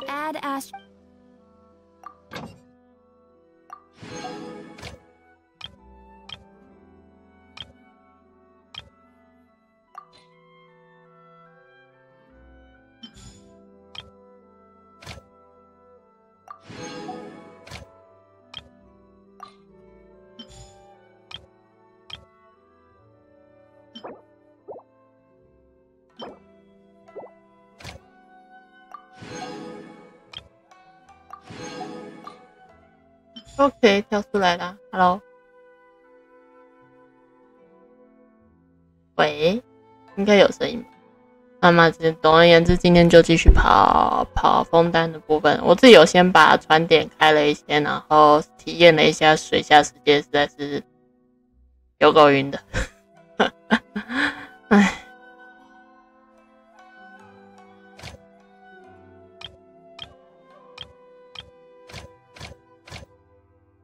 Add ast. OK， 跳出来啦 ，Hello， 喂，应该有声音吧？那么，总而言之，今天就继续跑枫丹的部分。我自己有先把船点开了一些，然后体验了一下水下世界，实在是有够晕的。唉。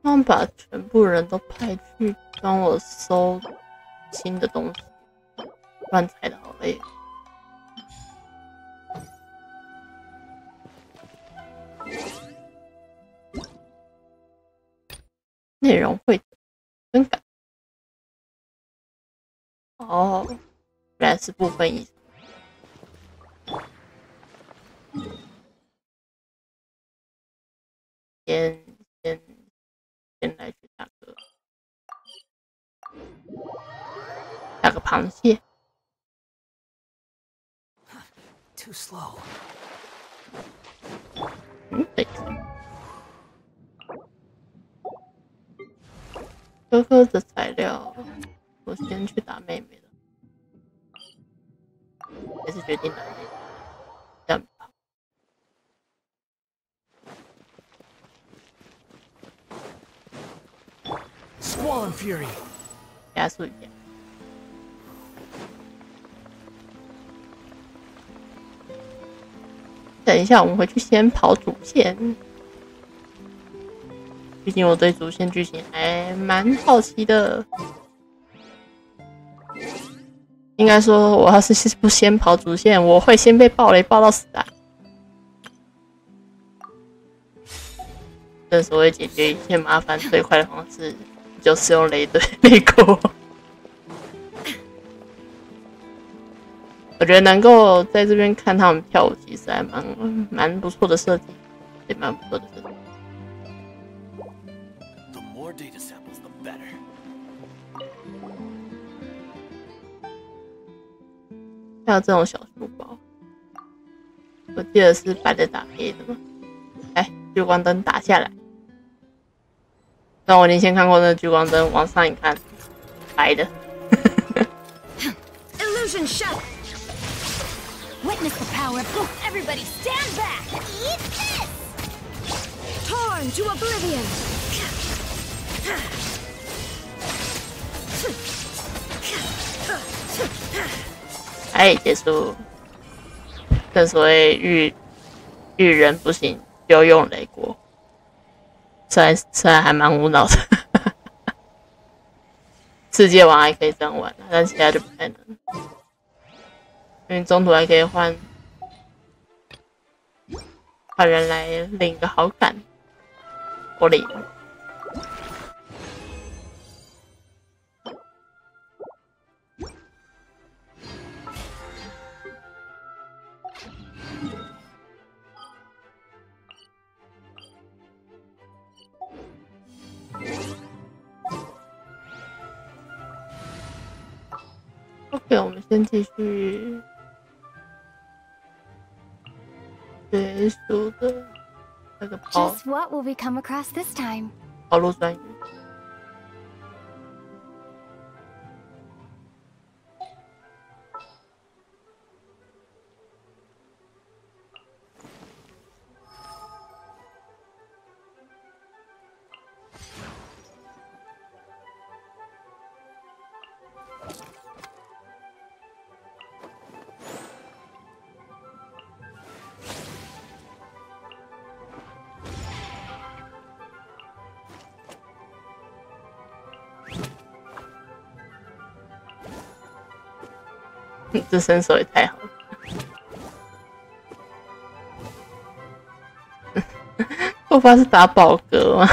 他们把全部人都派去帮我收新的东西，乱猜的好累。内容会更改哦，原来是部分以上。先来去打个螃蟹。Too slow. 对。哥哥的材料，我先去打妹妹了，还是决定打妹妹，这样跑。Squall and Fury， 加速一点。等一下，我们回去先跑主线。毕竟我对主线剧情还蛮好奇的。应该说，我要是不先跑主线，我会先被爆雷爆到死啊！正所谓解决一切麻烦最快的方式，就是用雷锅。我觉得能够在这边看他们跳舞，其实还蛮不错的设计，也蛮不错的设计。还有这种小书包，我记得是白的打黑的嘛。哎，聚光灯打下来，但我已经先看过那个聚光灯，往上一看，白的。Illusion shut. Witness the power of both. Everybody stand back. Eat this. Torn to oblivion. 哎，结束。正所谓遇人不行，就用雷锅。虽然还蛮无脑的。世界王还可以这样玩，但其他就不太能。因为中途还可以换人来领个好感，我领。OK， 我们先继续结束的那个跑。Just what will we come across this time? 跑路专员。这身手也太好了。我爸是打饱嗝吗？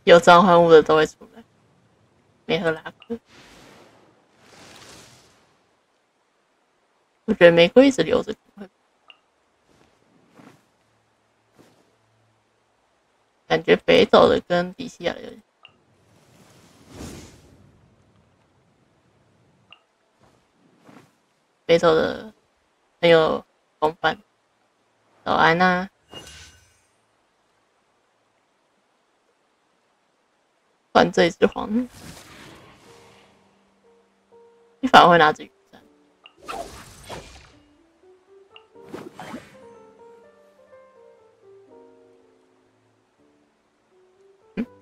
有召唤物的都会出来，梅赫拉克。我觉得玫瑰一直留着会，感觉北斗的跟迪西亚的有点。北斗的很有风范。早安啊！换这一只黄，你反而会拿着雨伞。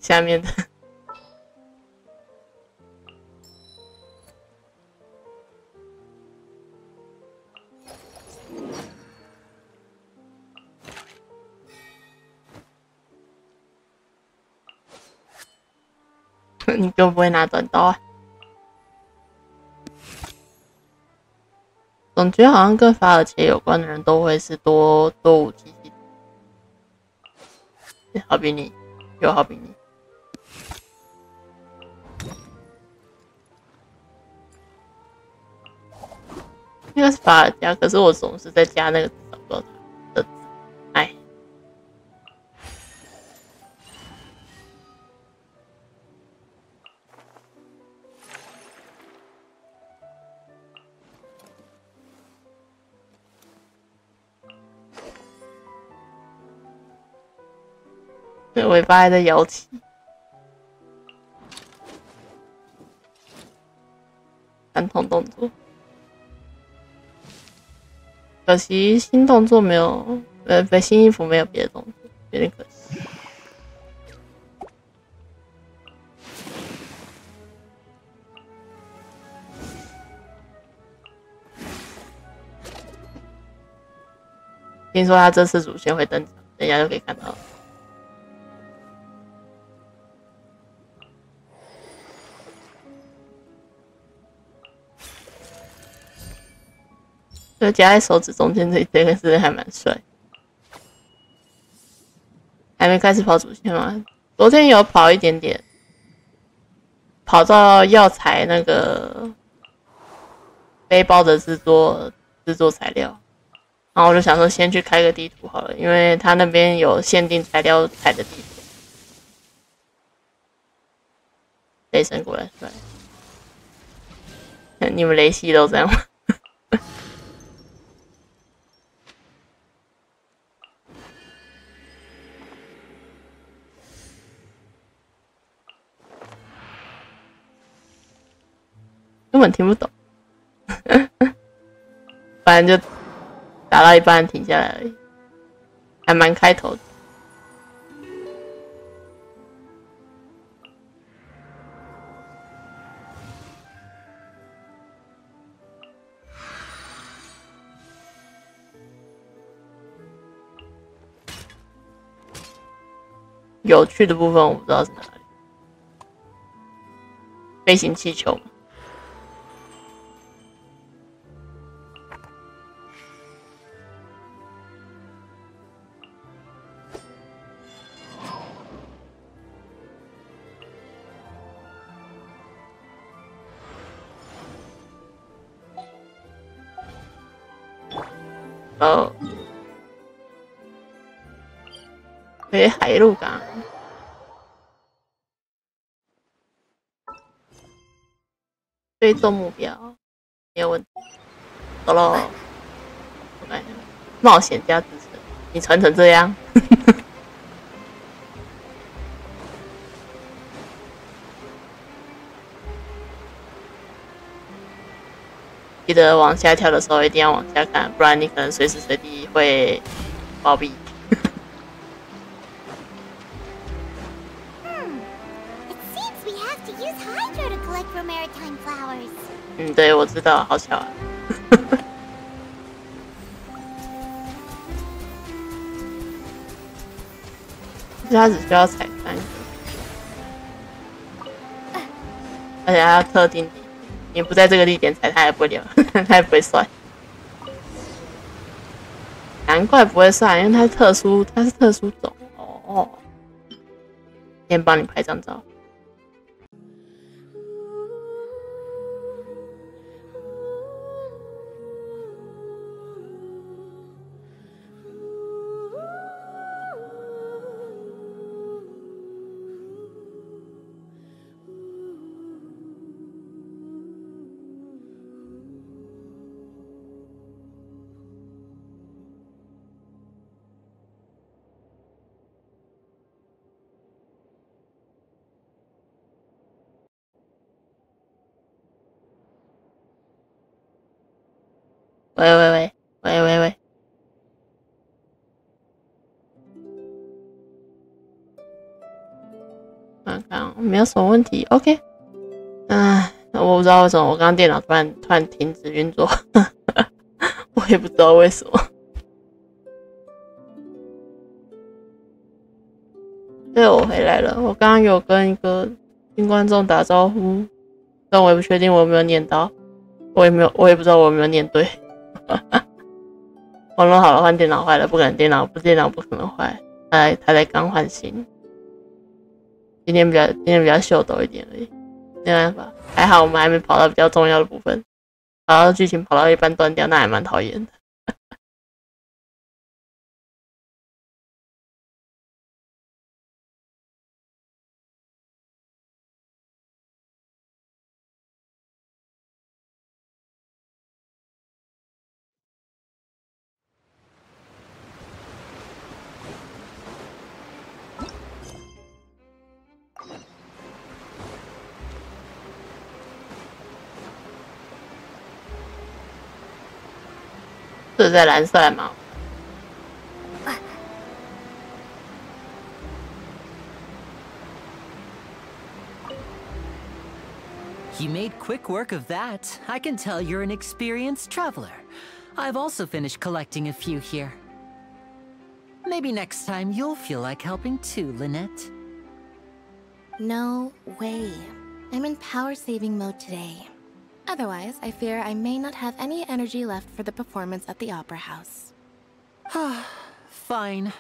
下面的你根本不会拿短刀啊！总觉得好像跟法尔切有关的人都会是多武器系统，好比你，又好比你。应该是法尔加，可是我总是在加那个找不到他的字，哎。那尾巴还在摇起，传统动作。可惜新动作没有，新衣服没有别的动作，有点可惜。听说他这次主线会登场，等一下就可以看到了。就夹在手指中间这个是还蛮帅。还没开始跑主线吗？昨天有跑一点点，跑到药材那个背包的制作材料，然后我就想说先去开个地图好了，因为他那边有限定材料采的地图。雷神果然帅，你们雷系都这样吗？根本听不懂，反正就打到一半停下来而已，还蛮开头的。有趣的部分我不知道是哪里，飞行气球嘛。哦，回海陆港，追踪目标没有问题。走喽，我看一下，冒险家之神，你传成这样。记得往下跳的时候一定要往下看，不然你可能随时随地会暴毙。对，我知道，好巧啊。他只需要踩3个，而且还要特定地，你不在这个地点踩，他也不会留，他也不会算。难怪不会算，因为它是特殊种哦。先帮你拍张照。喂，看看没有什么问题 ，OK。我不知道为什么我刚刚电脑突然停止运作，我也不知道为什么。对，我回来了。我刚刚有跟一个新观众打招呼，但我也不确定我有没有念到，我也不知道我有没有念对。网络好了，换电脑坏了，不可能电脑不可能坏。他才刚换新，今天比较秀逗一点而已，没办法。还好我们还没跑到比较重要的部分，跑到剧情跑到一半断掉，那还蛮讨厌的。这是在蓝色吗？ You made quick work of that. I can tell you're an experienced traveler. I've also finished collecting a few here. Maybe next time you'll feel like helping too, Lynette. No way. I'm in power-saving mode today. Otherwise, I fear I may not have any energy left for the performance at the Opera House. Fine.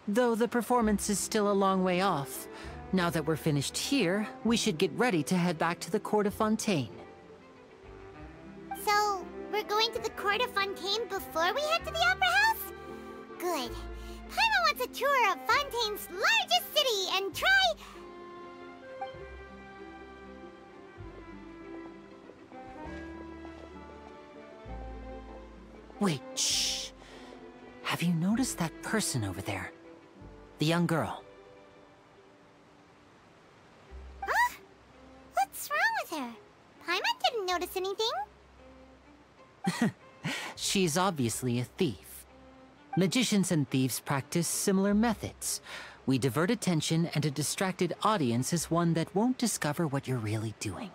Though the performance is still a long way off. Now that we're finished here, we should get ready to head back to the Court of Fontaine. So, we're going to the Court of Fontaine before we head to the Opera House? Good. Paimon wants a tour of Fontaine's largest city and try... Wait, shh. Have you noticed that person over there? The young girl. Huh? What's wrong with her? Paimon didn't notice anything. She's obviously a thief. Magicians and thieves practice similar methods. We divert attention, and a distracted audience is one that won't discover what you're really doing.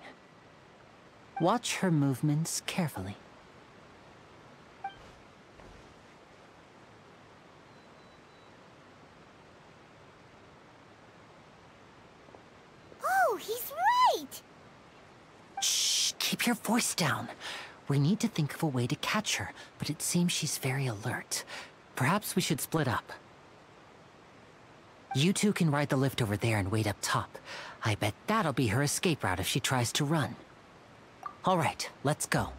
Watch her movements carefully. Oh, he's right! Shh, keep your voice down. We need to think of a way to catch her, but it seems she's very alert. Perhaps we should split up. You two can ride the lift over there and wait up top. I bet that'll be her escape route if she tries to run. All right, let's go.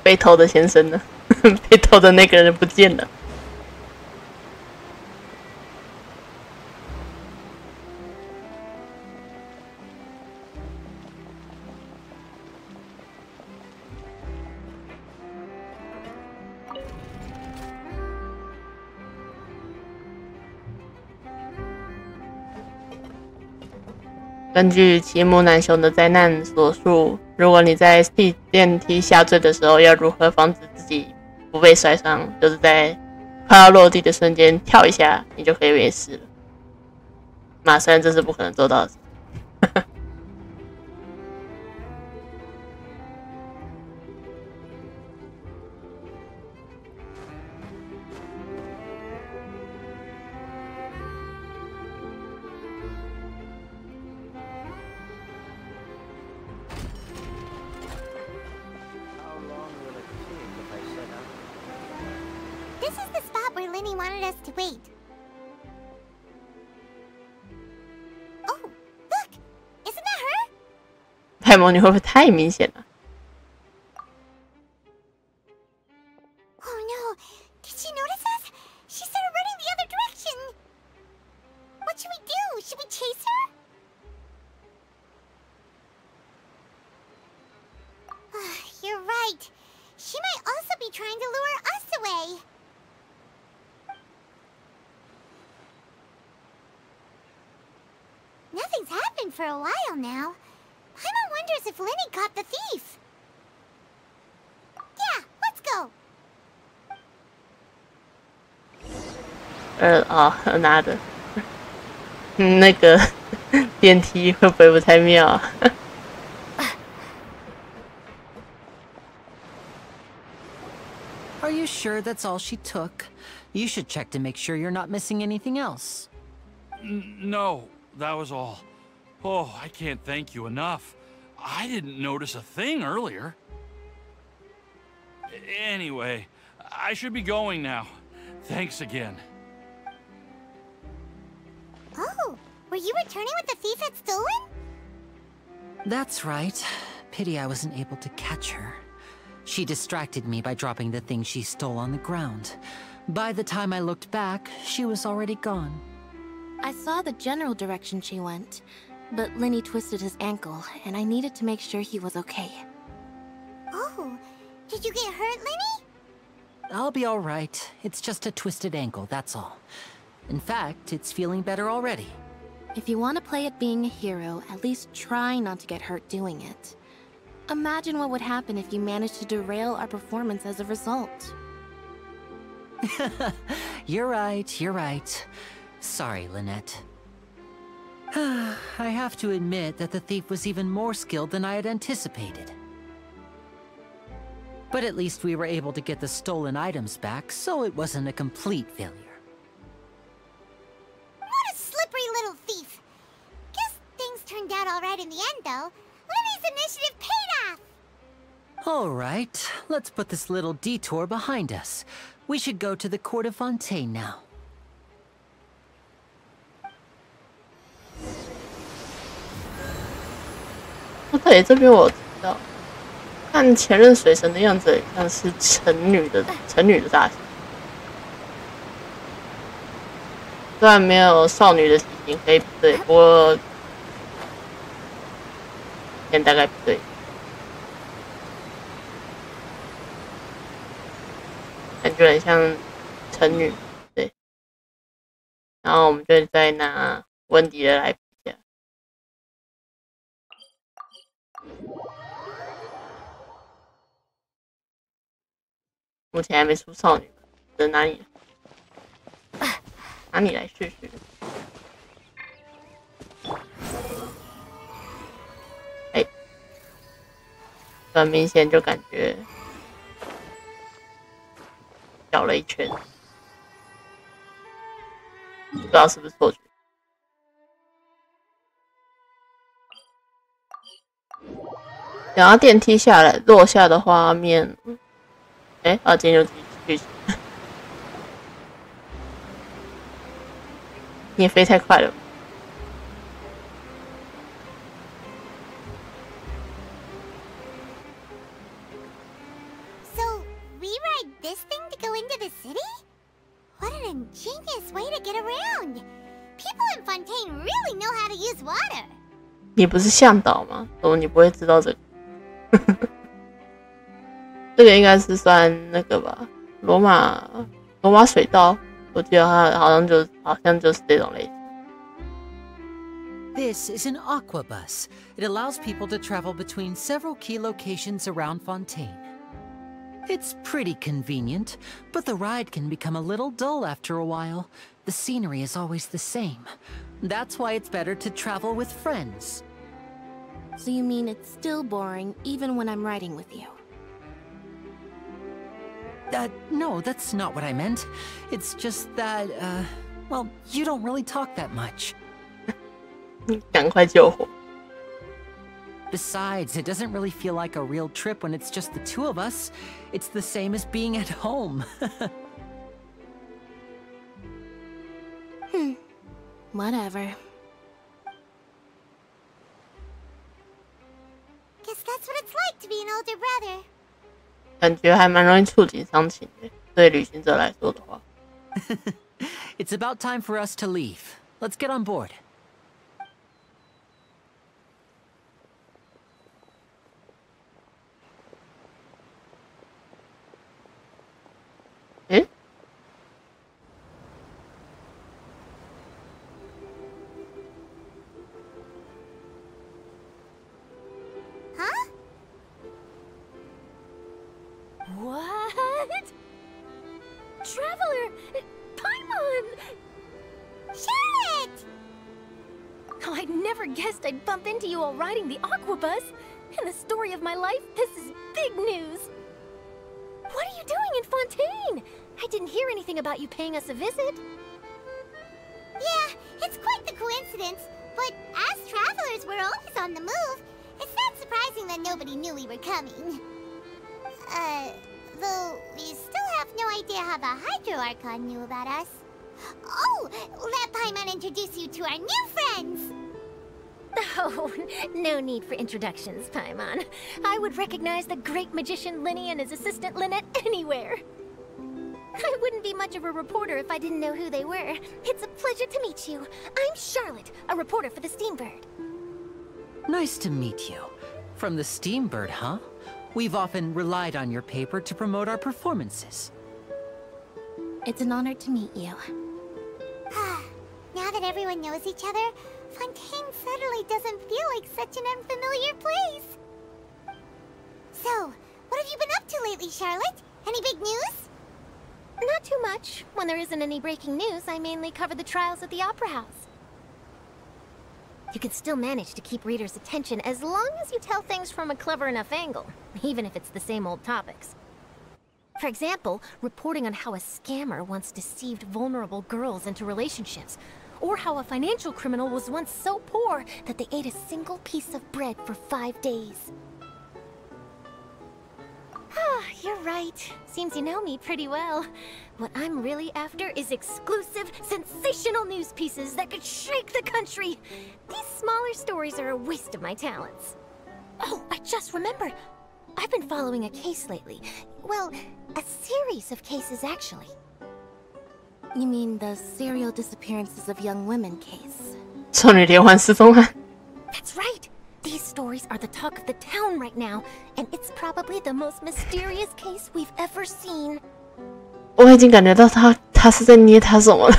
被偷的先生呢？被偷的那个人不见了。根据齐木楠雄的灾难所述，如果你在电梯下坠的时候，要如何防止自己不被摔伤，就是在快要落地的瞬间跳一下，你就可以没事了。虽然这是不可能做到的事。This is the spot where Linny wanted us to wait. Oh, look! Isn't that her? 太魔女会不会太明显了？ Oh no! Did she notice us? She started running the other direction! What should we do? Should we chase her? You're right. She might also be trying to lure us away. Nothing's happened for a while now. Paimon wonders if Linny caught the thief. Yeah, let's go. 拿的，那个电梯会不会不太妙啊？Are you sure that's all she took? You should check to make sure you're not missing anything else. No, that was all. Oh, I can't thank you enough. I didn't notice a thing earlier. Anyway, I should be going now. Thanks again. Oh, were you returning what the thief had stolen? That's right. Pity I wasn't able to catch her. She distracted me by dropping the thing she stole on the ground. By the time I looked back, she was already gone. I saw the general direction she went, but Linny twisted his ankle, and I needed to make sure he was okay. Oh, did you get hurt, Linny? I'll be all right. It's just a twisted ankle, that's all. In fact, it's feeling better already. If you want to play at being a hero, at least try not to get hurt doing it. Imagine what would happen if you managed to derail our performance as a result. You're right, you're right. Sorry, Lynette. I have to admit that the thief was even more skilled than I had anticipated. But at least we were able to get the stolen items back, so it wasn't a complete failure. What a slippery little thief! Guess things turned out alright in the end, though. Linny's initiative paid off! All right, let's put this little detour behind us. We should go to the Court of Fontaine now. 对，这边我知道，看前任水神的样子，像是成女的大小，虽然没有少女的体型可以比对，不过大概比对，感觉很像成女，对。然后我们就再拿温迪的来比一下。目前还没出少女，等拿你来试试。很明显就感觉小了一圈，不知道是不是错觉。然后电梯下来落下的画面，今天就继续。你也飞太快了。So, we ride this thing to go into the city? What an ingenious way to get around! People in Fontaine really know how to use water. 你不是向导吗？怎么你不会知道这个？这个应该是算那个吧，罗马水道，我记得它好像就是这种类型。This is an aquabus. It allows people to travel between several key locations around Fontaine. It's pretty convenient, but the ride can become a little dull after a while. The scenery is always the same. That's why it's better to travel with friends. So you mean it's still boring even when I'm riding with you? No, that's not what I meant. It's just that, well, you don't really talk that much. 赶快救火。 Besides, it doesn't really feel like a real trip when it's just the two of us. It's the same as being at home. Whatever. Guess that's what it's like to be an older brother. 感觉还蛮容易触景伤情的，对旅行者来说的话。It's about time for us to leave. Let's get on board. 诶 Huh? What? Traveler! Paimon! Charlotte! Oh, I never guessed I'd bump into you while riding the aquabus. In the story of my life, this is big news. What are you doing in Fontaine? I didn't hear anything about you paying us a visit. Yeah, it's quite the coincidence. But as travelers, we're always on the move. It's not surprising that nobody knew we were coming. Though we still have no idea how the Hydro Archon knew about us. Oh, let Paimon introduce you to our new friends! Oh, no need for introductions, Paimon. I would recognize the great magician Linny and his assistant Lynette anywhere. I wouldn't be much of a reporter if I didn't know who they were. It's a pleasure to meet you. I'm Charlotte, a reporter for the Steambird. Nice to meet you. From the Steambird, huh? We've often relied on your paper to promote our performances. It's an honor to meet you. Now that everyone knows each other, Fontaine suddenly doesn't feel like such an unfamiliar place. So, what have you been up to lately, Charlotte? Any big news? Not too much. When there isn't any breaking news, I mainly cover the trials at the Opera House. You can still manage to keep readers' attention as long as you tell things from a clever enough angle, even if it's the same old topics. For example, reporting on how a scammer once deceived vulnerable girls into relationships, or how a financial criminal was once so poor that they ate a single piece of bread for 5 days. Ah, you're right. Seems you know me pretty well. What I'm really after is exclusive, sensational news pieces that could shake the country. These smaller stories are a waste of my talents. Oh, I just remembered. I've been following a case lately. Well, a series of cases, actually. You mean the serial disappearances of young women case? 少女连环失踪案。 That's right. These stories are the talk of the town right now, and it's probably the most mysterious case we've ever seen. 我已经感觉到他是在捏他什么了。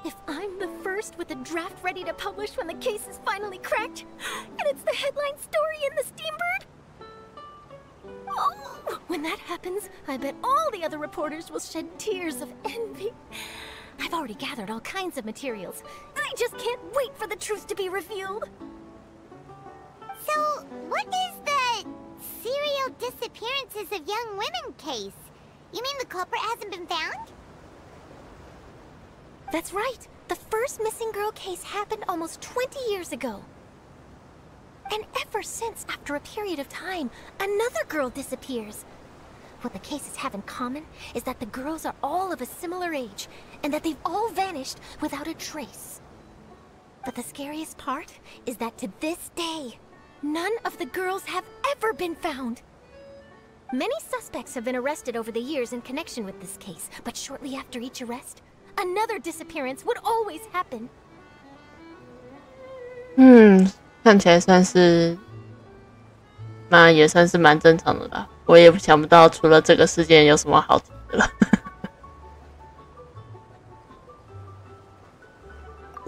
If I'm the first with a draft ready to publish when the case is finally cracked, and it's the headline story in the Steambird. Oh, when that happens, I bet all the other reporters will shed tears of envy. I've already gathered all kinds of materials. I just can't wait for the truth to be revealed. So, what is the serial disappearances of young women case? You mean the culprit hasn't been found? That's right. The first missing girl case happened almost 20 years ago. And ever since, after a period of time, another girl disappears. What the cases have in common is that the girls are all of a similar age, and that they've all vanished without a trace. But the scariest part is that to this day, none of the girls have ever been found. Many suspects have been arrested over the years in connection with this case, but shortly after each arrest, another disappearance would always happen. 看起来算是，也算是蛮正常的啦。我也想不到除了这个事件有什么好提的了。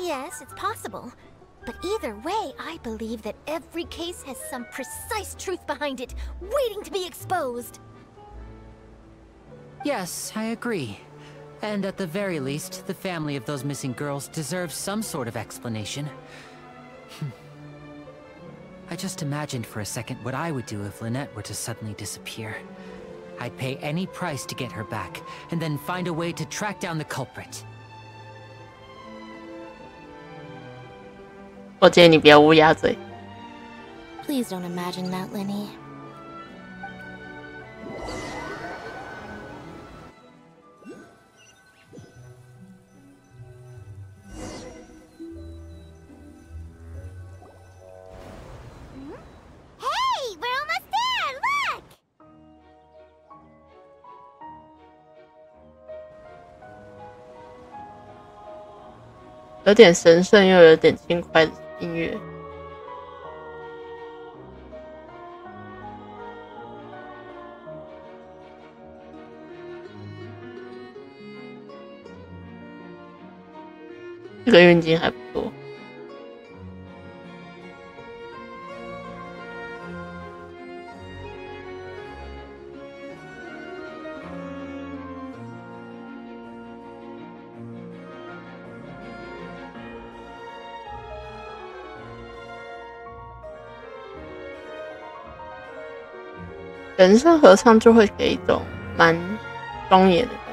Yes, it's possible. But either way, I believe that every case has some precise truth behind it, waiting to be exposed. Yes, I agree. And at the very least, the family of those missing girls deserves some sort of explanation. I just imagined for a second what I would do if Lynette were to suddenly disappear. I'd pay any price to get her back, and then find a way to track down the culprit. 我建议你不要乌鸦嘴。 Please don't imagine that, Linny. Hey, we're almost there! Look! 有点神圣又有点轻快的音乐。这个运镜还不错。人声合唱就会给一种蛮庄严的感觉。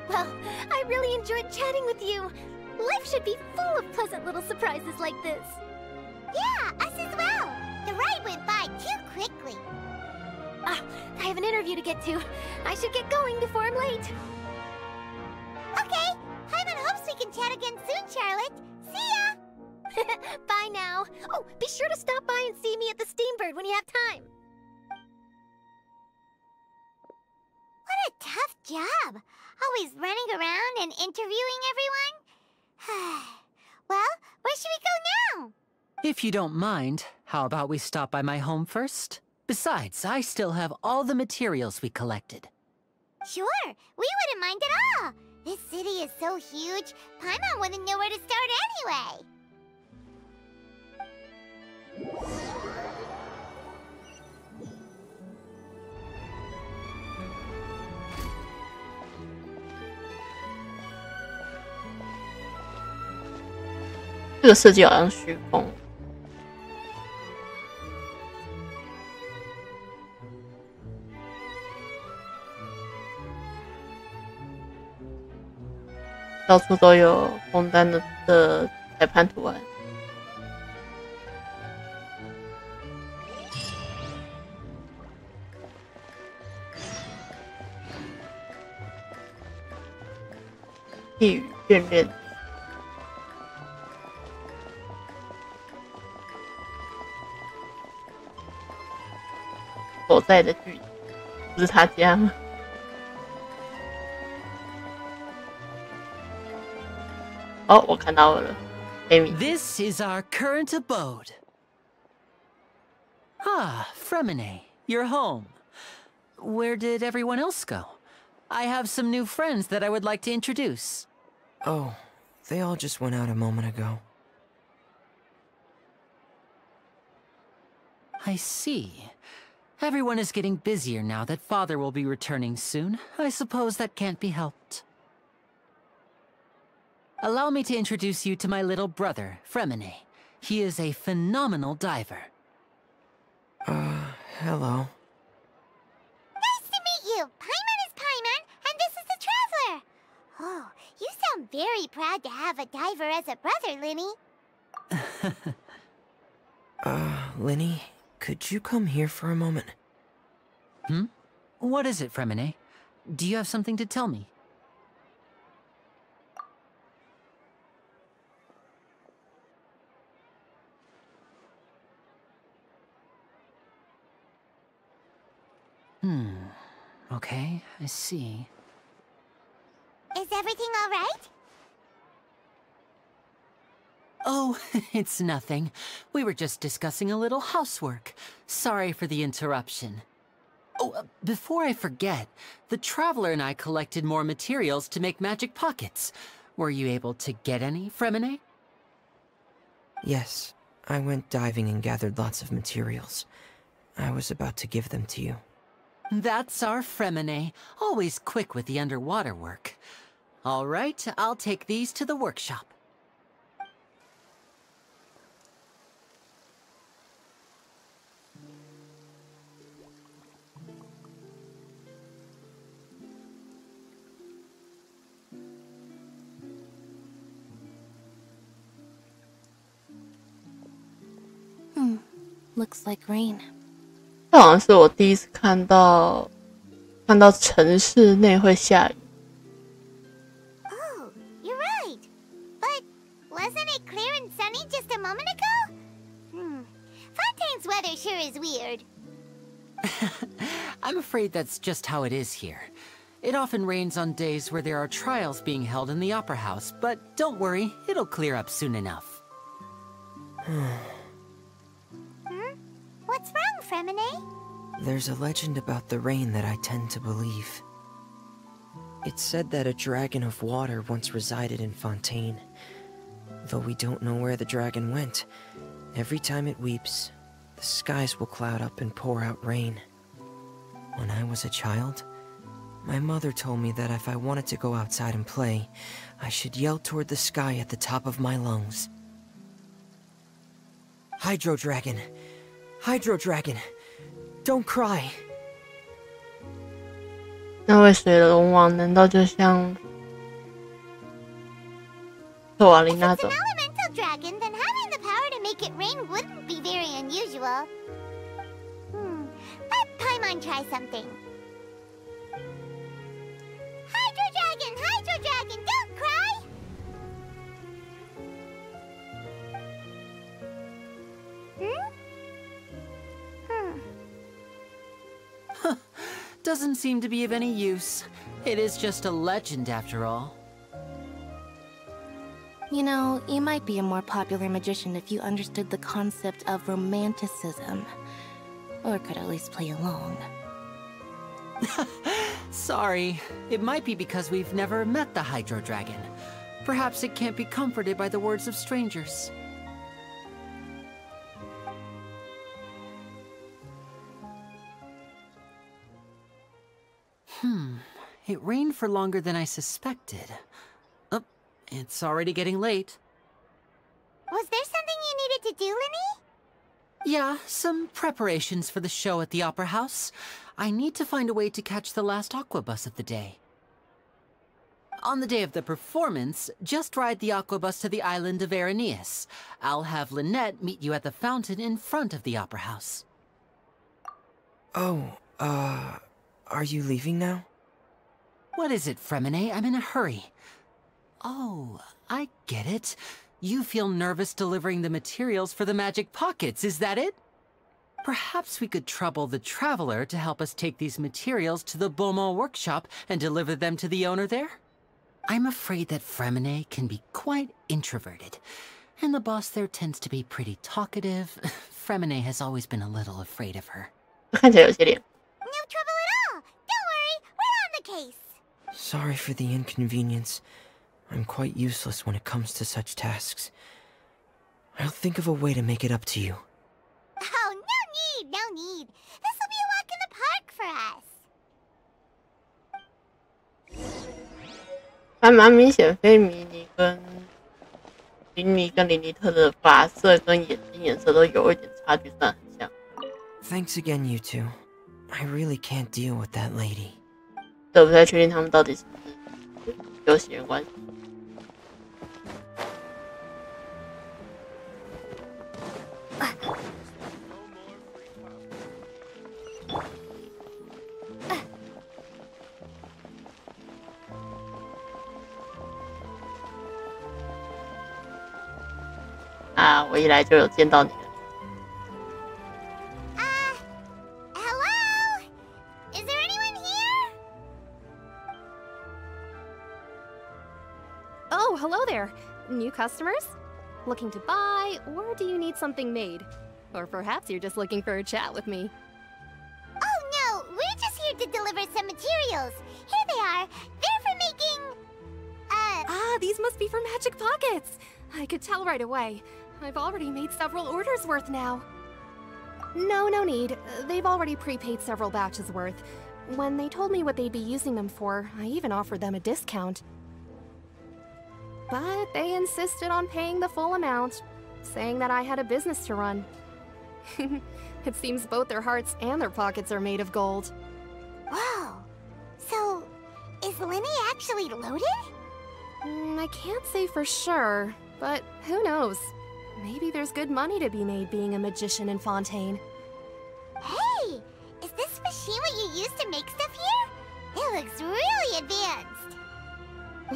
Well, I really enjoyed chatting with you. Life should be full of pleasant little surprises like this. Yeah, us as well. The ride went by too quickly. Ah, I have an interview to get to. I should get going before I'm late. Okay, Haivender hopes we can chat again soon, Charlotte. See ya! Bye now. Oh, be sure to stop by and see me at the Steambird when you have time. What a tough job. Always running around and interviewing everyone. Well, where should we go now? If you don't mind, how about we stop by my home first? Besides, I still have all the materials we collected. Sure, we wouldn't mind at all. This city is so huge, Paimon wouldn't know where to start anyway. "这个设计好像虚空。到处都有枫丹的裁判图案。一语眷恋。所在的距离，不是他家吗？哦，我看到了 ，Amy。 This is our current abode. Ah, Fremine, you're home. Where did everyone else go? I have some new friends that I would like to introduce. Oh, they all just went out a moment ago. I see. Everyone is getting busier now that Father will be returning soon. I suppose that can't be helped. Allow me to introduce you to my little brother, Fremine. He is a phenomenal diver. Hello. Nice to meet you. Paimon is Paimon, and this is the Traveler. Oh, you sound very proud to have a diver as a brother, Linny. Linny, could you come here for a moment? Hmm? What is it, Fremine? Do you have something to tell me? Okay, I see. Is everything all right? Oh, it's nothing. We were just discussing a little housework. Sorry for the interruption. Oh, before I forget, the Traveler and I collected more materials to make magic pockets. Were you able to get any, Fremine? Yes, I went diving and gathered lots of materials. I was about to give them to you. That's our Fremine, always quick with the underwater work. All right, I'll take these to the workshop. Looks like rain. 这好像是我第一次看到城市内会下雨。Oh, you're right. But wasn't it clear and sunny just a moment ago? Fontaine's weather sure is weird. I'm afraid that's just how it is here. It often rains on days where there are trials being held in the Opera House, but don't worry, it'll clear up soon enough. What's wrong, Fremine? There's a legend about the rain that I tend to believe. It's said that a dragon of water once resided in Fontaine. Though we don't know where the dragon went, every time it weeps, the skies will cloud up and pour out rain. When I was a child, my mother told me that if I wanted to go outside and play, I should yell toward the sky at the top of my lungs. Hydro Dragon! Hydro Dragon! Don't cry! 那位水龙王难道就像特瓦琳那 If it's 种 an elemental dragon, then having the power to make it rain wouldn't be very unusual. Let Paimon try something. Hydro Dragon, don't cry! Doesn't seem to be of any use. It is just a legend after all. You know, you might be a more popular magician if you understood the concept of romanticism. Or could at least play along. Sorry. It might be because we've never met the Hydro Dragon. Perhaps it can't be comforted by the words of strangers. It rained for longer than I suspected. Oh, it's already getting late. Was there something you needed to do, Linny? Yeah, some preparations for the show at the Opera House. I need to find a way to catch the last aqua bus of the day. On the day of the performance, just ride the aqua bus to the island of Araneus. I'll have Lynette meet you at the fountain in front of the Opera House. Oh, are you leaving now? What is it, Fremine? I'm in a hurry. Oh, I get it. You feel nervous delivering the materials for the magic pockets, is that it? Perhaps we could trouble the Traveler to help us take these materials to the Beaumont workshop and deliver them to the owner there? I'm afraid that Fremine can be quite introverted, and the boss there tends to be pretty talkative. Fremine has always been a little afraid of her. 看起来有些脸。 No trouble at all. Don't worry, we're on the case. Sorry for the inconvenience. I'm quite useless when it comes to such tasks. I'll think of a way to make it up to you. Oh, no need. This will be a walk in the park for us. 还蛮明显，菲米尼跟琳妮特的发色跟眼睛颜色都有一点差距，算很像。 Thanks again, you two. I really can't deal with that lady. 对，不太确定他们到底是不是有血缘关系。啊！我一来就有见到你了。 Hello? Is there anyone here? Oh, hello there. New customers? Looking to buy, or do you need something made? Or perhaps you're just looking for a chat with me. Oh no, we're here to deliver some materials. Here they are. They're for making... Ah, these must be for magic pockets. I could tell right away. I've already made several orders worth now. No need. They've already prepaid several batches worth. When they told me what they'd be using them for, I even offered them a discount. But they insisted on paying the full amount, saying that I had a business to run. It seems both their hearts and their pockets are made of gold. Whoa. So, is Linny actually loaded? I can't say for sure, but who knows? Maybe there's good money to be made being a magician in Fontaine. Hey! Is this machine what you use to make stuff here? It looks really advanced.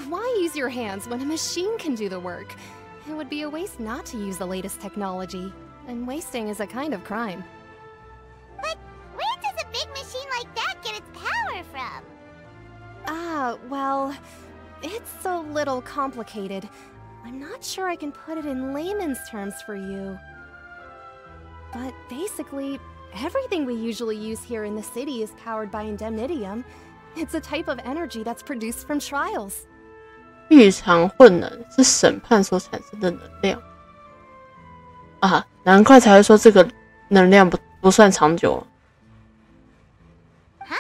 Why use your hands when a machine can do the work? It would be a waste not to use the latest technology, and wasting is a kind of crime. But where does a big machine like that get its power from? Well, it's a little complicated. I'm not sure I can put it in layman's terms for you. But basically, everything we usually use here in the city is powered by indemnitium. It's a type of energy that's produced from trials. 日常混能是审判所产生的能量啊，难怪才会说这个能量不算长久。Huh?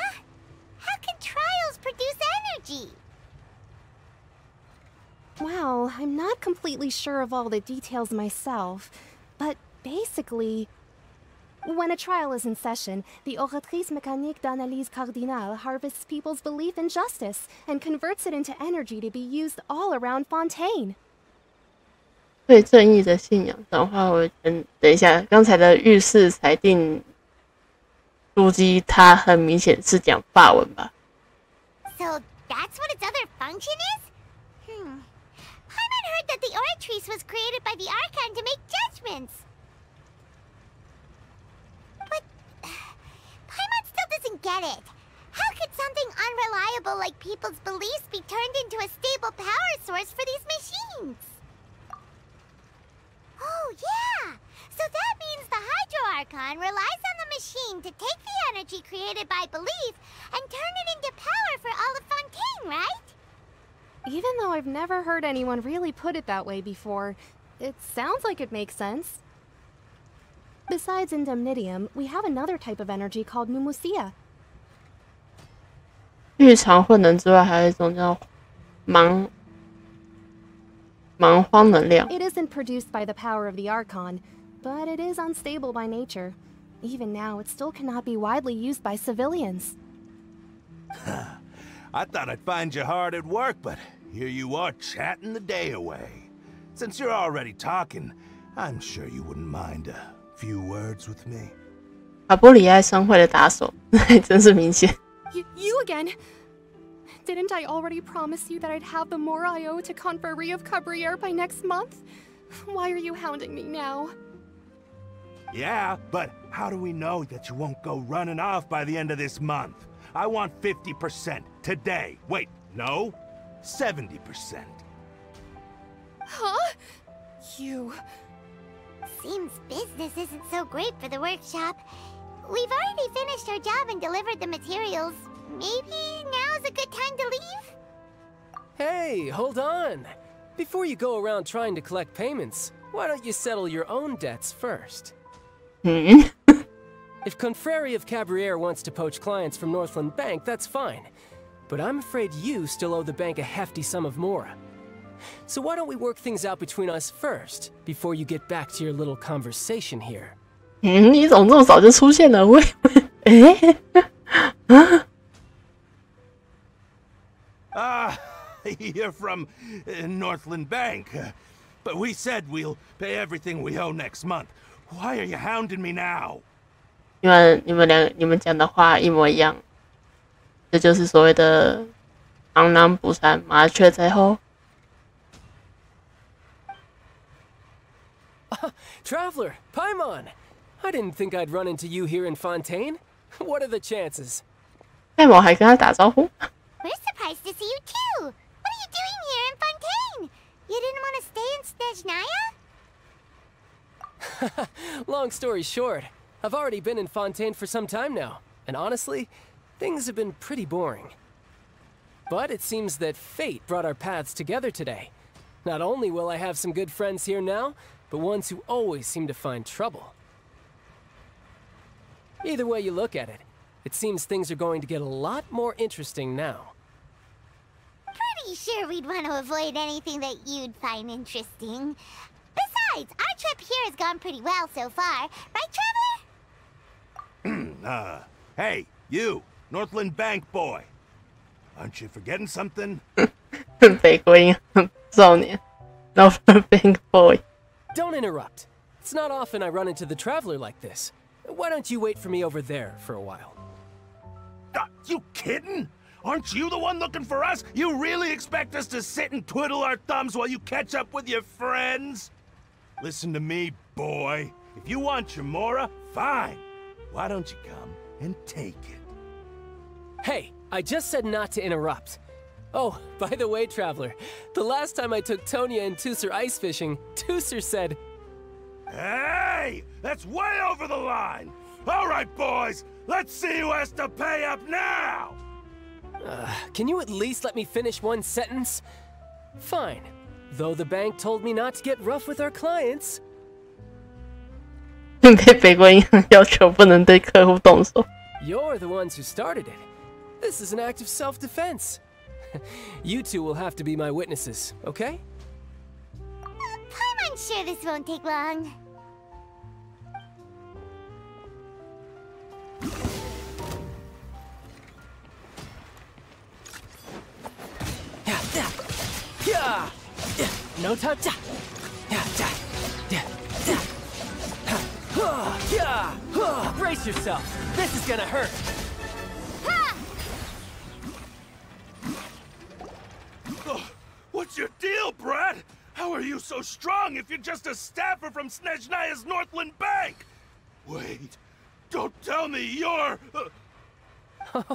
How can trials produce energy? Well, I'm not completely sure of all the details myself, but basically, when a trial is in session, the oratrice mécanique d'analyse cardinale harvests people's belief in justice and converts it into energy to be used all around Fontaine. 对正义的信仰转化为等一下，刚才的预示裁定书记，他很明显是讲法文吧 So that's what its other function is? Paimon heard that the oratrice was created by the Archon to make judgments. But Paimon still doesn't get it. How could something unreliable like people's beliefs be turned into a stable power source for these machines? Oh, yeah! So that means the Hydro Archon relies on the machine to take the energy created by belief and turn it into power for all of Fontaine, right? Even though I've never heard anyone really put it that way before, it sounds like it makes sense. Besides indemnitium, we have another type of energy called pneumosia. 日常混能之外，还有一种叫蛮荒能量。 It isn't produced by the power of the Archon, but it is unstable by nature. Even now, it still cannot be widely used by civilians. I thought I'd find you hard at work, but here you are chatting the day away. Since you're already talking, I'm sure you wouldn't mind a few words with me. 卡波里埃商会的打手，真是明显。 You again? Didn't I already promise you that I'd have the more I owe to Confrérie of Cabriere by next month? Why are you hounding me now? Yeah, but how do we know that you won't go running off by the end of this month? I want 50% today. Wait, no? 70%. Huh? You... Seems business isn't so great for the workshop. We've already finished our job and delivered the materials. Maybe now's a good time to leave? Hey, hold on. Before you go around trying to collect payments, why don't you settle your own debts first? If Confrérie of Cabriere wants to poach clients from Northland Bank, that's fine. But I'm afraid you still owe the bank a hefty sum of mora. So why don't we work things out between us first, before you get back to your little conversation here? 你怎么这么早就出现了？You're from Northland Bank. But we said we'll pay everything we owe next month. Why are you hounding me now? 你们讲的话一模一样，这就是所谓的螳螂捕蝉，麻雀在后。Traveler, Paimon! I didn't think I'd run into you here in Fontaine. What are the chances? 艾某还跟他打招呼。 We're surprised to see you too. What are you doing here in Fontaine? You didn't want to stay in Snezhnaya? Long story short, I've already been in Fontaine for some time now. And honestly, things have been pretty boring. But it seems that fate brought our paths together today. Not only will I have some good friends here now, but ones who always seem to find trouble. Either way you look at it, it seems things are going to get a lot more interesting now. Pretty sure we'd want to avoid anything that you'd find interesting. Besides, our trip here has gone pretty well so far. Right, Traveler? Hey, you, Northland Bank boy. Aren't you forgetting something? 北国银行少年 Northland Bank boy. Don't interrupt. It's not often I run into the Traveler like this. Why don't you wait for me over there for a while? You kidding? Aren't you the one looking for us? You really expect us to sit and twiddle our thumbs while you catch up with your friends? Listen to me, boy. If you want Chamora, fine. Why don't you come and take it? Hey, I just said not to interrupt. Oh, by the way, Traveler, the last time I took Tonya and Tusser ice fishing, Tusser said... Hey! That's way over the line! All right, boys, let's see who has to pay up now! Can you at least let me finish one sentence? Fine. Though the bank told me not to get rough with our clients. 被北国银行要求不能对客户动手。 You're the ones who started it. This is an act of self-defense. You two will have to be my witnesses, okay? I'm sure this won't take long. No time. Brace yourself. This is gonna hurt. What's your deal, Brad? How are you so strong if you're just a staffer from Snezhnaya's Northland Bank? Wait, don't tell me you're...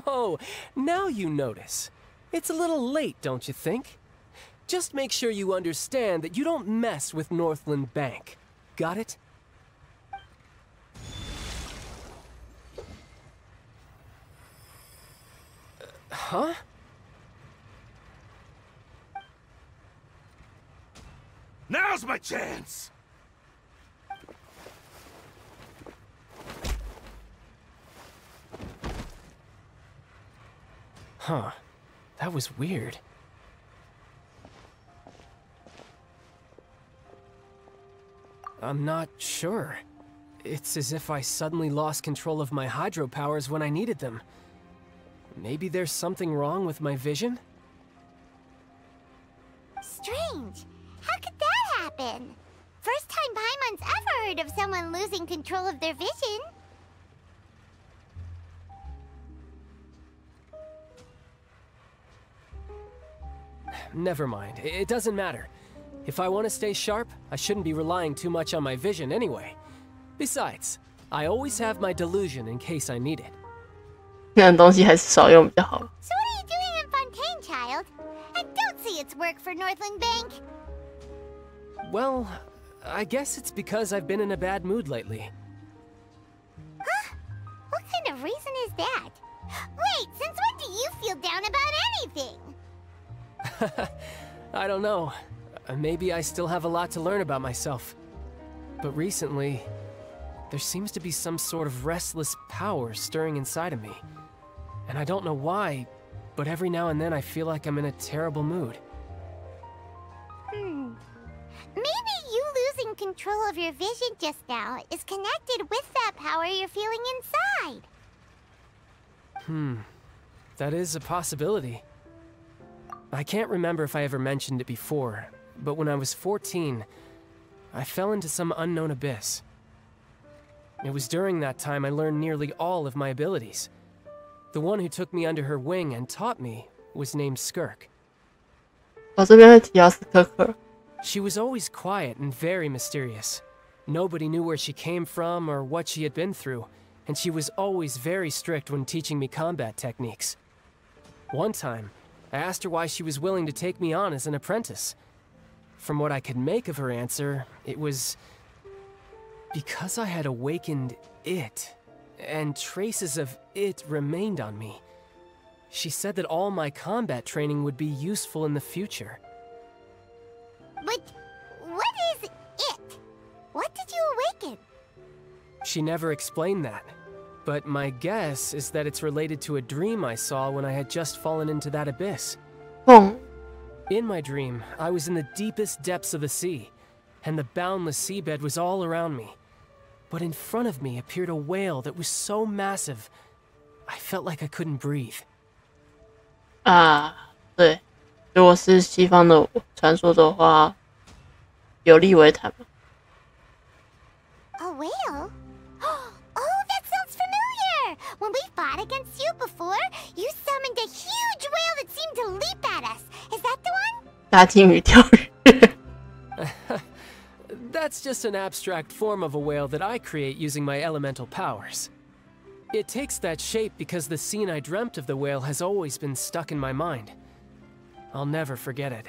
Oh, now you notice. It's a little late, don't you think? Just make sure you understand that you don't mess with Northland Bank. Got it? Huh? Now's my chance! Huh. That was weird. I'm not sure. It's as if I suddenly lost control of my hydro powers when I needed them. Maybe there's something wrong with my vision? Strange. How could that happen? First time Paimon's ever heard of someone losing control of their vision. Never mind. It doesn't matter. If I want to stay sharp, I shouldn't be relying too much on my vision anyway. Besides, I always have my delusion in case I need it. 那东西还是少用比较好。 So what are you doing in Fontaine, child? I don't see it's work for Northland Bank. Well, I guess it's because I've been in a bad mood lately. Huh? What kind of reason is that? Wait, since when do you feel down about anything? I don't know. Maybe I still have a lot to learn about myself. But recently, there seems to be some sort of restless power stirring inside of me. And I don't know why, but every now and then I feel like I'm in a terrible mood. Maybe you losing control of your vision just now is connected with that power you're feeling inside. That is a possibility. I can't remember if I ever mentioned it before, but when I was 14, I fell into some unknown abyss. It was during that time I learned nearly all of my abilities. The one who took me under her wing and taught me was named Skirk. 我这边会提到斯科克。 She was always quiet and very mysterious. Nobody knew where she came from or what she had been through, and she was always very strict when teaching me combat techniques. One time, I asked her why she was willing to take me on as an apprentice. From what I could make of her answer, it was because I had awakened it, and traces of it remained on me. She said that all my combat training would be useful in the future. But what is it? What did you awaken? She never explained that. But my guess is that it's related to a dream I saw when I had just fallen into that abyss. In my dream, I was in the deepest depths of the sea, and the boundless seabed was all around me. But in front of me appeared a whale that was so massive, I felt like I couldn't breathe. 对，如果是西方的传说的话，有利维坦吗？ A whale? Oh, that sounds familiar! When we fought against you before, you summoned a huge whale that seemed to leap at us. Is that the one? 大金鱼钓鱼。That's just an abstract form of a whale that I create using my elemental powers. It takes that shape because the scene I dreamt of the whale has always been stuck in my mind. I'll never forget it.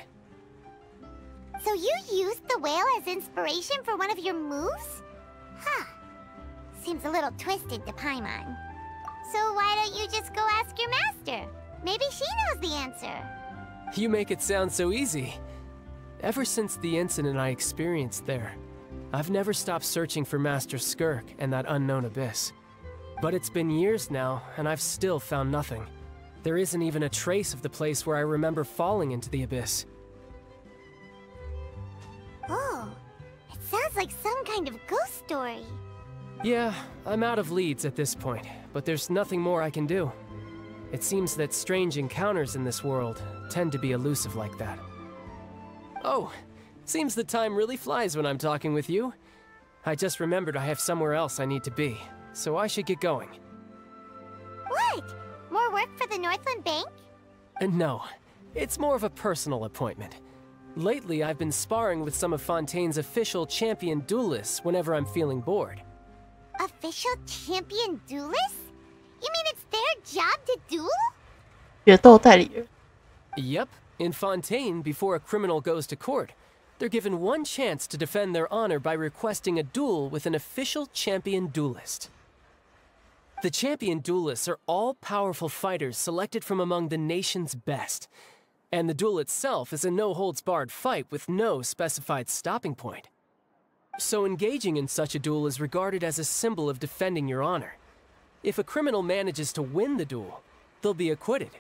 So you used the whale as inspiration for one of your moves? Huh. Seems a little twisted to Paimon. So why don't you just go ask your master? Maybe she knows the answer. You make it sound so easy. Ever since the incident I experienced there, I've never stopped searching for Master Skirk and that unknown abyss. But it's been years now, and I've still found nothing. There isn't even a trace of the place where I remember falling into the abyss. Oh, it sounds like some kind of ghost story. Yeah, I'm out of leads at this point, but there's nothing more I can do. It seems that strange encounters in this world tend to be elusive like that. Oh, seems the time really flies when I'm talking with you. I just remembered I have somewhere else I need to be, so I should get going. What? More work for the Northland Bank? No, it's more of a personal appointment. Lately, I've been sparring with some of Fontaine's official champion duelists whenever I'm feeling bored. Official champion duelists? You mean it's their job to duel? 决斗代理人。 Yep, in Fontaine, before a criminal goes to court, they're given one chance to defend their honor by requesting a duel with an official champion duelist. The champion duelists are all-powerful fighters selected from among the nation's best, and the duel itself is a no-holds-barred fight with no specified stopping point. So engaging in such a duel is regarded as a symbol of defending your honor. If a criminal manages to win the duel, they'll be acquitted.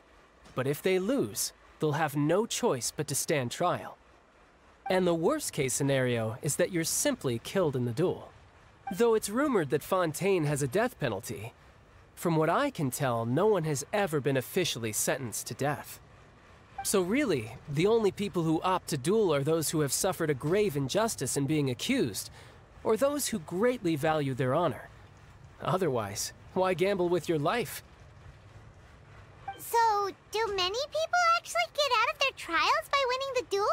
But if they lose, they'll have no choice but to stand trial. And the worst-case scenario is that you're simply killed in the duel. Though it's rumored that Fontaine has a death penalty, from what I can tell, no one has ever been officially sentenced to death. So really, the only people who opt to duel are those who have suffered a grave injustice in being accused, or those who greatly value their honor. Otherwise, why gamble with your life? So, do many people actually get out of their trials by winning the duel?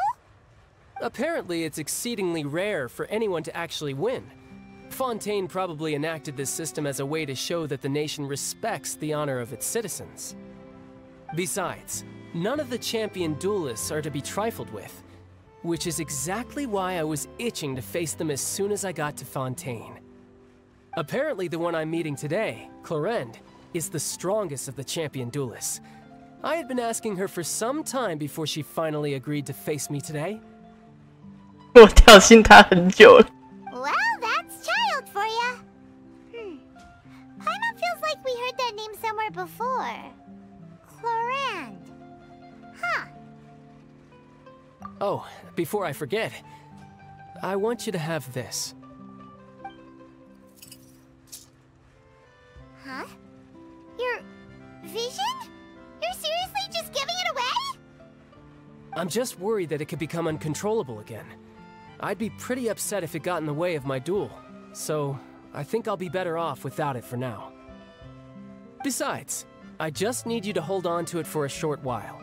Apparently, it's exceedingly rare for anyone to actually win. Fontaine probably enacted this system as a way to show that the nation respects the honor of its citizens. Besides, none of the champion duelists are to be trifled with, which is exactly why I was itching to face them as soon as I got to Fontaine. Apparently, the one I'm meeting today, Clorinde, is the strongest of the champion duelists. I had been asking her for some time before she finally agreed to face me today. 我挑衅他很久了。 Well, that's child for ya. Paimon feels like we heard that name somewhere before. Clorinde. Huh. Oh, before I forget, I want you to have this. Huh? Your vision? You're seriously just giving it away? I'm just worried that it could become uncontrollable again. I'd be pretty upset if it got in the way of my duel, so I think I'll be better off without it for now. Besides, I just need you to hold on to it for a short while.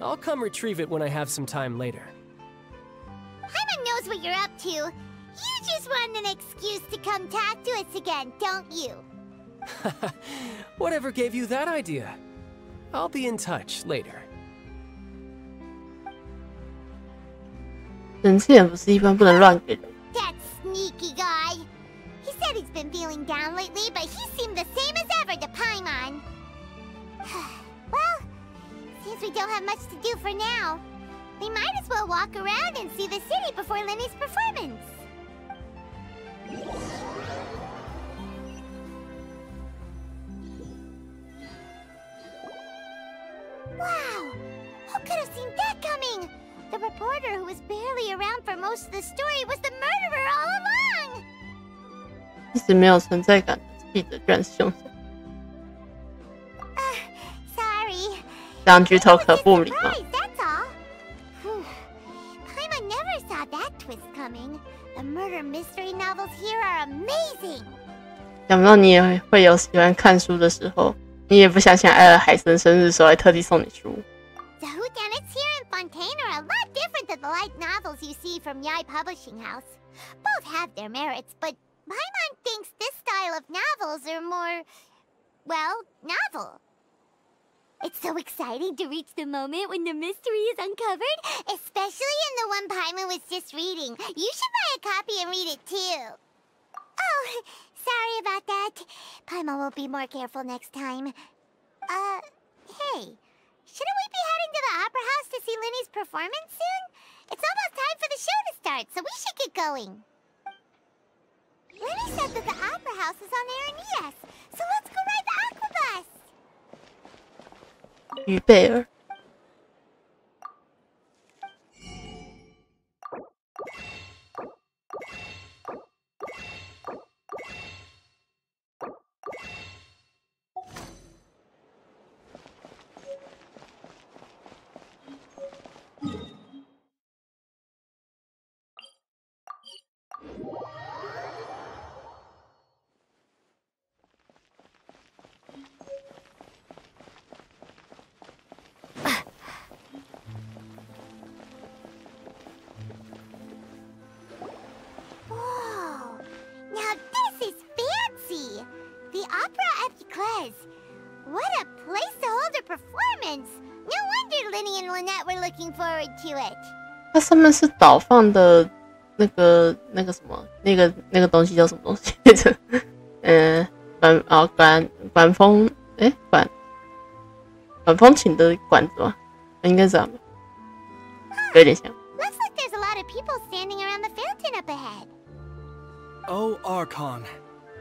I'll come retrieve it when I have some time later. Paimon knows what you're up to. You just want an excuse to come talk to us again, don't you? Whatever gave you that idea? I'll be in touch later. 人质也不是一般不能乱给人。 That sneaky guy. He said he's been feeling down lately, but he seemed the same as ever to Paimon. Well, Seems we don't have much to do for now. We might as well walk around and see the city before Lenny's performance. Wow! Who could have seen that coming? The reporter who was barely around for most of the story was the murderer all along! 一直没有存在感的记者居然是凶手。Sorry. 这样剧透可不礼貌。 That's all. Paimon never saw that twist coming. The murder mystery novels here are amazing. 想不到你也会有喜欢看书的时候，你也不想想艾尔海森生日的时候还特地送你书。 The whodunits here in Fontaine are a lot different than the light novels you see from Yai Publishing House. Both have their merits, but Paimon thinks this style of novels are more, well, novel. It's so exciting to reach the moment when the mystery is uncovered, especially in the one Paimon was just reading. You should buy a copy and read it too. Oh, sorry about that. Paimon will be more careful next time. Hey. Shouldn't we be heading to the Opera House to see Lenny's performance soon? It's almost time for the show to start, so we should get going. Lenny said that the Opera House is on Aranias, so let's go ride the Aqua Bus! 于贝尔。What a place to hold a performance! No wonder Lenny and Lynette were looking forward to it. 它上面是导放的那个什么，那个东西叫什么东西来着？管风琴的管子吗？应该是这样吧，有点像。Looks like there's a lot of people standing around the fountain up ahead. Oh, Archon,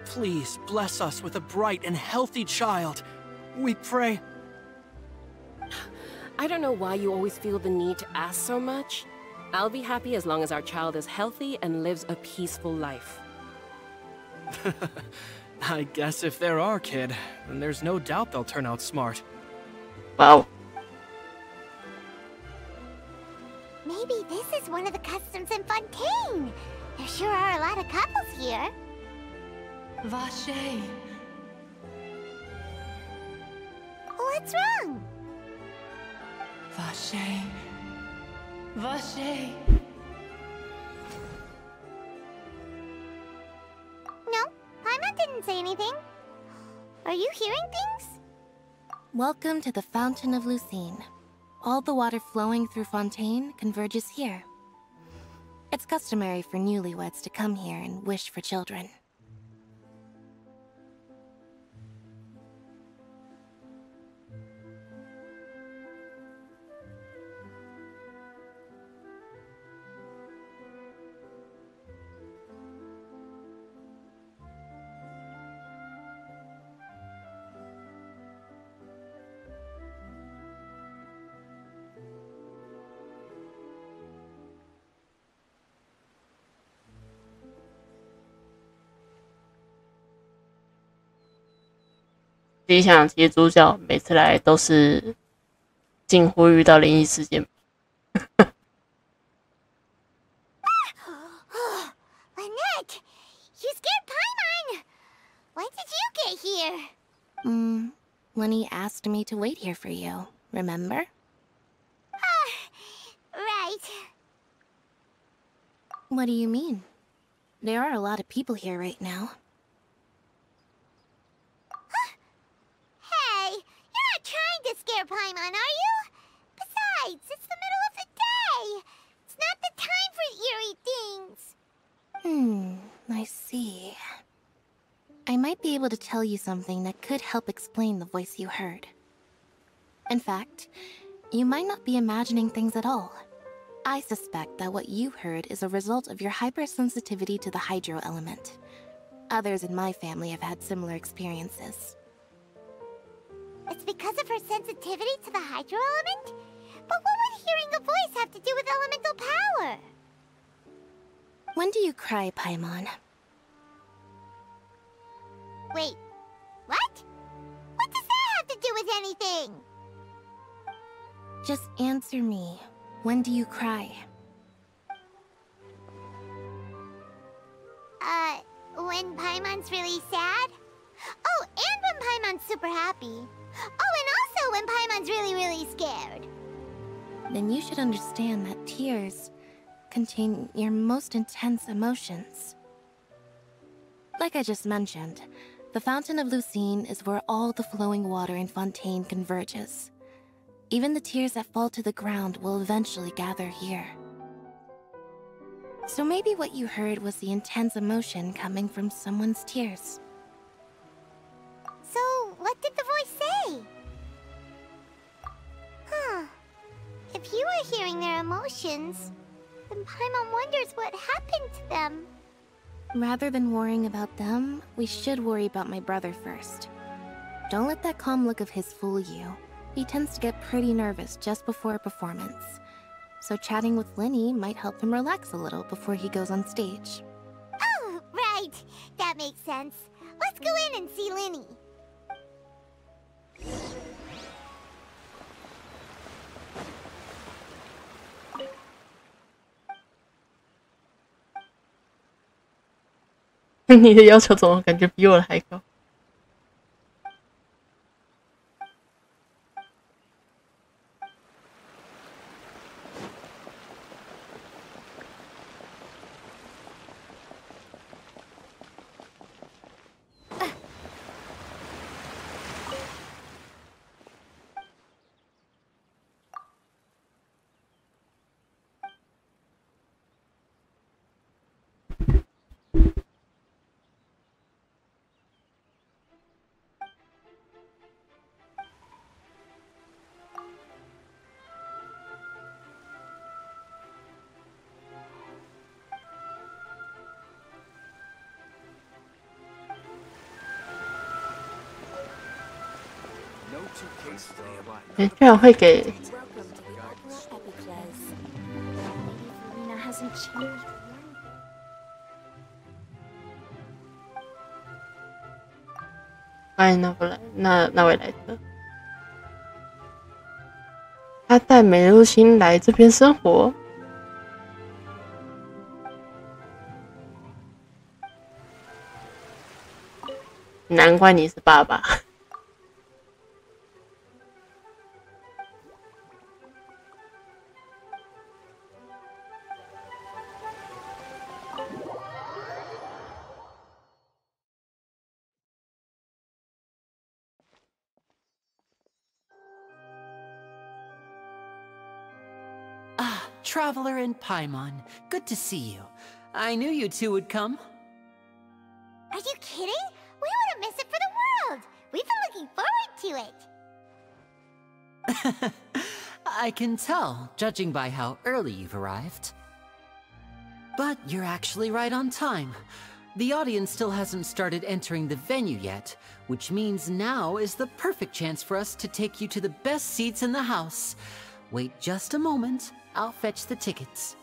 please bless us with a bright and healthy child. We pray. I don't know why you always feel the need to ask so much. I'll be happy as long as our child is healthy and lives a peaceful life. I guess if they're our kid, then there's no doubt they'll turn out smart. Wow. Maybe this is one of the customs in Fontaine. There sure are a lot of couples here. Vache. What's wrong? Vache. Vache. No, Paimon didn't say anything. Are you hearing things? Welcome to the Fountain of Lucine. All the water flowing through Fontaine converges here. It's customary for newlyweds to come here and wish for children.自己想，其实主角每次来都是近乎遇到灵异事件。Lynette, you scared Paimon. When did you get here? Lenny asked me to wait here for you, remember? Right. What do you mean? There are a lot of people here right now. Hey, you're not trying to scare Paimon, are you? Besides, it's the middle of the day. It's not the time for eerie things. I see. I might be able to tell you something that could help explain the voice you heard. In fact, You might not be imagining things at all. I suspect that what you heard is a result of your hypersensitivity to the hydro element. Others in my family have had similar experiences. It's because of her sensitivity to the hydro element? But what would hearing a voice have to do with elemental power? When do you cry, Paimon? Wait, what? What does that have to do with anything? Just answer me. When do you cry? When Paimon's really sad? Oh, and when Paimon's super happy. Oh, and also when Paimon's really, really scared. Then you should understand that tears contain your most intense emotions. Like I just mentioned, the Fountain of Lucine is where all the flowing water in Fontaine converges. Even the tears that fall to the ground will eventually gather here. So maybe what you heard was the intense emotion coming from someone's tears. So, what did the voice say? Huh. If you were hearing their emotions, then Paimon wonders what happened to them. Rather than worrying about them, we should worry about my brother first. Don't let that calm look of his fool you. He tends to get pretty nervous just before a performance. So chatting with Linny might help him relax a little before he goes on stage. Oh, right. That makes sense. Let's go in and see Linny.你的要求怎么感觉比我的还高？居然会给 欢迎那不来那位来的，他带美露心来这边生活，难怪你是爸爸。Traveler and Paimon, good to see you. I knew you two would come. Are you kidding? We wouldn't miss it for the world. We've been looking forward to it. I can tell, judging by how early you've arrived. But you're actually right on time. The audience still hasn't started entering the venue yet, which means now is the perfect chance for us to take you to the best seats in the house. Wait just a moment. I'll fetch the tickets.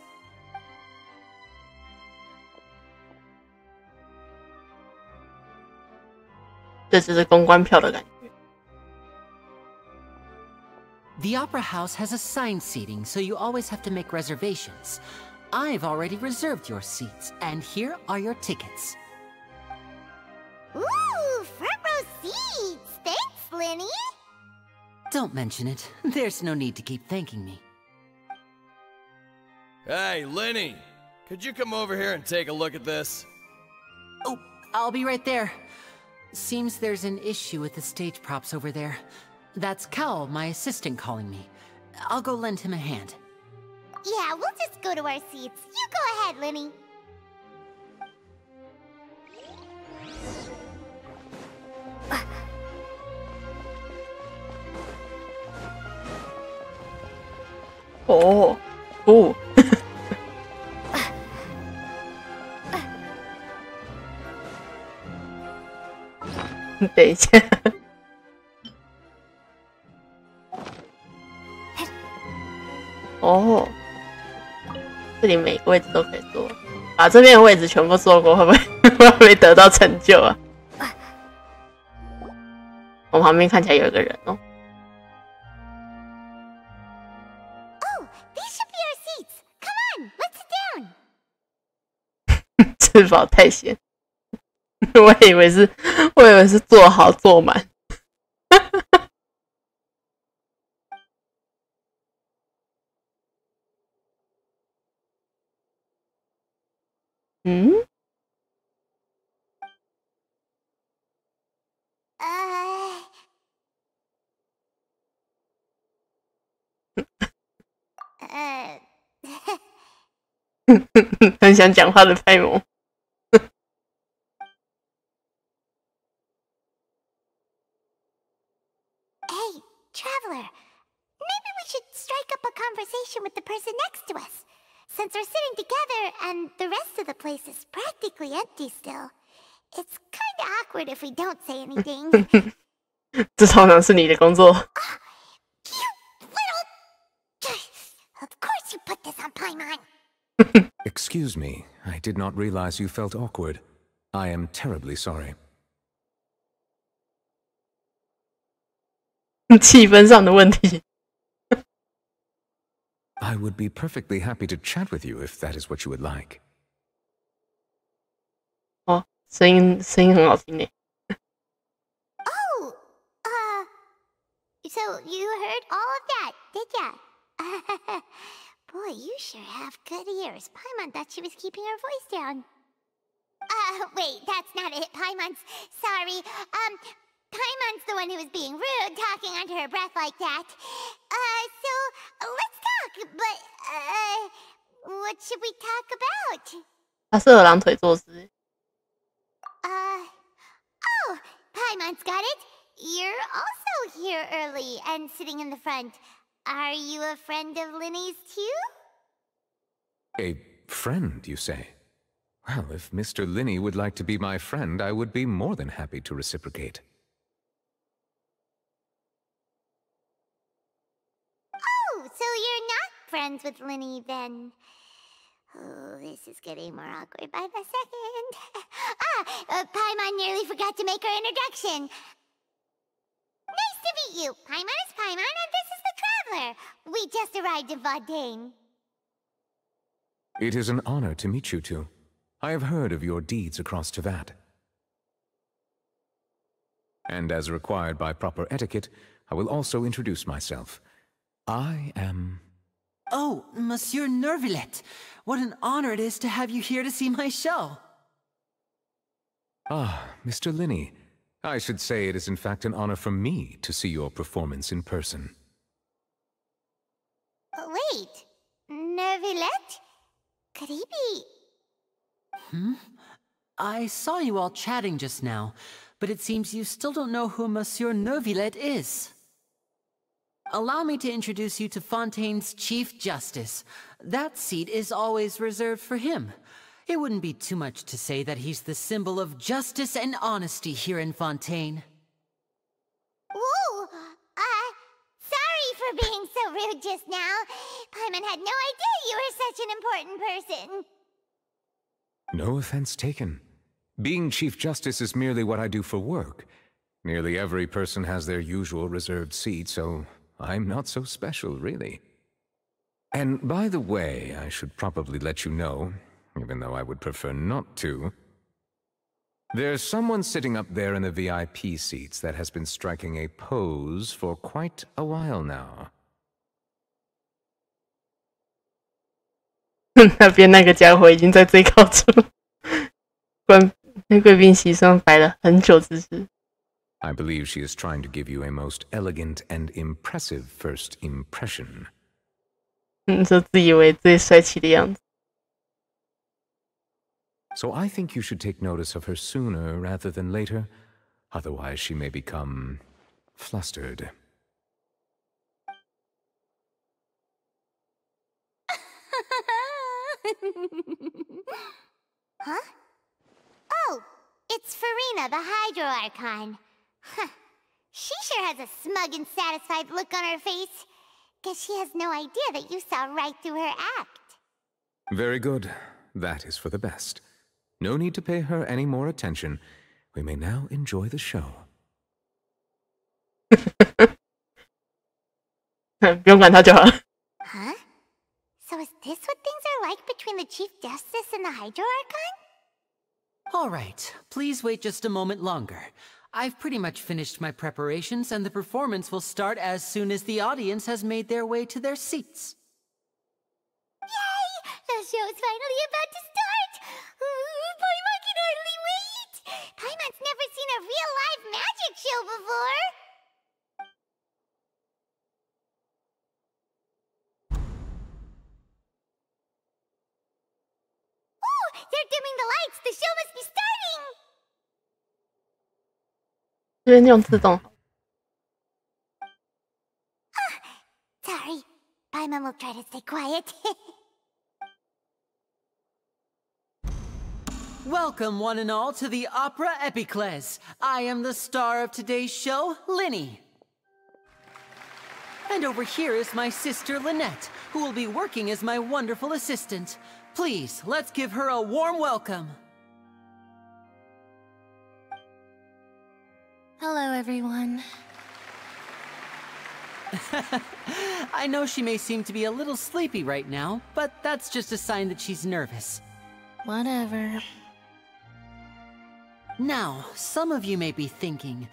This is a 公关票的感觉。The Opera House has assigned seating, so you always have to make reservations. I've already reserved your seats, and here are your tickets. Ooh, front row seats! Thanks, Linny! Don't mention it. There's no need to keep thanking me. Hey, Linny! Could you come over here and take a look at this? Oh, I'll be right there. Seems there's an issue with the stage props over there. That's Cal, my assistant, calling me. I'll go lend him a hand. Yeah, we'll just go to our seats. You go ahead, Linny. 等一下。哦，这里每个位置都可以坐，把这边的位置全部坐过，会不会得到成就啊？我旁边看起来有一个人哦。Oh, these should be our seats. Come on, let's sit down. 吃饱太闲，我以为是坐好坐满。嗯。很想讲话的派蒙。Hey, traveler. Maybe we should strike up a conversation with the person next to us. Since we're sitting together and the rest of the place is practically empty still. It's kinda awkward if we don't say anything. 这通常是你的工作。Of course you put this on Paimon. Excuse me, I did not realize you felt awkward. I am terribly sorry. 气氛上的问题。I would be perfectly happy to chat with you if that is what you would like. 哦，声音很好听呢。Oh, so you heard all of that, did ya? Boy, you sure have good ears. Paimon thought she was keeping her voice down. Wait, that's not it. Paimon's sorry. Paimon's the one who was being rude, talking under her breath like that. So let's talk. But, what should we talk about? 他是二郎腿坐姿。Oh, Paimon's got it. You're also here early and sitting in the front. Are you a friend of Linny's too? A friend, you say? Well, if Mr. Linney would like to be my friend, I would be more than happy to reciprocate. Oh, so you're not friends with Linny then? Oh, this is getting more awkward by the second. Paimon nearly forgot to make her introduction. Nice to meet you. Paimon is Paimon, and this is the Traveler. We just arrived in Fontaine. It is an honor to meet you two. I have heard of your deeds across Tevat. And as required by proper etiquette, I will also introduce myself. I am... Oh, Monsieur Nervillet. What an honor it is to have you here to see my show. Ah, Mr. Linney. I should say it is in fact an honor for me to see your performance in person. Wait, Nervillet? Could he be... I saw you all chatting just now, but it seems you still don't know who Monsieur Nervillet is. Allow me to introduce you to Fontaine's Chief Justice. That seat is always reserved for him. It wouldn't be too much to say that he's the symbol of justice and honesty here in Fontaine. Whoa! Sorry for being so rude just now. Paimon had no idea you were such an important person. No offense taken. Being Chief Justice is merely what I do for work. Nearly every person has their usual reserved seat, so I'm not so special, really. And by the way, I should probably let you know, even though I would prefer not to. There's someone sitting up there in the VIP seats that has been striking a pose for quite a while now. 那边那个家伙已经在最高处，那贵宾席上摆了很久姿势。I believe she is trying to give you a most elegant and impressive first impression. 就自以为最帅气的样子。So I think you should take notice of her sooner rather than later. Otherwise, she may become flustered. Huh? Oh, It's Farina, the Hydro Archon. Huh. She sure has a smug and satisfied look on her face. Guess she has no idea that you saw right through her act. Very good. That is for the best. No need to pay her any more attention. We may now enjoy the show. 不用管他就好。Huh? So is this what things are like between the Chief Justice and the Hydro Archon? All right, please wait just a moment longer. I've pretty much finished my preparations, and the performance will start as soon as the audience has made their way to their seats. Yay! The show's finally about to start! Paimon can hardly wait! Paimon's never seen a real live magic show before! Ooh! They're dimming the lights! The show must be starting! 这边用自动。Sorry. Paimon will try to stay quiet. Welcome, one and all, to the Opera Epiclese. I am the star of today's show, Linny. And over here is my sister, Lynette, who will be working as my wonderful assistant. Please, let's give her a warm welcome. Hello, everyone. I know she may seem to be a little sleepy right now, but that's just a sign that she's nervous. Whatever. Now, some of you may be thinking,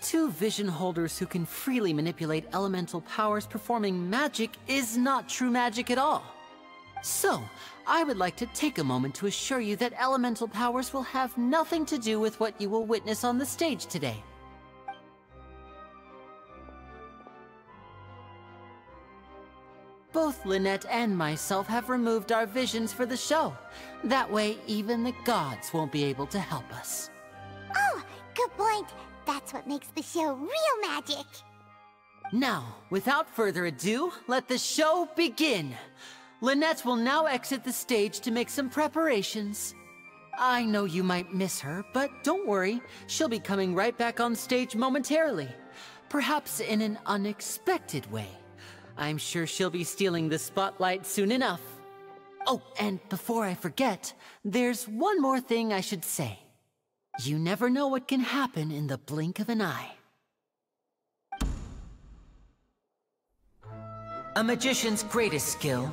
two vision holders who can freely manipulate elemental powers performing magic is not true magic at all. So, I would like to take a moment to assure you that elemental powers will have nothing to do with what you will witness on the stage today. Both Lynette and myself have removed our visions for the show. That way, even the gods won't be able to help us. Oh, good point. That's what makes the show real magic. Now, without further ado, let the show begin. Lynette will now exit the stage to make some preparations. I know you might miss her, but don't worry. She'll be coming right back on stage momentarily. Perhaps in an unexpected way. I'm sure she'll be stealing the spotlight soon enough. Oh, and before I forget, there's one more thing I should say. You never know what can happen in the blink of an eye. A magician's greatest skill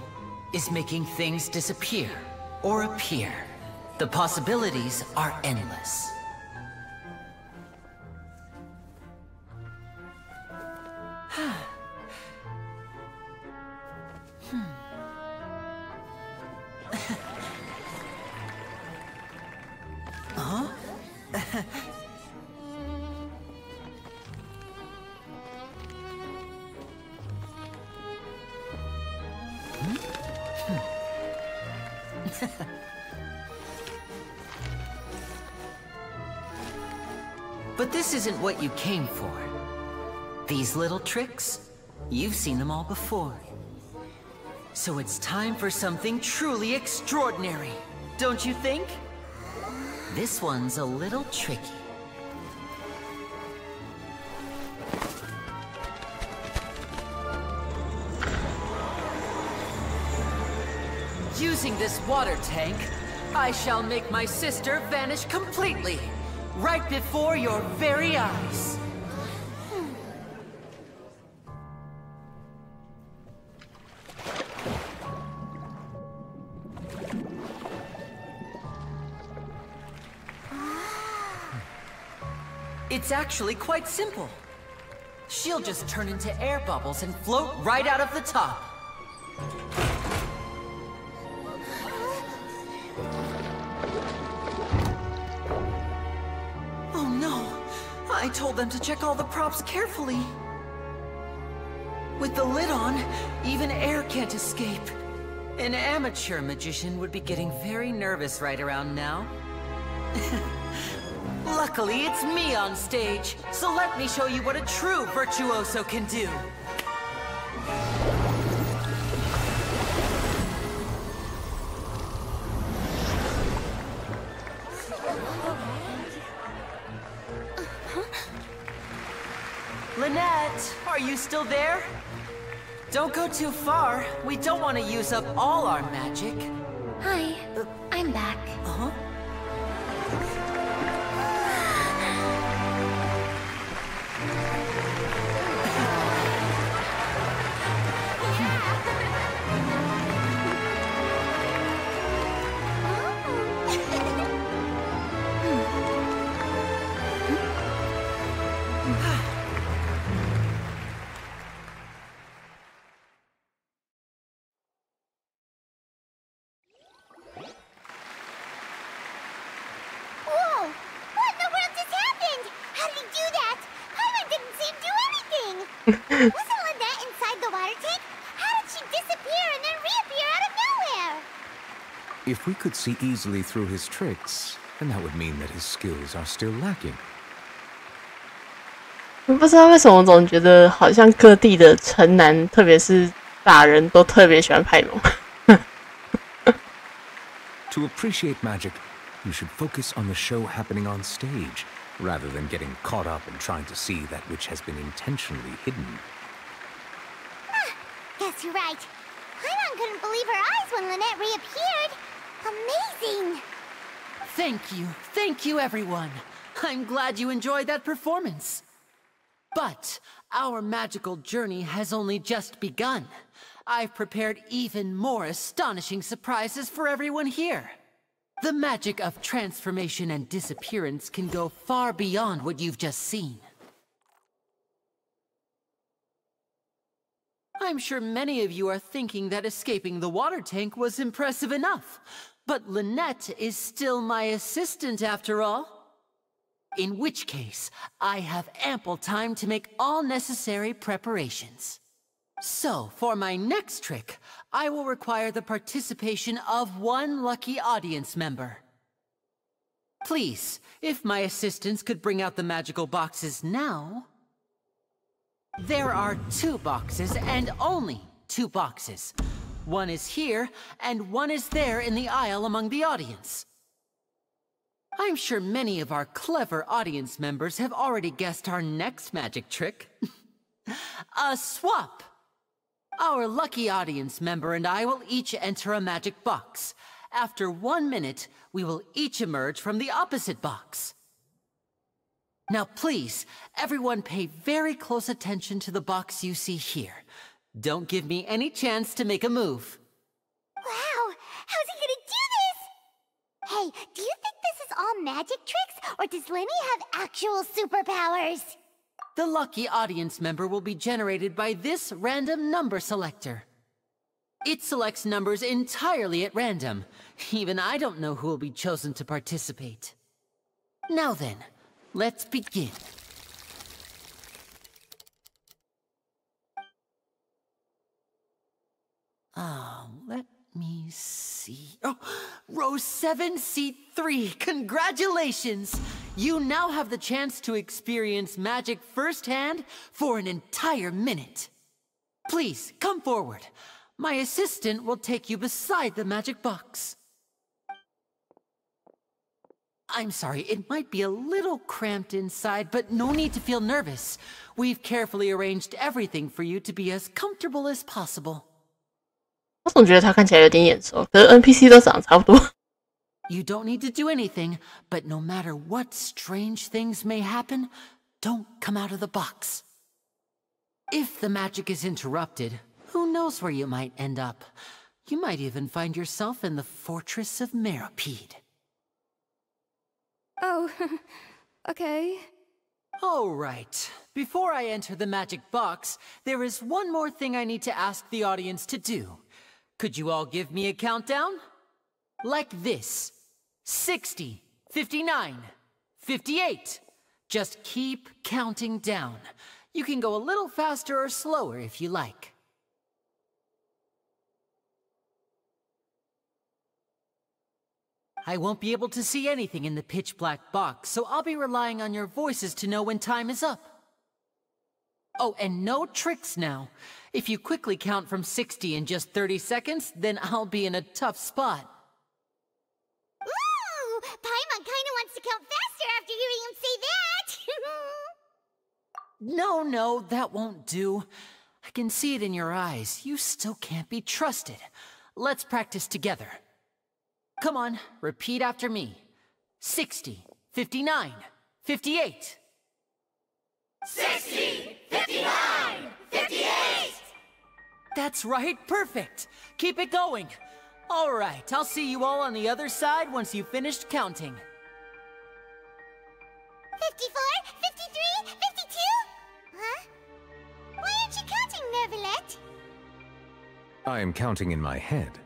is making things disappear or appear. The possibilities are endless. Huh? But this isn't what you came for. These little tricks, you've seen them all before. So it's time for something truly extraordinary, don't you think? This one's a little tricky. Using this water tank, I shall make my sister vanish completely, right before your very eyes. It's actually quite simple. She'll just turn into air bubbles and float right out of the top. Oh no! I told them to check all the props carefully. With the lid on, even air can't escape. An amateur magician would be getting very nervous right around now. Luckily, it's me on stage, so let me show you what a true virtuoso can do. Lynette, are you still there? Don't go too far. We don't want to use up all our magic. Hi, I'm back. Uh-huh. Wasn't Lynette inside the water tank? How did she disappear and then reappear out of nowhere? If we could see easily through his tricks, then that would mean that his skills are still lacking. 我不知道为什么，我总觉得好像各地的城男，特别是大人，都特别喜欢派蒙。To appreciate magic, you should focus on the show happening on stage, rather than getting caught up in trying to see that which has been intentionally hidden. Guess you're right. Paimon couldn't believe her eyes when Lynette reappeared. Amazing! Thank you everyone. I'm glad you enjoyed that performance. But our magical journey has only just begun. I've prepared even more astonishing surprises for everyone here. The magic of transformation and disappearance can go far beyond what you've just seen. I'm sure many of you are thinking that escaping the water tank was impressive enough. But Lynette is still my assistant after all. In which case, I have ample time to make all necessary preparations. So, for my next trick, I will require the participation of one lucky audience member. Please, if my assistants could bring out the magical boxes now. There are 2 boxes, and only 2 boxes. One is here, and one is there in the aisle among the audience. I'm sure many of our clever audience members have already guessed our next magic trick. A swap! Our lucky audience member and I will each enter a magic box. After 1 minute, we will each emerge from the opposite box. Now please, everyone pay very close attention to the box you see here. Don't give me any chance to make a move. Wow! How's he gonna do this? Hey, do you think this is all magic tricks, or does Lenny have actual superpowers? The lucky audience member will be generated by this random number selector. It selects numbers entirely at random. Even I don't know who will be chosen to participate. Now then, let's begin. Let me see. Oh, row 7, seat 3. Congratulations! You now have the chance to experience magic firsthand for an entire minute. Please, come forward. My assistant will take you beside the magic box. I'm sorry, it might be a little cramped inside, but no need to feel nervous. We've carefully arranged everything for you to be as comfortable as possible. 我总觉得他看起来有点眼熟，可是 NPC 都长得差不多。You don't need to do anything, but no matter what strange things may happen, don't come out of the box. If the magic is interrupted, who knows where you might end up? You might even find yourself in the fortress of Meropide. Oh, okay. All right. Before I enter the magic box, there is one more thing I need to ask the audience to do. Could you all give me a countdown? Like this. 60, 59, 58. Just keep counting down. You can go a little faster or slower if you like. I won't be able to see anything in the pitch-black box, so I'll be relying on your voices to know when time is up. Oh, and no tricks now. If you quickly count from 60 in just 30 seconds, then I'll be in a tough spot. Ooh! Paimon kinda wants to count faster after hearing him say that! No, that won't do. I can see it in your eyes. You still can't be trusted. Let's practice together. Come on, repeat after me. 60, 59, 58. 60, 59, 58! That's right, perfect. Keep it going. All right, I'll see you all on the other side once you've finished counting. 54, 53, 52? Huh? Why aren't you counting, Nervalet? I am counting in my head.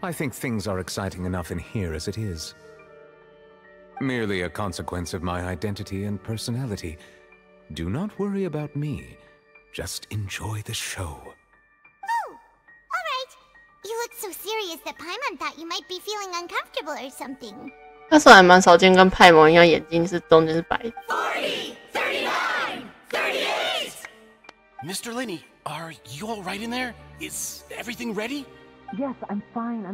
I think things are exciting enough in here as it is. Merely a consequence of my identity and personality. Do not worry about me. Just enjoy the show. Oh, alright. You look so serious that Paimon thought you might be feeling uncomfortable or something. 但是还蛮少见，跟派蒙一样，眼睛是中间是白的。40, 39, 38! Mr. Linney, are you all right in there? Is everything ready? Yes, I'm fine.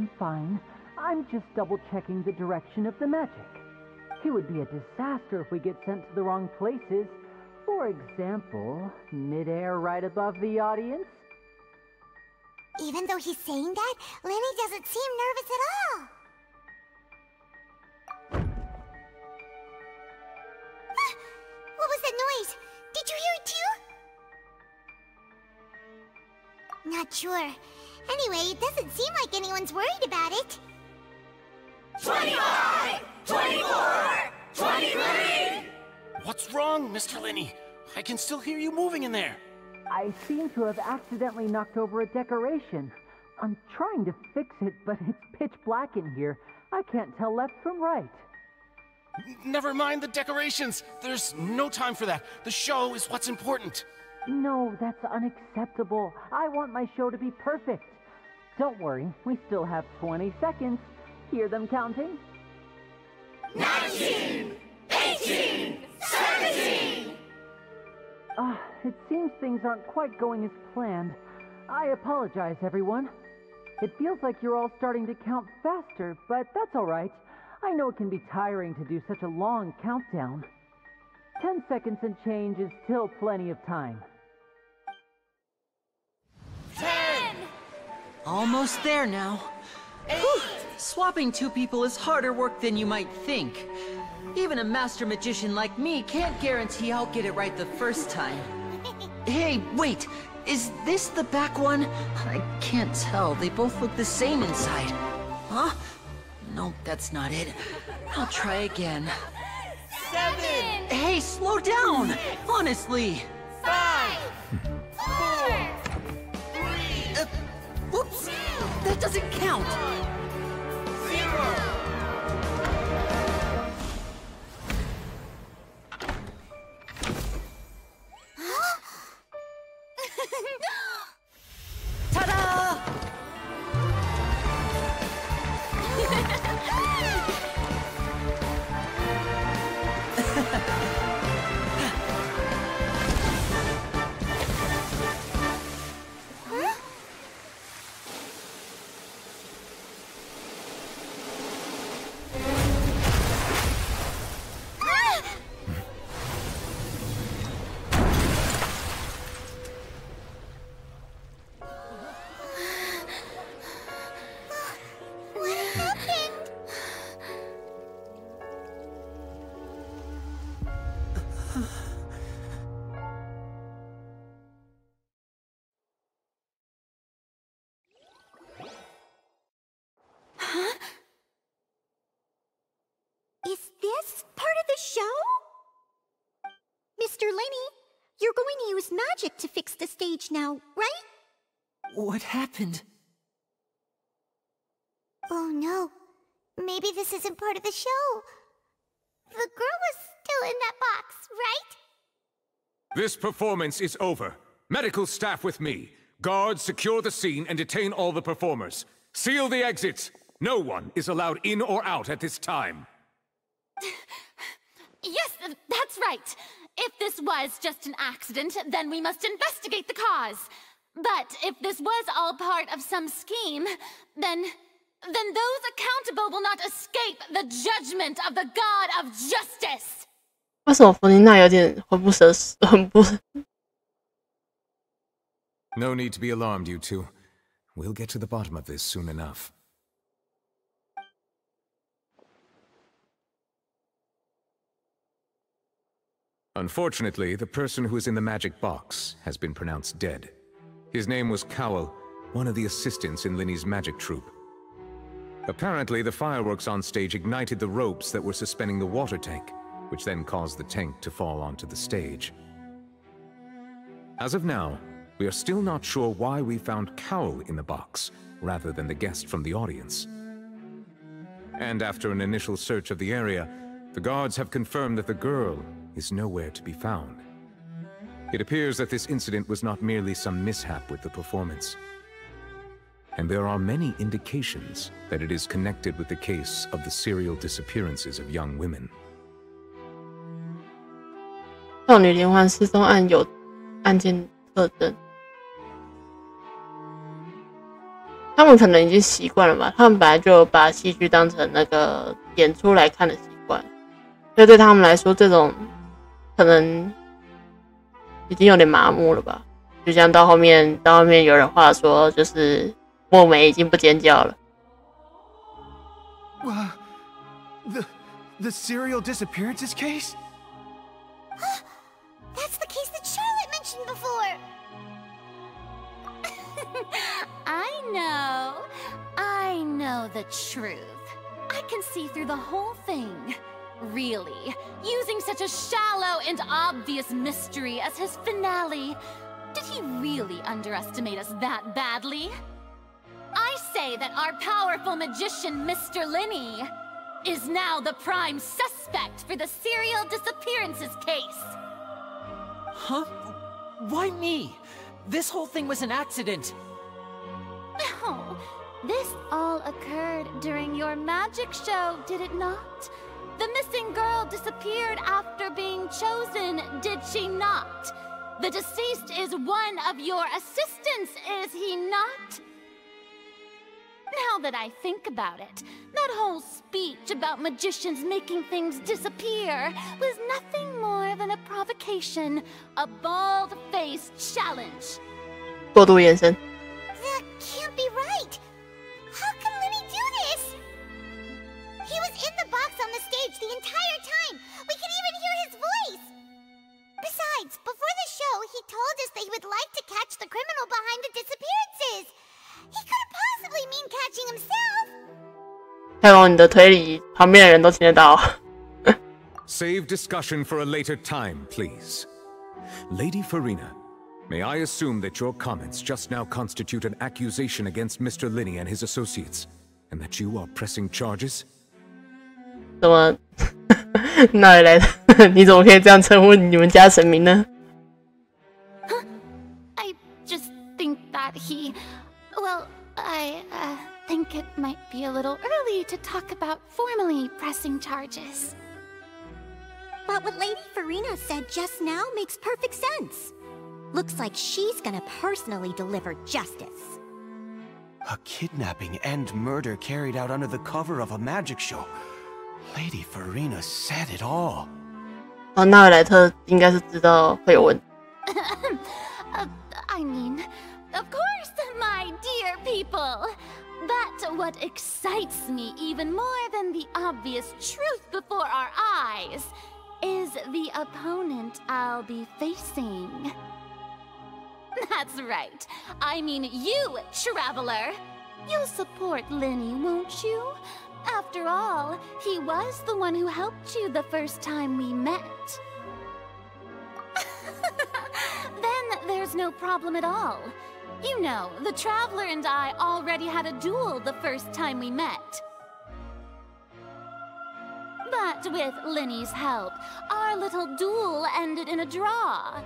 I'm just double-checking the direction of the magic. It would be a disaster if we get sent to the wrong places. For example, mid-air right above the audience. Even though he's saying that, Lenny doesn't seem nervous at all. What was that noise? Did you hear it too? Not sure. Anyway, it doesn't seem like anyone's worried about it. 25, 24, 23! What's wrong, Mr. Linney? I can still hear you moving in there. I seem to have accidentally knocked over a decoration. I'm trying to fix it, but it's pitch black in here. I can't tell left from right. Never mind the decorations. There's no time for that. The show is what's important. No, that's unacceptable. I want my show to be perfect. Don't worry, we still have 20 seconds. Hear them counting? 19, 18, 17! It seems things aren't quite going as planned. I apologize, everyone. It feels like you're all starting to count faster, but that's all right. I know it can be tiring to do such a long countdown. 10 seconds and change is still plenty of time. 10! Almost there now. Whew. Swapping two people is harder work than you might think. Even a master magician like me can't guarantee I'll get it right the first time. Hey, wait! Is this the back one? I can't tell. They both look the same inside. Huh? No, that's not it. I'll try again. 7! Hey, slow down! Honestly! 5! 4! 3! Whoops! That doesn't count! 0! Ta-da! Is this part of the show? Mr. Linney, you're going to use magic to fix the stage now, right? What happened? Oh no. Maybe this isn't part of the show. The girl was still in that box, right? This performance is over. Medical staff with me. Guards, secure the scene and detain all the performers. Seal the exits. No one is allowed in or out at this time. Yes, that's right. If this was just an accident, then we must investigate the cause. But if this was all part of some scheme, then those accountable will not escape the judgment of the God of Justice. 为什么弗妮娜有点魂不 No need to be alarmed, you two. We'll get to the bottom of this soon enough. Unfortunately, the person who is in the magic box has been pronounced dead. His name was Cowell, one of the assistants in Linny's magic troupe. Apparently, the fireworks on stage ignited the ropes that were suspending the water tank, which then caused the tank to fall onto the stage. As of now, we are still not sure why we found Cowell in the box, rather than the guest from the audience. And after an initial search of the area, the guards have confirmed that the girl is nowhere to be found. It appears that this incident was not merely some mishap with the performance. And there are many indications that it is connected with the case of the serial disappearances of young women. 少女连环失踪案有案件特征，他们可能已经习惯了吧？他们本来就有把戏剧当成那个演出来看的习惯，所以对他们来说，这种可能已经有点麻木了吧？就像到后面有人话说，就是墨梅已经不尖叫了。The serial disappearances case? That's the case that Charlotte mentioned before. I know the truth. I can see through the whole thing. Really, using such a shallow and obvious mystery as his finale. Did he really underestimate us that badly? I say that our powerful magician, Mr. Linny, is now the prime suspect for the serial disappearances case. Huh? Why me? This whole thing was an accident. Oh, this all occurred during your magic show, did it not? The missing girl disappeared after being chosen, did she not? The deceased is one of your assistants, is he not? Now that I think about it, that whole speech about magicians making things disappear was nothing more than a provocation, a bald-faced challenge. 过度延伸。 That can't be right. How can Linny do this? He was in the box on the stage the entire time. We could even hear his voice. Besides, before the show, he told us that he would like to catch the criminal behind the disappearances. He couldn't possibly mean catching himself. 太王，你的推理旁边的人都听得到。Save discussion for a later time, please. Lady Farina, may I assume that your comments just now constitute an accusation against Mr. Linny and his associates, and that you are pressing charges? 怎么？哪里来的？你怎么可以这样称呼你们家神明呢？ I just think that he... Well, I think it might be a little early to talk about formally pressing charges. But what Lady Farina said just now makes perfect sense. Looks like she's gonna personally deliver justice. A kidnapping and murder carried out under the cover of a magic show. Lady Farina said it all. 哦，纳维莱特应该是知道会有问题。I mean, of course, my dear people. But what excites me even more than the obvious truth before our eyes is the opponent I'll be facing. That's right. I mean you, Traveler. You'll support Linny, won't you? After all, he was the one who helped you the first time we met. Then there's no problem at all. You know, the Traveler and I already had a duel the first time we met. But with Linny's help, our little duel ended in a draw.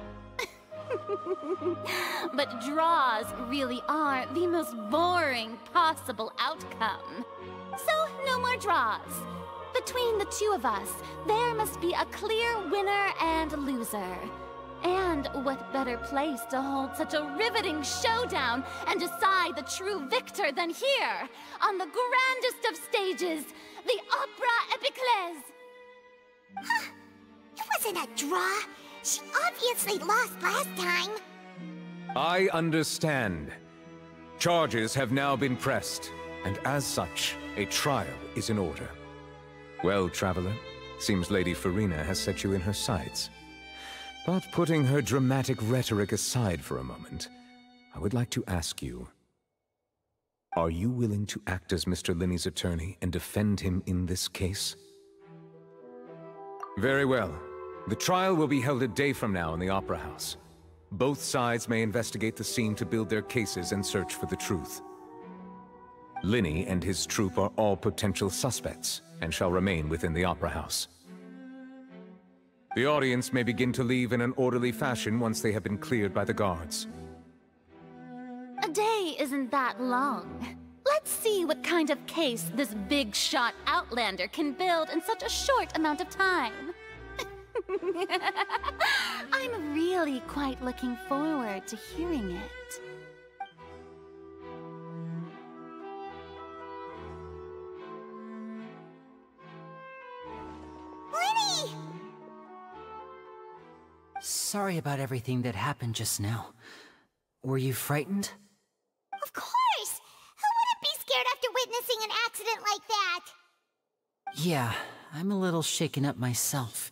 But draws really are the most boring possible outcome. So, no more draws. Between the two of us, there must be a clear winner and loser. And what better place to hold such a riveting showdown and decide the true victor than here, on the grandest of stages, the Opera Epiclese. It wasn't a draw. She obviously lost last time. I understand. Charges have now been pressed, and as such, a trial is in order. Well, Traveler, seems Lady Farina has set you in her sights. But putting her dramatic rhetoric aside for a moment, I would like to ask you, are you willing to act as Mr. Linney's attorney and defend him in this case? Very well. The trial will be held a day from now in the Opera House. Both sides may investigate the scene to build their cases and search for the truth. Linney and his troupe are all potential suspects and shall remain within the Opera House. The audience may begin to leave in an orderly fashion once they have been cleared by the guards. A day isn't that long. Let's see what kind of case this big-shot outlander can build in such a short amount of time. I'm really quite looking forward to hearing it. Linny! Sorry about everything that happened just now. Were you frightened? Of course! Who wouldn't be scared after witnessing an accident like that? Yeah, I'm a little shaken up myself.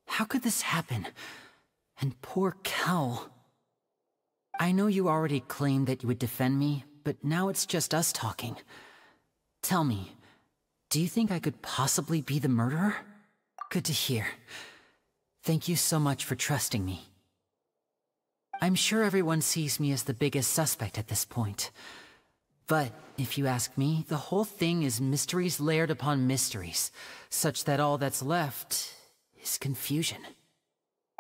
How could this happen? And poor Cal. I know you already claimed that you would defend me, but now it's just us talking. Tell me, do you think I could possibly be the murderer? Good to hear. Thank you so much for trusting me. I'm sure everyone sees me as the biggest suspect at this point. But, if you ask me, the whole thing is mysteries layered upon mysteries, such that all that's left is confusion.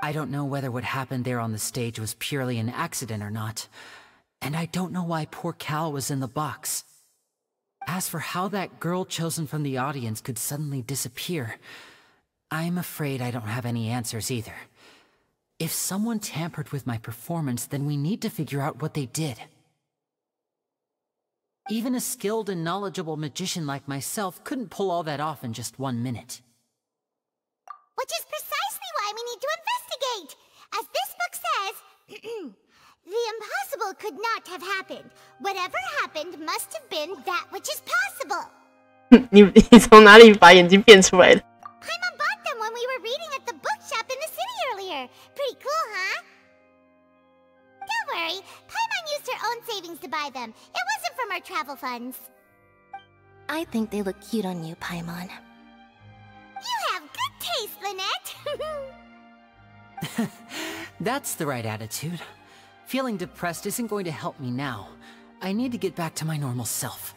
I don't know whether what happened there on the stage was purely an accident or not, and I don't know why poor Cal was in the box. As for how that girl chosen from the audience could suddenly disappear, I'm afraid I don't have any answers either. If someone tampered with my performance, then we need to figure out what they did. Even a skilled and knowledgeable magician like myself couldn't pull all that off in just 1 minute. Which is precisely why we need to investigate! As this book says, the impossible could not have happened. Whatever happened must have been that which is possible. 你从哪里把眼睛变出来的？ Paimon bought them when we were reading at the bookshop in the city earlier. Pretty cool, huh? Don't worry, Paimon used her own savings to buy them. It wasn't from our travel funds. I think they look cute on you, Paimon. You have good taste, Lynette! That's the right attitude. Feeling depressed isn't going to help me now. I need to get back to my normal self.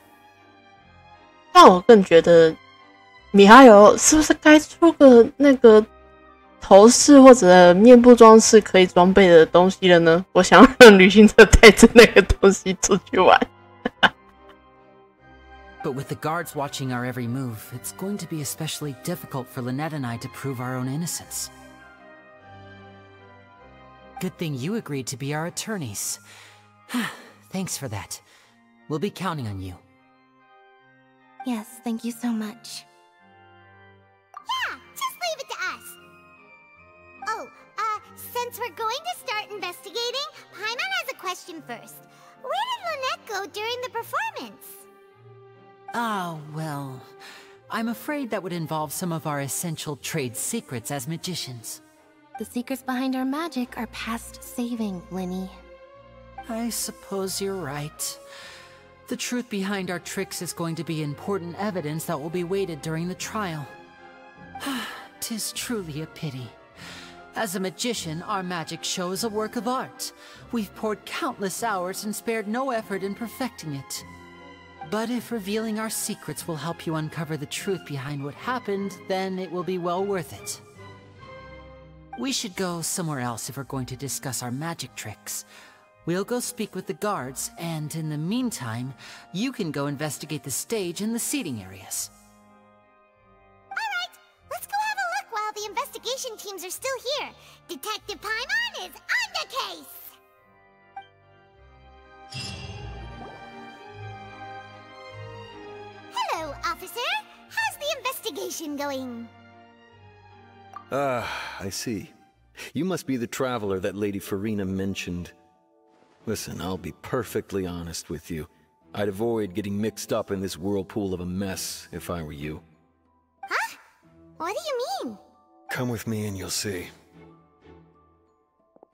但我更觉得，米哈游是不是该出个那个头饰或者面部装饰可以装备的东西了呢？我想让旅行者带着那个东西出去玩。But with the guards watching our every move, it's going to be especially difficult for Lynette and I to prove our own innocence. Good thing you agreed to be our attorneys. Thanks for that. We'll be counting on you. Yes, thank you so much. Yeah, just leave it to us. Oh, since we're going to start investigating, Paimon has a question first. Where did Lynette go during the performance? Ah, well, I'm afraid that would involve some of our essential trade secrets as magicians. The secrets behind our magic are past saving, Linny. I suppose you're right. The truth behind our tricks is going to be important evidence that will be weighted during the trial. 'Tis truly a pity. As a magician, our magic show is a work of art. We've poured countless hours and spared no effort in perfecting it. But if revealing our secrets will help you uncover the truth behind what happened, then it will be well worth it. We should go somewhere else if we're going to discuss our magic tricks. We'll go speak with the guards, and in the meantime, you can go investigate the stage and the seating areas. Alright, let's go have a look while the investigation teams are still here. Detective Paimon is on the case! Hello, officer. How's the investigation going? I see. You must be the traveler that Lady Farina mentioned. Listen, I'll be perfectly honest with you. I'd avoid getting mixed up in this whirlpool of a mess if I were you. Huh? What do you mean? Come with me and you'll see.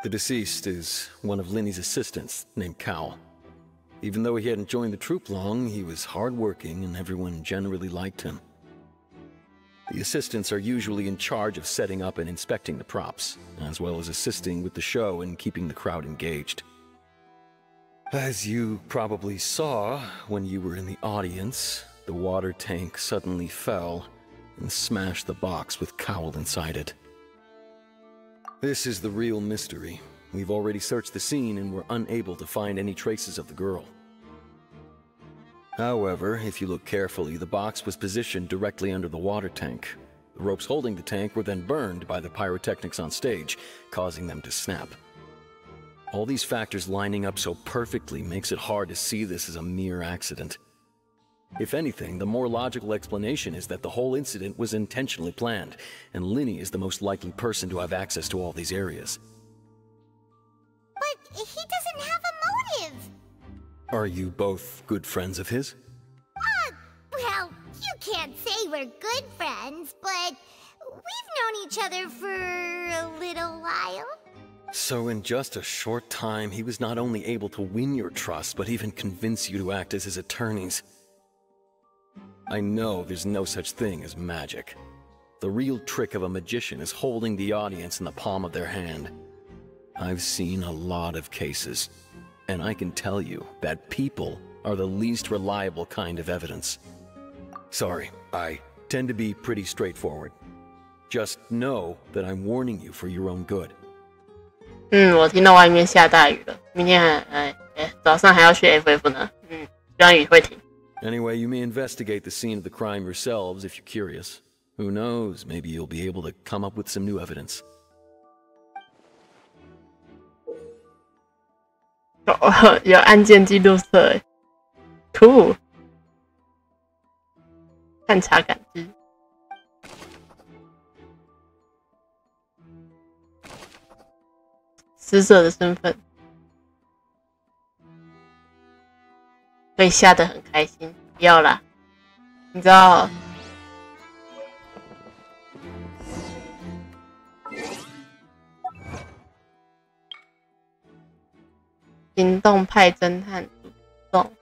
The deceased is one of Linny's assistants, named Cal. Even though he hadn't joined the troupe long, he was hardworking and everyone generally liked him. The assistants are usually in charge of setting up and inspecting the props, as well as assisting with the show and keeping the crowd engaged. As you probably saw when you were in the audience, the water tank suddenly fell and smashed the box with Cowl inside it. This is the real mystery. We've already searched the scene and were unable to find any traces of the girl. However, if you look carefully, the box was positioned directly under the water tank. The ropes holding the tank were then burned by the pyrotechnics on stage, causing them to snap. All these factors lining up so perfectly makes it hard to see this as a mere accident. If anything, the more logical explanation is that the whole incident was intentionally planned, and Linny is the most likely person to have access to all these areas. But he doesn't have a motive! Are you both good friends of his? Well, you can't say we're good friends, but we've known each other for a little while. So in just a short time, he was not only able to win your trust, but even convince you to act as his attorneys. I know there's no such thing as magic. The real trick of a magician is holding the audience in the palm of their hand. I've seen a lot of cases, and I can tell you that people are the least reliable kind of evidence. Sorry, I tend to be pretty straightforward. Just know that I'm warning you for your own good. 我听到外面下大雨了，明天早上还要去 FF 呢。希望雨会停。Anyway, you may investigate the scene of the crime yourselves if you're curious. Who knows, maybe you'll be able to come up with some new evidence. 有案件记录册，cool。探查感知。死者的身份。被吓得很开心，不要啦！你知道，行动派侦探主动，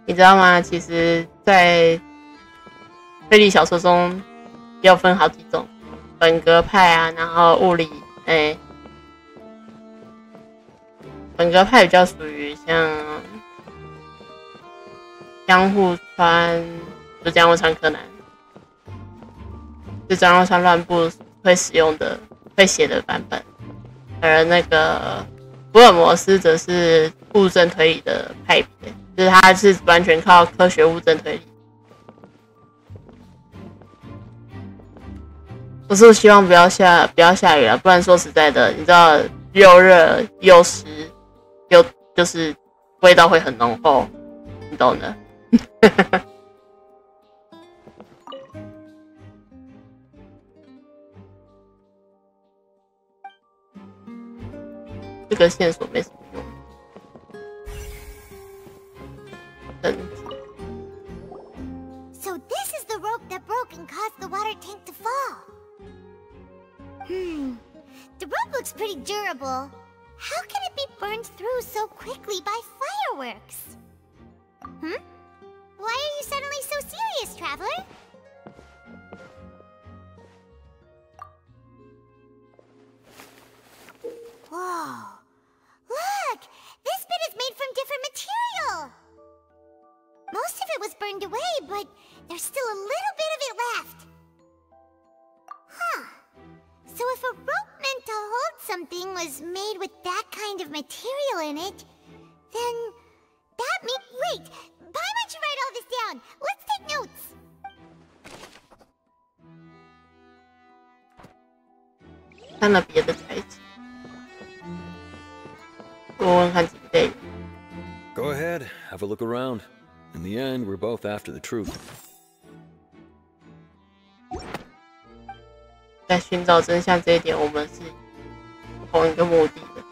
你知道吗？其实，在推理小说中要分好几种，本格派啊，然后物理，本格派比较属于像江户川，就江户川柯南，是江户川乱步会使用的、会写的版本，而那个福尔摩斯则是物证推理的派别，就是他是完全靠科学物证推理。我是希望不要下雨了，不然说实在的，你知道又热又湿，又就是味道会很浓厚，你懂的。这个线索没什么用。So this is the rope that broke and caused the water tank to fall. The rope looks pretty durable. How can it be burned through so quickly by fireworks? Why are you suddenly so serious, traveler? Whoa! Look! This bit is made from different material! Most of it was burned away, but there's still a little bit of it left. Huh. So if a rope meant to hold something was made with that kind of material in it, then that means... Wait! Paimon should write all this down! Let's take notes! Go ahead, have a look around. In the end, we're both after the truth. 在寻找真相这一点，我们是同一个目的的。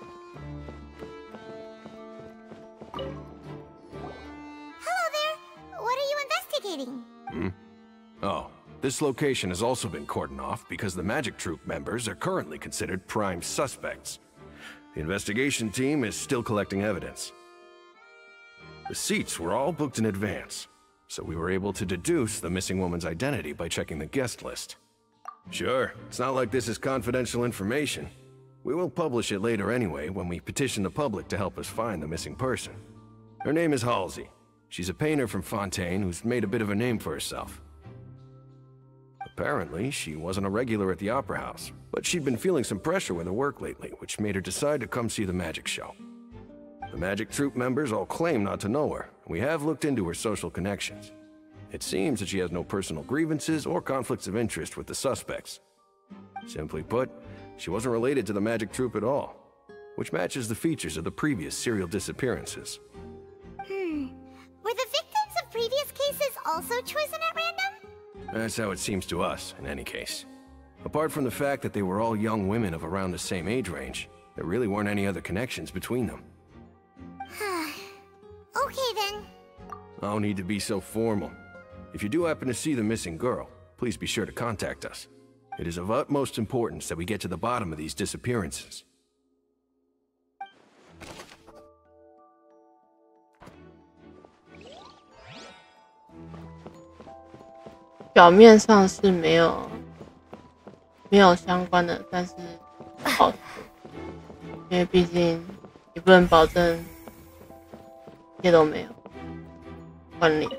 Hello there. What are you investigating? Oh, this location has also been cordoned off because the Magic Troupe members are currently considered prime suspects. The investigation team is still collecting evidence. The seats were all booked in advance, so we were able to deduce the missing woman's identity by checking the guest list. Sure, it's not like this is confidential information. We will publish it later anyway when we petition the public to help us find the missing person. Her name is Halsey. She's a painter from Fontaine who's made a bit of a name for herself. Apparently, she wasn't a regular at the Opera House, but she'd been feeling some pressure with her work lately, which made her decide to come see the magic show. The Magic Troupe members all claim not to know her, and we have looked into her social connections. It seems that she has no personal grievances or conflicts of interest with the suspects. Simply put, she wasn't related to the Magic Troupe at all, which matches the features of the previous serial disappearances. Were the victims of previous cases also chosen at random? That's how it seems to us, in any case. Apart from the fact that they were all young women of around the same age range, there really weren't any other connections between them. Okay then. No need to be so formal. If you do happen to see the missing girl, please be sure to contact us. It is of utmost importance that we get to the bottom of these disappearances. 表面上是没有相关的，但是不好说，因为毕竟也不能保证一切都没有关联。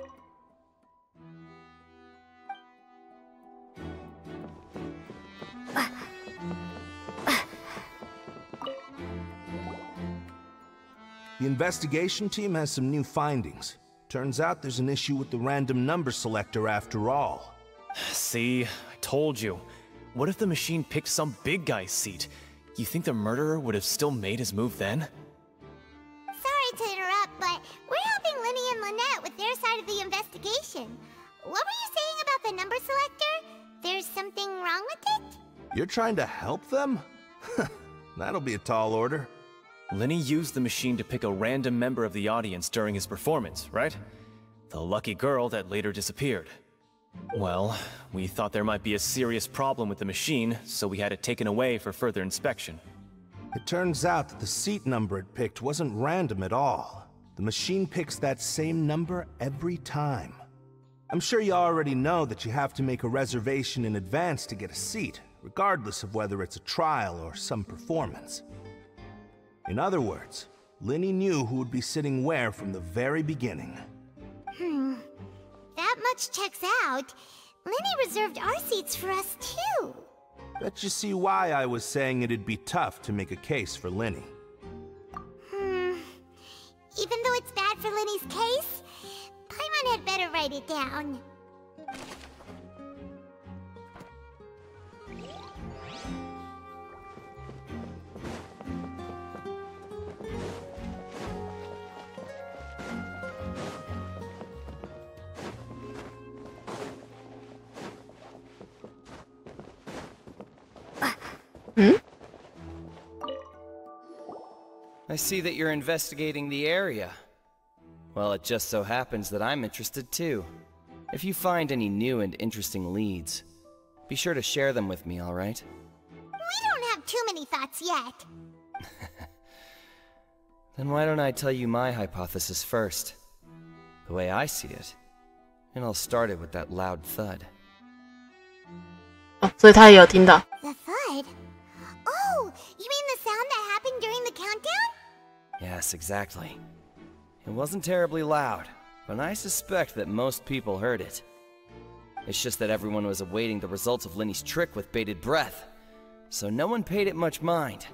The investigation team has some new findings. Turns out there's an issue with the random number selector after all. See, I told you. What if the machine picked some big guy's seat? You think the murderer would have still made his move then? Sorry to interrupt, but we're helping Linny and Lynette with their side of the investigation. What were you saying about the number selector? There's something wrong with it? You're trying to help them? That'll be a tall order. Linny used the machine to pick a random member of the audience during his performance, right? The lucky girl that later disappeared. Well, we thought there might be a serious problem with the machine, so we had it taken away for further inspection. It turns out that the seat number it picked wasn't random at all. The machine picks that same number every time. I'm sure you already know that you have to make a reservation in advance to get a seat, regardless of whether it's a trial or some performance. In other words, Linny knew who would be sitting where from the very beginning. That much checks out. Linny reserved our seats for us too. Bet you see why I was saying it'd be tough to make a case for Linny. Even though it's bad for Linny's case, Paimon had better write it down. I see that you're investigating the area. Well, it just so happens that I'm interested too. If you find any new and interesting leads, be sure to share them with me, alright? We don't have too many thoughts yet. Then why don't I tell you my hypothesis first? The way I see it. And I'll start it with that loud thud. 哦，所以他也有听到。 The thud? Oh, you mean the sound that happened during the countdown? Yes, exactly. It wasn't terribly loud, but I suspect that most people heard it. It's just that everyone was awaiting the results of Linny's trick with bated breath, so no one paid it much mind.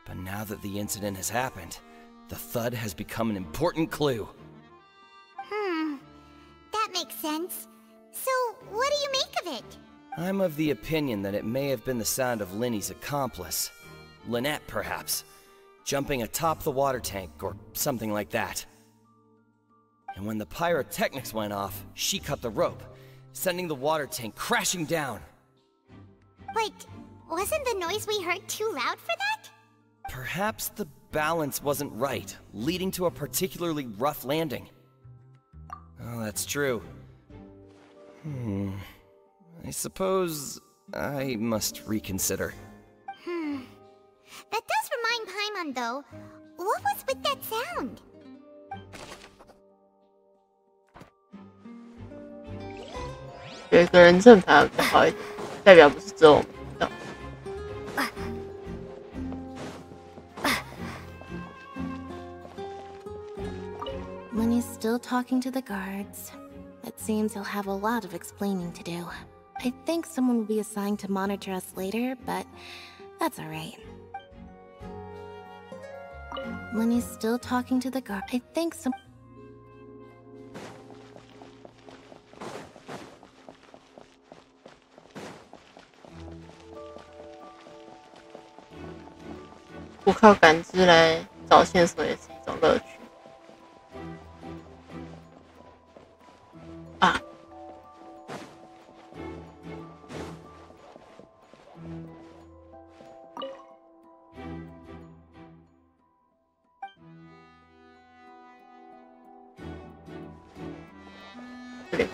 But now that the incident has happened, the thud has become an important clue. That makes sense. So, what do you make of it? I'm of the opinion that it may have been the sound of Linny's accomplice. Lynette, perhaps. Jumping atop the water tank, or something like that. And when the pyrotechnics went off, she cut the rope, sending the water tank crashing down. But wasn't the noise we heard too loud for that? Perhaps the balance wasn't right, leading to a particularly rough landing. Oh, that's true. I suppose I must reconsider. That does remind Paimon, though. What was with that sound? 有一个人正反而比较好一点，代表不是只有我们知道。Lenny's still talking to the guards. It seems he'll have a lot of explaining to do. I think someone will be assigned to monitor us later, but that's alright. Lenny's still talking to the guard. I think some... 不靠感知来找线索也是一种乐趣。啊！这边。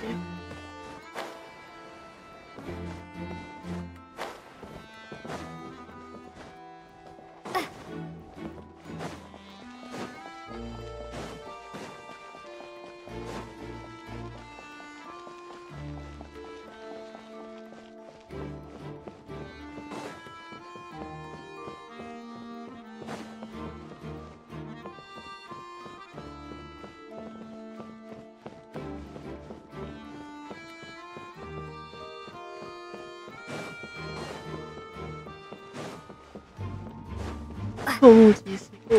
错误提示过。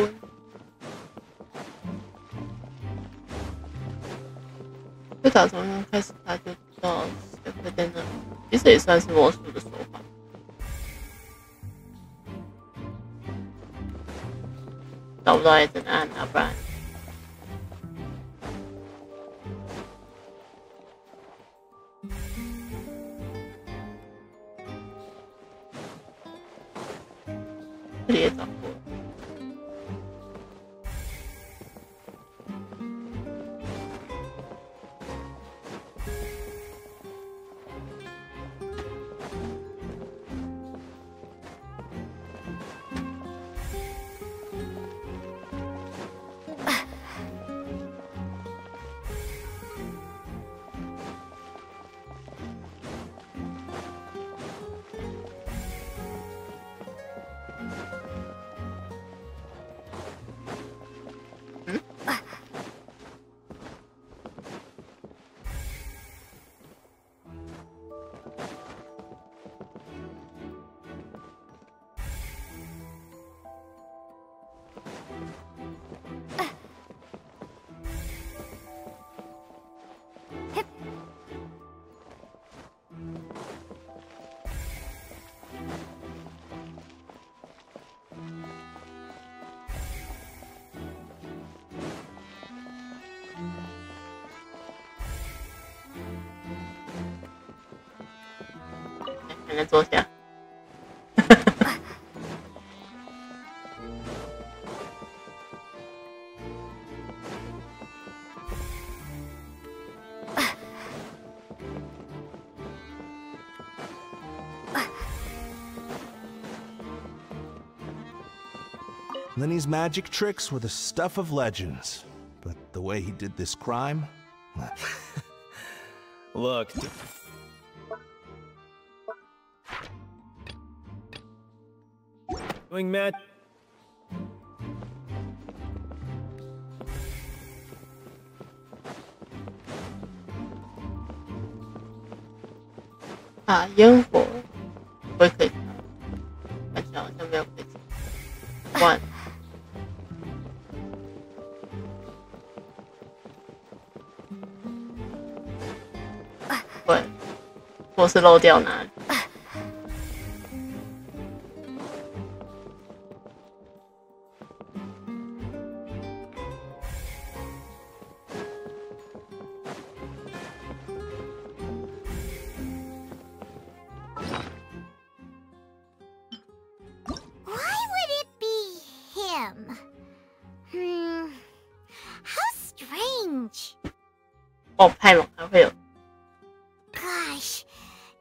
就打从刚开始他就知道谁会在那里，其实也算是魔术的手法。找不到也只能按它，不然。这里也找过了。还能坐下。Lenny's magic tricks were the stuff of legends, but the way he did this crime... Look... Doing Matt... 啊，烟火我也可以看，看起来好像没有可以看。对，我是漏掉哪里？哦，派蒙还会有。 Gosh,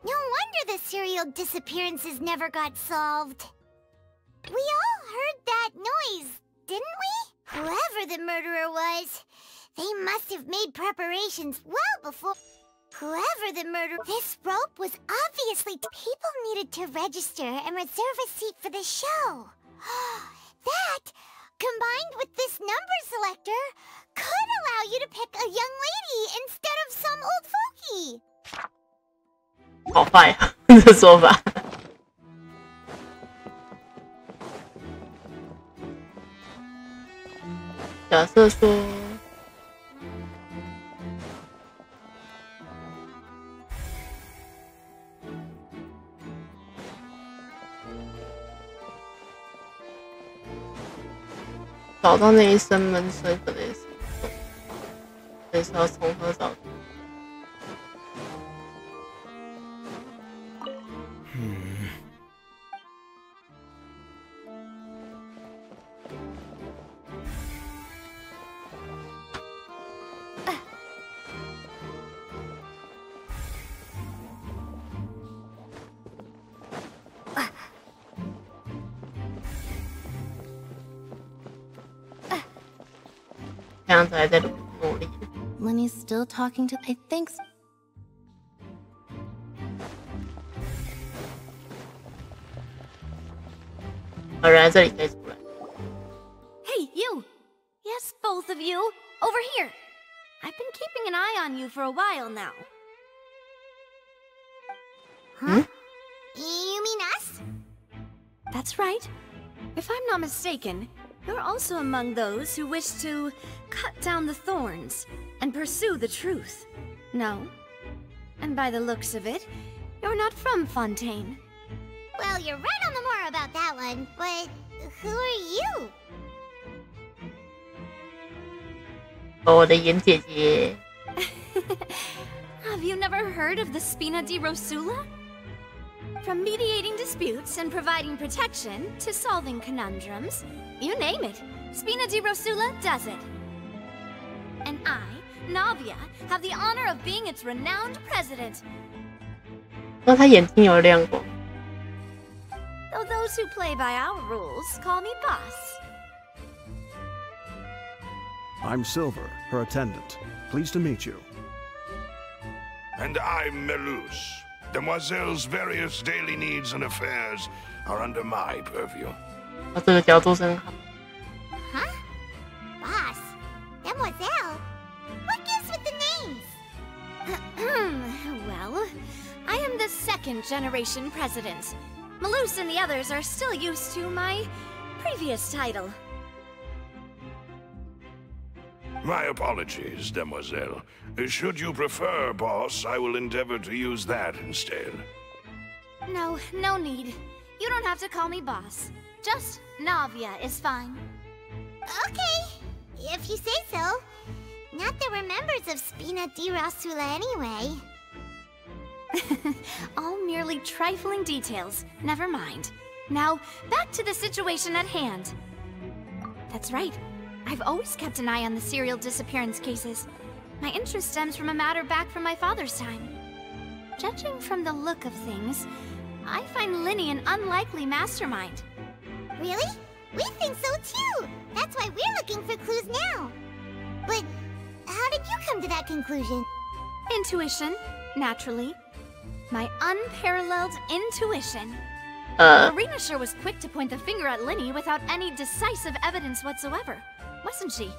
no wonder the serial disappearances never got solved. We all heard that noise, didn't we? Whoever the murderer was, they must have made preparations well before... Whoever the murderer... This rope was obviously... People needed to register and reserve a seat for the show. That, combined with this number selector, could allow you to pick a young lady instead of some old fogey. 好坏啊，这说法。假设说，找到那一声闷声可能也是要从何找？ 这样子还在努力。Lenny's still talking to... I think so. 原来这里可以出来。 Hey, you! Yes, both of you! Over here! I've been keeping an eye on you for a while now. Huh? You mean us? That's right. If I'm not mistaken, you're also among those who wish to cut down the thorns and pursue the truth. No? And by the looks of it, you're not from Fontaine. Well, you're right on the more about that one, but who are you? 我的严姐姐。 Have you never heard of the Spina di Rosula? From mediating disputes and providing protection to solving conundrums, you name it, Spina di Rosula does it. And I, Navia, have the honor of being its renowned president. 那他眼睛有亮光。 Though those who play by our rules call me boss. I'm Silver, her attendant. Pleased to meet you. And I'm Melus. Demoiselle's various daily needs and affairs are under my purview. 这个角度真好。 Huh? Boss? Demoiselle? What gives with the names? Well, I am the second generation president. Melus and the others are still used to my previous title. My apologies, Demoiselle. Should you prefer, boss, I will endeavor to use that instead. No, no need. You don't have to call me boss. Just Navia is fine. Okay, if you say so. Not that we're members of Spina di Rosula anyway. All merely trifling details. Never mind. Now, back to the situation at hand. That's right. I've always kept an eye on the serial disappearance cases. My interest stems from a matter back from my father's time. Judging from the look of things, I find Linny an unlikely mastermind. Really? We think so too! That's why we're looking for clues now. But how did you come to that conclusion? Intuition, naturally. My unparalleled intuition. Uh. Marina sure was quick to point the finger at Linny without any decisive evidence whatsoever, wasn't she?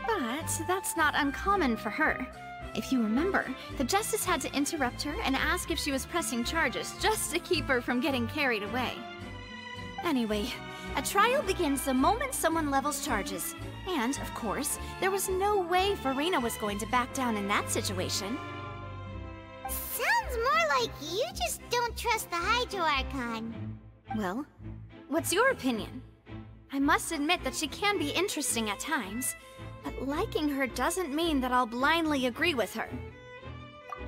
But that's not uncommon for her. If you remember, the Justice had to interrupt her and ask if she was pressing charges just to keep her from getting carried away. Anyway, a trial begins the moment someone levels charges. And, of course, there was no way Farina was going to back down in that situation. Sounds more like you just don't trust the Hydro Archon. Well, what's your opinion? I must admit that she can be interesting at times, but liking her doesn't mean that I'll blindly agree with her.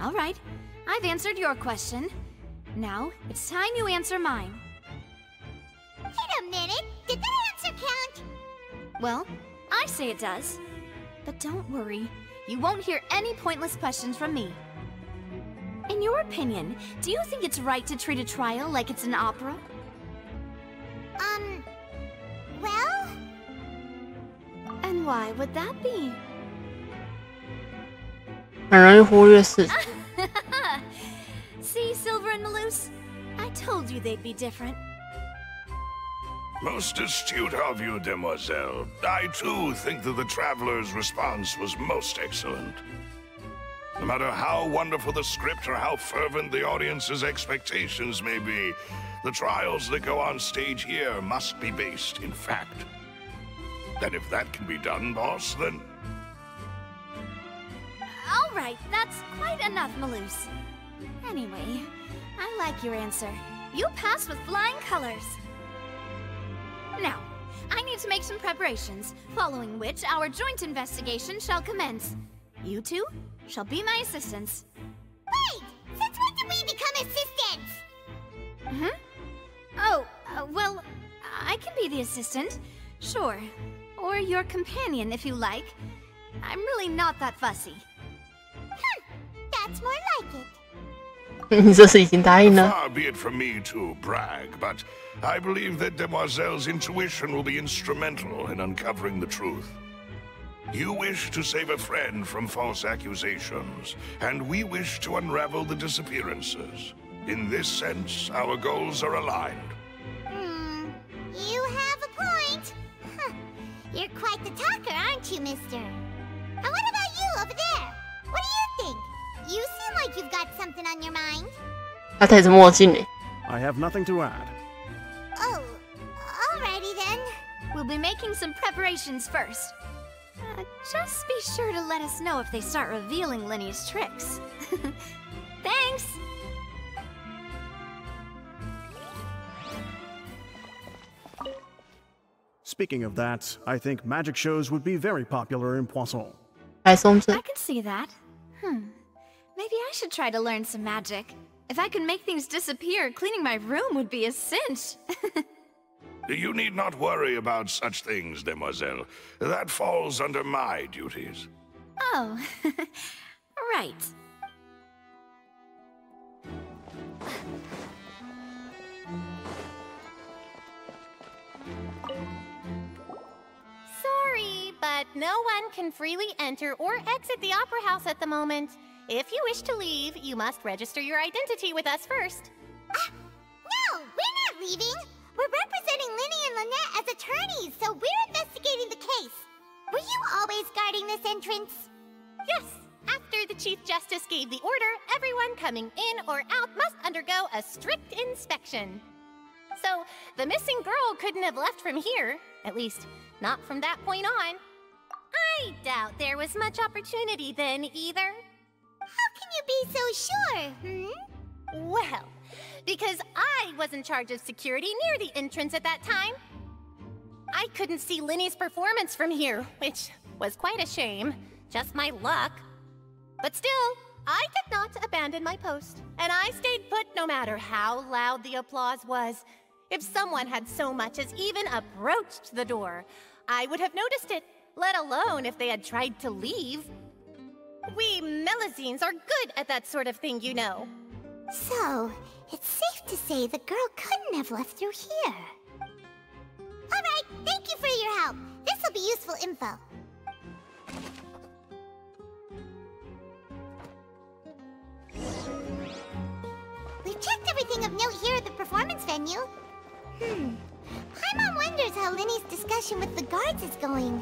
All right, I've answered your question. Now, it's time you answer mine. Wait a minute, did that answer count? Well, I say it does. But don't worry, You won't hear any pointless questions from me. In your opinion, do you think it's right to treat a trial like it's an opera? Well? And why would that be? 很容易忽略事实。See, Silver and Maloose? I told you they'd be different. Most astute of you, demoiselle. I too think that the traveler's response was most excellent. No matter how wonderful the script or how fervent the audience's expectations may be, the trials that go on stage here must be based in fact. And if that can be done, boss, then... All right, that's quite enough, Maloose. Anyway, I like your answer. You passed with flying colors. Now, I need to make some preparations, following which our joint investigation shall commence. You two shall be my assistants. Wait! Since when did we become assistants? Oh, well, I can be the assistant, sure. Or your companion, if you like. I'm really not that fussy. That's more like it. 你这是已经答应了。 Far be it from me to brag, but I believe that Demoiselle's intuition will be instrumental in uncovering the truth. You wish to save a friend from false accusations, and we wish to unravel the disappearances. In this sense, our goals are aligned. You have a point. You're quite the talker, aren't you, mister? And what about you over there? What do you think? You seem like you've got something on your mind. 他戴着墨镜诶。 I have nothing to add. Oh, alrighty then. We'll be making some preparations first. Just be sure to let us know if they start revealing Lenny's tricks. Thanks! Speaking of that, I think magic shows would be very popular in Poisson. 白松针。 I can see that. Maybe I should try to learn some magic. If I could make things disappear, cleaning my room would be a cinch. You need not worry about such things, demoiselle. That falls under my duties. Oh, right. Sorry, but no one can freely enter or exit the Opera House at the moment. If you wish to leave, you must register your identity with us first. No, we're not leaving. We're representing Linny and Lynette as attorneys, so we're investigating the case. Were you always guarding this entrance? Yes. After the Chief Justice gave the order, everyone coming in or out must undergo a strict inspection. So, the missing girl couldn't have left from here. At least, not from that point on. I doubt there was much opportunity then, either. How can you be so sure, Well, because I was in charge of security near the entrance at that time. I couldn't see Linny's performance from here, which was quite a shame. Just my luck. But still, I did not abandon my post, and I stayed put no matter how loud the applause was. If someone had so much as even approached the door, I would have noticed it, let alone if they had tried to leave. We Melazines are good at that sort of thing, you know. So, it's safe to say the girl couldn't have left through here. Alright, thank you for your help. This will be useful info. We've checked everything of note here at the performance venue. Paimon wonders how Linny's discussion with the guards is going.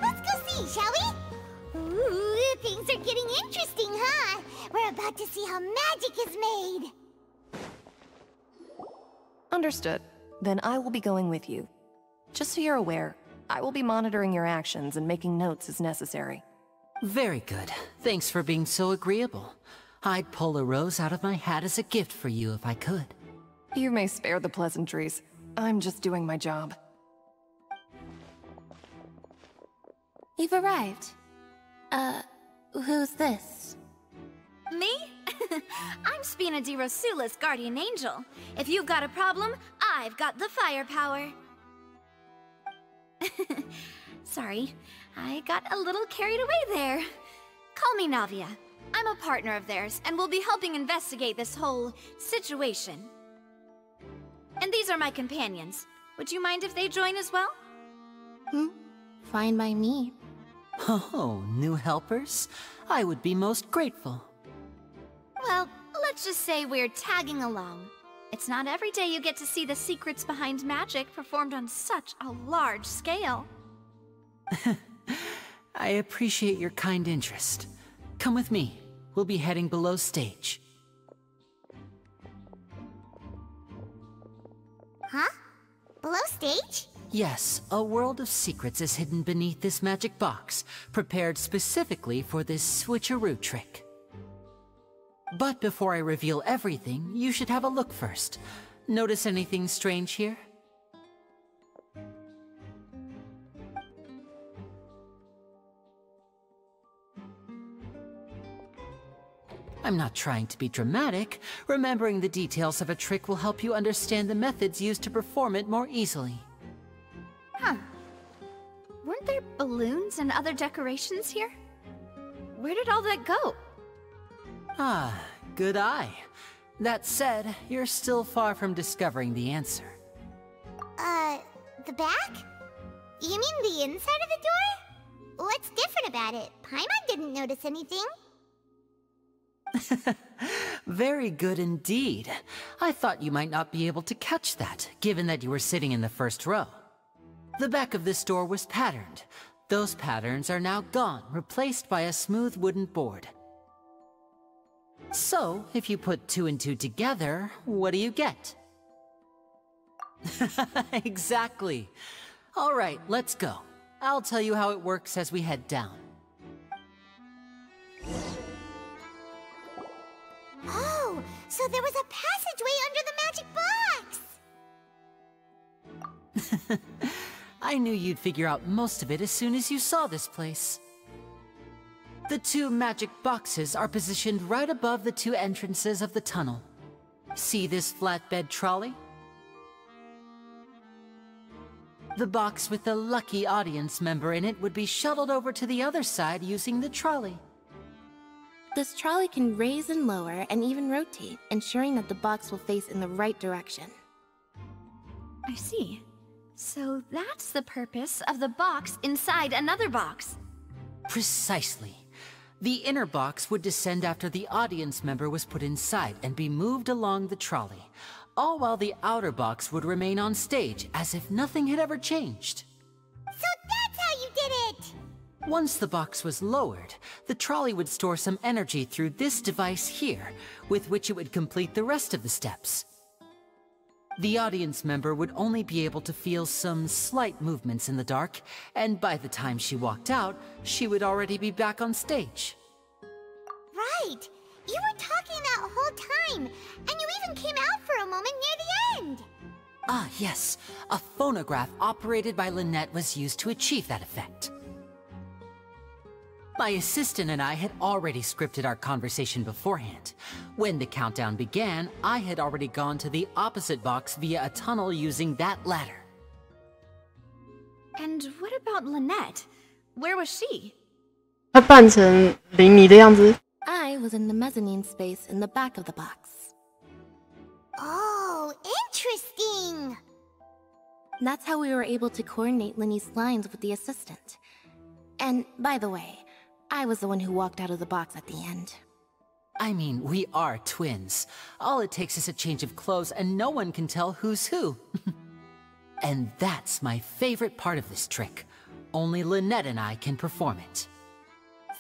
Let's go see, shall we? Ooh, things are getting interesting, huh? We're about to see how magic is made. Understood. Then I will be going with you. Just so you're aware, I will be monitoring your actions and making notes as necessary. Very good. Thanks for being so agreeable. I'd pull a rose out of my hat as a gift for you if I could. You may spare the pleasantries. I'm just doing my job. You've arrived. Who's this? Me? I'm Spina di Rosula's guardian angel. If you've got a problem, I've got the firepower. Sorry, I got a little carried away there. Call me Navia. I'm a partner of theirs, and will be helping investigate this whole situation. And these are my companions. Would you mind if they join as well? Fine by me. Oh, new helpers? I would be most grateful. Well, let's just say we're tagging along. It's not every day you get to see the secrets behind magic performed on such a large scale. I appreciate your kind interest. Come with me. We'll be heading below stage. Huh? Below stage? Yes, a world of secrets is hidden beneath this magic box, prepared specifically for this switcheroo trick. But before I reveal everything, you should have a look first. Notice anything strange here? I'm not trying to be dramatic. Remembering the details of a trick will help you understand the methods used to perform it more easily. Huh. Weren't there balloons and other decorations here? Where did all that go? Ah, good eye. That said, you're still far from discovering the answer. The back? You mean the inside of the door? What's different about it? Paimon didn't notice anything. Very good indeed. I thought you might not be able to catch that, given that you were sitting in the first row. The back of this door was patterned. Those patterns are now gone, replaced by a smooth wooden board. So, if you put 2 and 2 together, what do you get? Exactly. All right, let's go. I'll tell you how it works as we head down. Oh, so there was a passageway under the magic box! I knew you'd figure out most of it as soon as you saw this place. The 2 magic boxes are positioned right above the 2 entrances of the tunnel. See this flatbed trolley? The box with the lucky audience member in it would be shuttled over to the other side using the trolley. This trolley can raise and lower and even rotate, ensuring that the box will face in the right direction. I see. So that's the purpose of the box inside another box. Precisely. The inner box would descend after the audience member was put inside and be moved along the trolley, all while the outer box would remain on stage as if nothing had ever changed. So that's how you did it! Once the box was lowered, the trolley would store some energy through this device here, with which it would complete the rest of the steps. The audience member would only be able to feel some slight movements in the dark, and by the time she walked out, she would already be back on stage. Right! You were talking that whole time, and you even came out for a moment near the end! Ah, yes. A phonograph operated by Lynette was used to achieve that effect. My assistant and I had already scripted our conversation beforehand. When the countdown began, I had already gone to the opposite box via a tunnel using that ladder. And what about Lynette? Where was she? 她扮成琳妮的样子。 I was in the mezzanine space in the back of the box. Oh, interesting! That's how we were able to coordinate Linny's lines with the assistant. And, by the way, I was the one who walked out of the box at the end. I mean, we are twins. All it takes is a change of clothes and no one can tell who's who. And that's my favorite part of this trick. Only Lynette and I can perform it.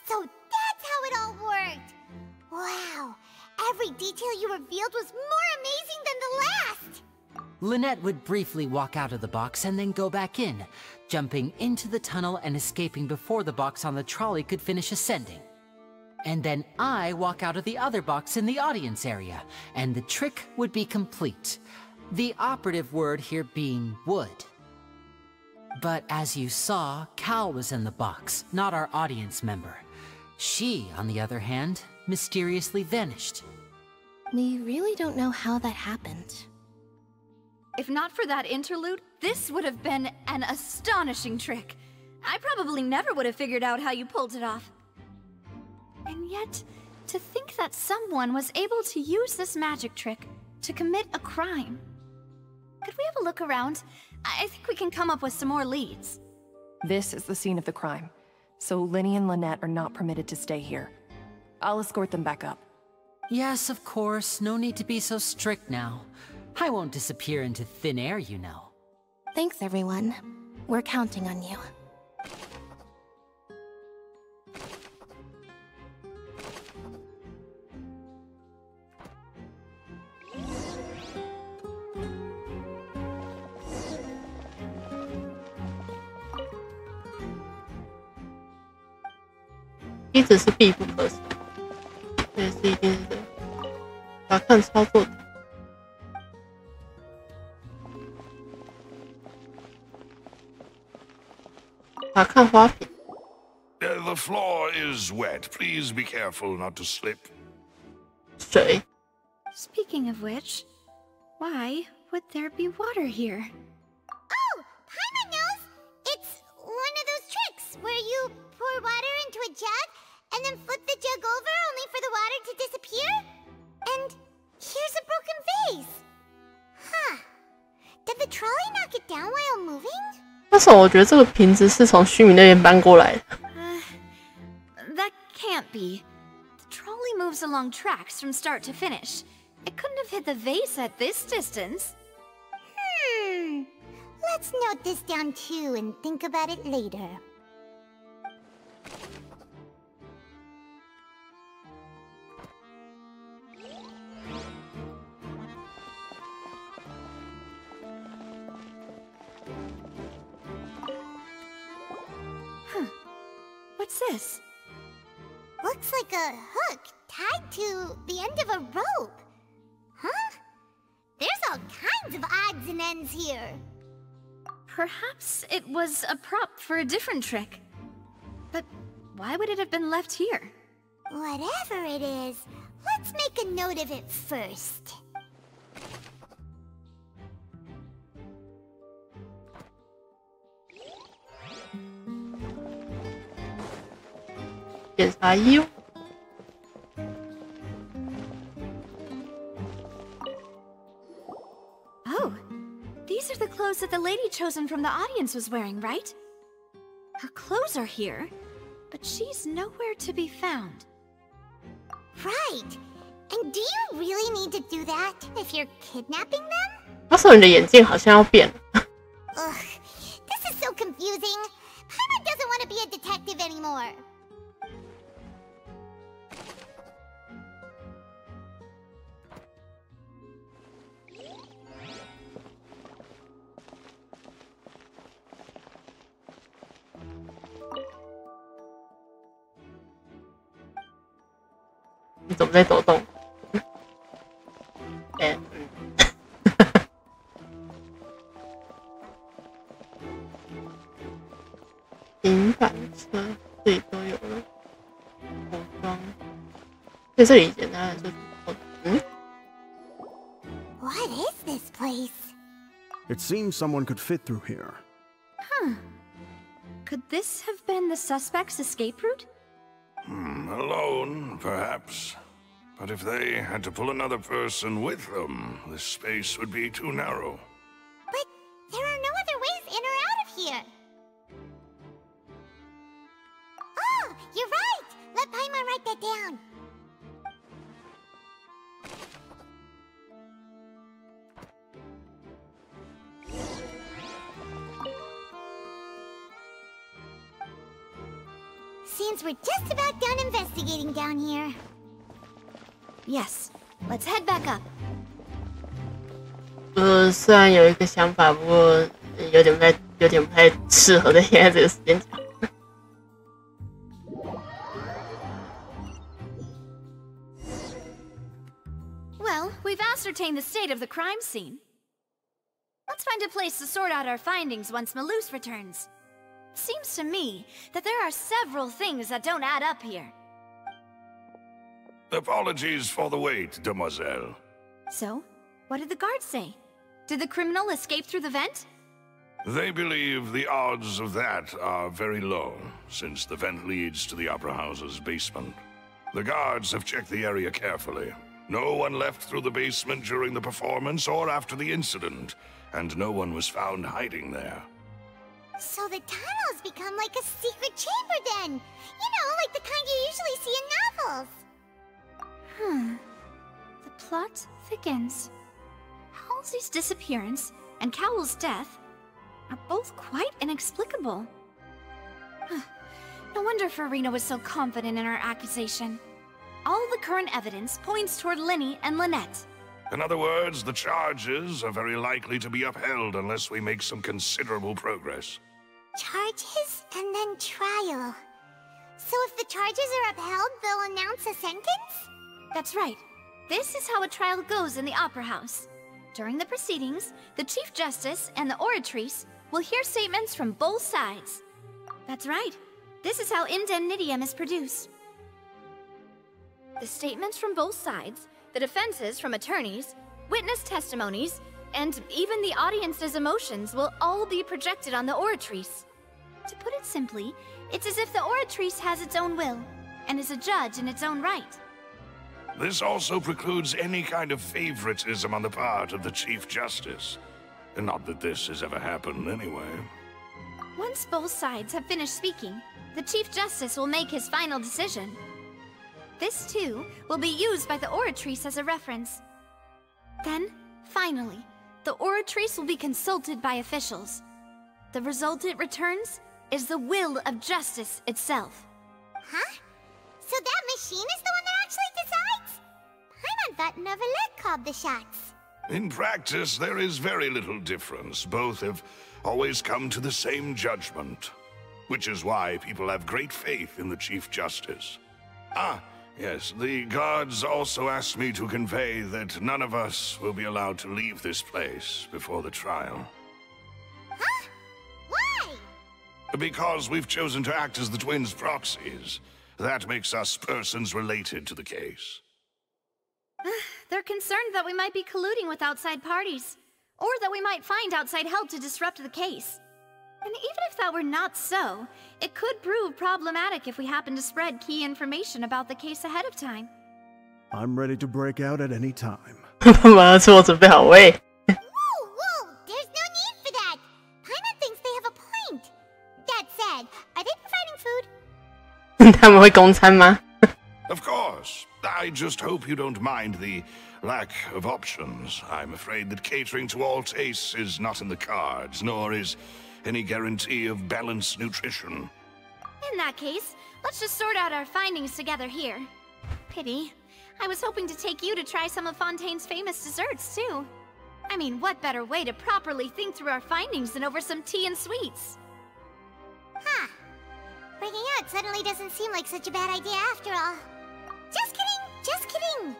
So that's how it all worked! Wow, every detail you revealed was more amazing than the last! Lynette would briefly walk out of the box and then go back in, jumping into the tunnel and escaping before the box on the trolley could finish ascending. And then I walk out of the other box in the audience area, and the trick would be complete. The operative word here being would. But as you saw, Cal was in the box, not our audience member. She, on the other hand, mysteriously vanished. We really don't know how that happened. If not for that interlude, this would have been an astonishing trick. I probably never would have figured out how you pulled it off. And yet, to think that someone was able to use this magic trick to commit a crime. Could we have a look around? I think we can come up with some more leads. This is the scene of the crime, so Linny and Lynette are not permitted to stay here. I'll escort them back up. Yes, of course. No need to be so strict now. I won't disappear into thin air, you know. Thanks, everyone. We're counting on you.一直是必不可少，这也是一定是把看操作的。把看花瓶。The floor is wet. Please be careful not to slip. 水。 Speaking of which, why would there be water here? Oh, Paimon knows! It's one of those tricks where you pour water into a jug and then flip the jug over only for the water to disappear? And here's a broken vase. Huh. Did the trolley knock it down while moving? 但是我觉得这个瓶子是从须弥那边搬过来的。That can't be. The trolley moves along tracks from start to finish. It couldn't have hit the vase at this distance. Let's note this down too and think about it later. What's this? Looks like a hook tied to the end of a rope. Huh? There's all kinds of odds and ends here. Perhaps it was a prop for a different trick. But why would it have been left here? Whatever it is, let's make a note of it first. Oh, these are the clothes that the lady chosen from the audience was wearing, right? Her clothes are here, but she's nowhere to be found. Right. And do you really need to do that if you're kidnapping them? 那时候你的眼镜好像要变了。Ugh, this is so confusing. Paimon doesn't want to be a detective anymore. "你怎么在抖动？平板车这里都有了，服装，在这里简单来说，What is this place? It seems someone could fit through here. Huh. Could this have been the suspect's escape route? Alone, perhaps. But if they had to pull another person with them, this space would be too narrow. But there are no other ways in or out of here. Oh, you're right! Let Paimon write that down. Seems we're just about done investigating down here. Yes, let's head back up. 虽然有一个想法，不过有点不太适合在现在这个时间讲。Well, we've ascertained the state of the crime scene. Let's find a place to sort out our findings once Malus returns. Seems to me that there are several things that don't add up here. Apologies for the wait, demoiselle. So, what did the guards say? Did the criminal escape through the vent? They believe the odds of that are very low, since the vent leads to the Opera House's basement. The guards have checked the area carefully. No one left through the basement during the performance or after the incident, and no one was found hiding there. So the tunnels become like a secret chamber then! You know, like the kind you usually see in novels! The plot thickens. Halsey's disappearance and Cowell's death are both quite inexplicable. No wonder Farina was so confident in her accusation. All the current evidence points toward Linny and Lynette. In other words, the charges are very likely to be upheld unless we make some considerable progress. Charges and then trial. So if the charges are upheld, they'll announce a sentence? That's right. This is how a trial goes in the Opera House. During the proceedings, the Chief Justice and the Oratrice will hear statements from both sides. That's right. This is how indemnitium is produced. The statements from both sides, the defenses from attorneys, witness testimonies, and even the audience's emotions will all be projected on the Oratrice. To put it simply, it's as if the Oratrice has its own will, and is a judge in its own right. This also precludes any kind of favoritism on the part of the Chief Justice. Not that this has ever happened anyway. Once both sides have finished speaking, the Chief Justice will make his final decision. This, too, will be used by the Oratrice as a reference. Then, finally, the Oratrice will be consulted by officials. The result it returns is the will of justice itself. Huh? So that machine is the one that actually decides? Paimon thought Neuvillette called the shots. In practice, there is very little difference. Both have always come to the same judgment. Which is why people have great faith in the Chief Justice. Ah, yes, the guards also asked me to convey that none of us will be allowed to leave this place before the trial. Huh? Why? Because we've chosen to act as the twins' proxies. That makes us persons related to the case. They're concerned that we might be colluding with outside parties, or that we might find outside help to disrupt the case. And even if that were not so, it could prove problematic if we happen to spread key information about the case ahead of time. I'm ready to break out at any time. 马上吃我准备好喂。 Whoa, there's no need for that. Paimon thinks they have a point. That said, are they providing food? 他们会供餐吗？ Of course. I just hope you don't mind the lack of options. I'm afraid that catering to all tastes is not in the cards, nor is any guarantee of balanced nutrition. In that case, let's just sort out our findings together here. Pity. I was hoping to take you to try some of Fontaine's famous desserts, too. I mean, what better way to properly think through our findings than over some tea and sweets? Huh. Breaking out suddenly doesn't seem like such a bad idea after all. Just kidding, just kidding.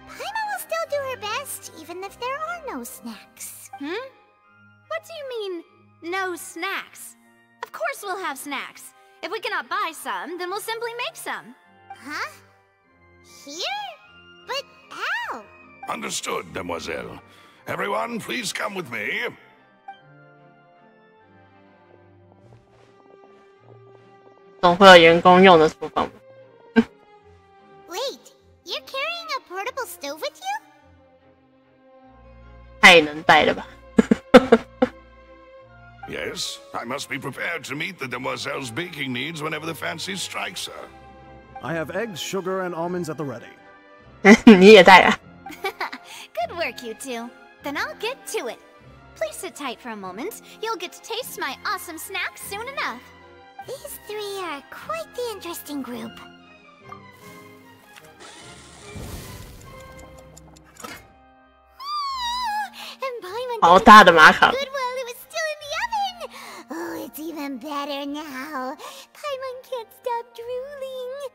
Paimon will still do her best, even if there are no snacks. What do you mean, no snacks? Of course we'll have snacks. If we cannot buy some, then we'll simply make some. Huh? Here? But how? Understood, Demoiselle. Everyone, please come with me. 总会有员工用的厨房。 Wait, you're carrying a portable stove with you? 太能带了吧。 Yes, I must be prepared to meet the Demoiselle's baking needs whenever the fancy strikes her. I have eggs, sugar, and almonds at the ready. 你也带啊？ Good work, you two. Then I'll get to it. Please sit tight for a moment. You'll get to taste my awesome snacks soon enough. These three are quite the interesting group. 好大的马卡。 Good while it was still in the oven. Oh, it's even better now. Paimon can't stop drooling.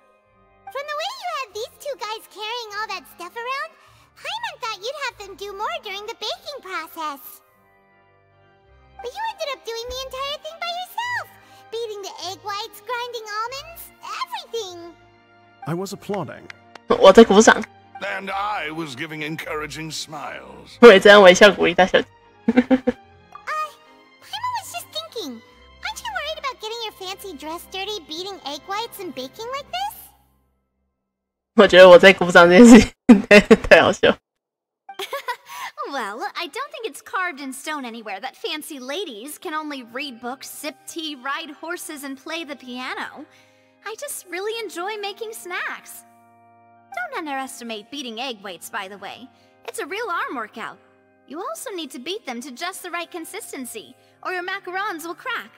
From the way you had these two guys carrying all that stuff around, Paimon thought you'd have them do more during the baking process. But you ended up doing the entire thing by yourself. Beating the egg whites, grinding almonds, everything. I was applauding. 我在鼓掌。 And I was giving encouraging smiles. 我也这样微笑鼓励大小姐。Paimon was fancy dress dirty beating egg whites and baking like this? 我觉得我在鼓掌这件事情太好笑。Well, I don't think it's carved in stone anywhere that fancy ladies can only read books, sip tea, ride horses, and play the piano. I just really enjoy making snacks. Don't underestimate beating egg whites, by the way. It's a real arm workout. You also need to beat them to just the right consistency, or your macarons will crack.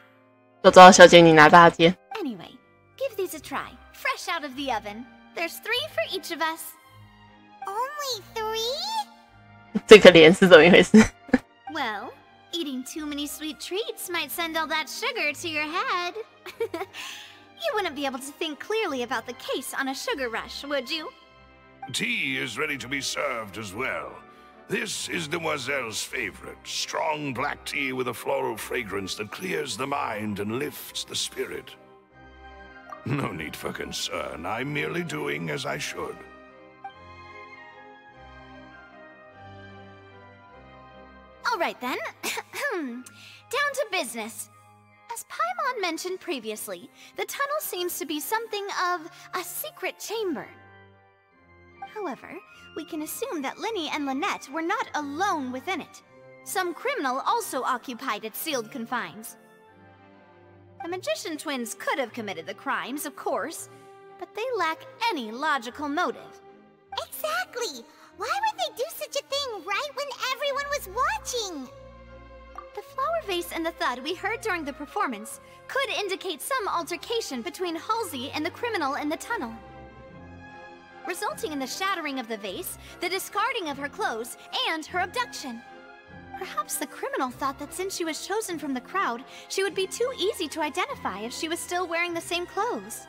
就知道小姐你拿大件。 Anyway, give these a try, fresh out of the oven. There's 3 for each of us. Only 3? 这个脸是怎么一回事？ Well, eating too many sweet treats might send all that sugar to your head. You wouldn't be able to think clearly about the case on a sugar rush, would you? Tea is ready to be served as well. This is Demoiselle's favorite, strong black tea with a floral fragrance that clears the mind and lifts the spirit. No need for concern. I'm merely doing as I should. All right then. Down to business. As Paimon mentioned previously, the tunnel seems to be something of a secret chamber. However, we can assume that Linny and Lynette were not alone within it. Some criminal also occupied its sealed confines. The magician twins could have committed the crimes, of course, but they lack any logical motive. Exactly! Why would they do such a thing right when everyone was watching? The flower vase and the thud we heard during the performance could indicate some altercation between Halsey and the criminal in the tunnel, resulting in the shattering of the vase, the discarding of her clothes, and her abduction. Perhaps the criminal thought that since she was chosen from the crowd, she would be too easy to identify if she was still wearing the same clothes.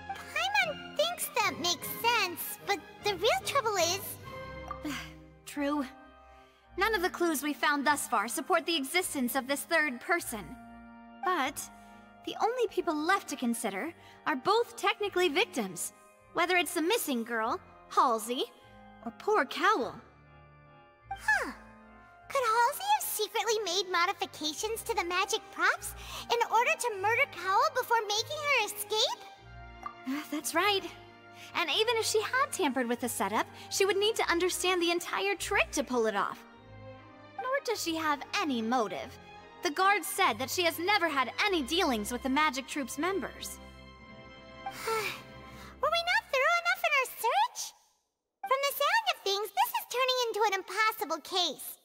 Paimon thinks that makes sense, but the real trouble is... True. None of the clues we found thus far support the existence of this third person. But the only people left to consider are both technically victims, whether it's the missing girl, Halsey, or poor Cowell. Huh. Could Halsey have secretly made modifications to the magic props in order to murder Cowell before making her escape? That's right. And even if she had tampered with the setup, she would need to understand the entire trick to pull it off. Nor does she have any motive. The guard said that she has never had any dealings with the magic troop's members. Were we not thorough enough in our search? From the sound of things, this is turning into an impossible case.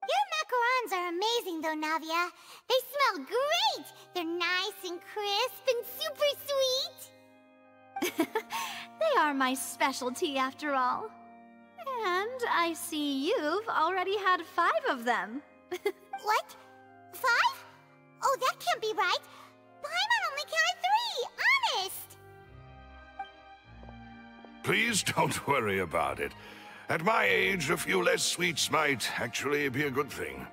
Your macarons are amazing though, Navia. They smell great! They're nice and crisp and super sweet! They are my specialty after all. And I see you've already had 5 of them. What? 5? Oh, that can't be right. Paimon only counted 3, honest! Please don't worry about it. At my age, a few less sweets might actually be a good thing.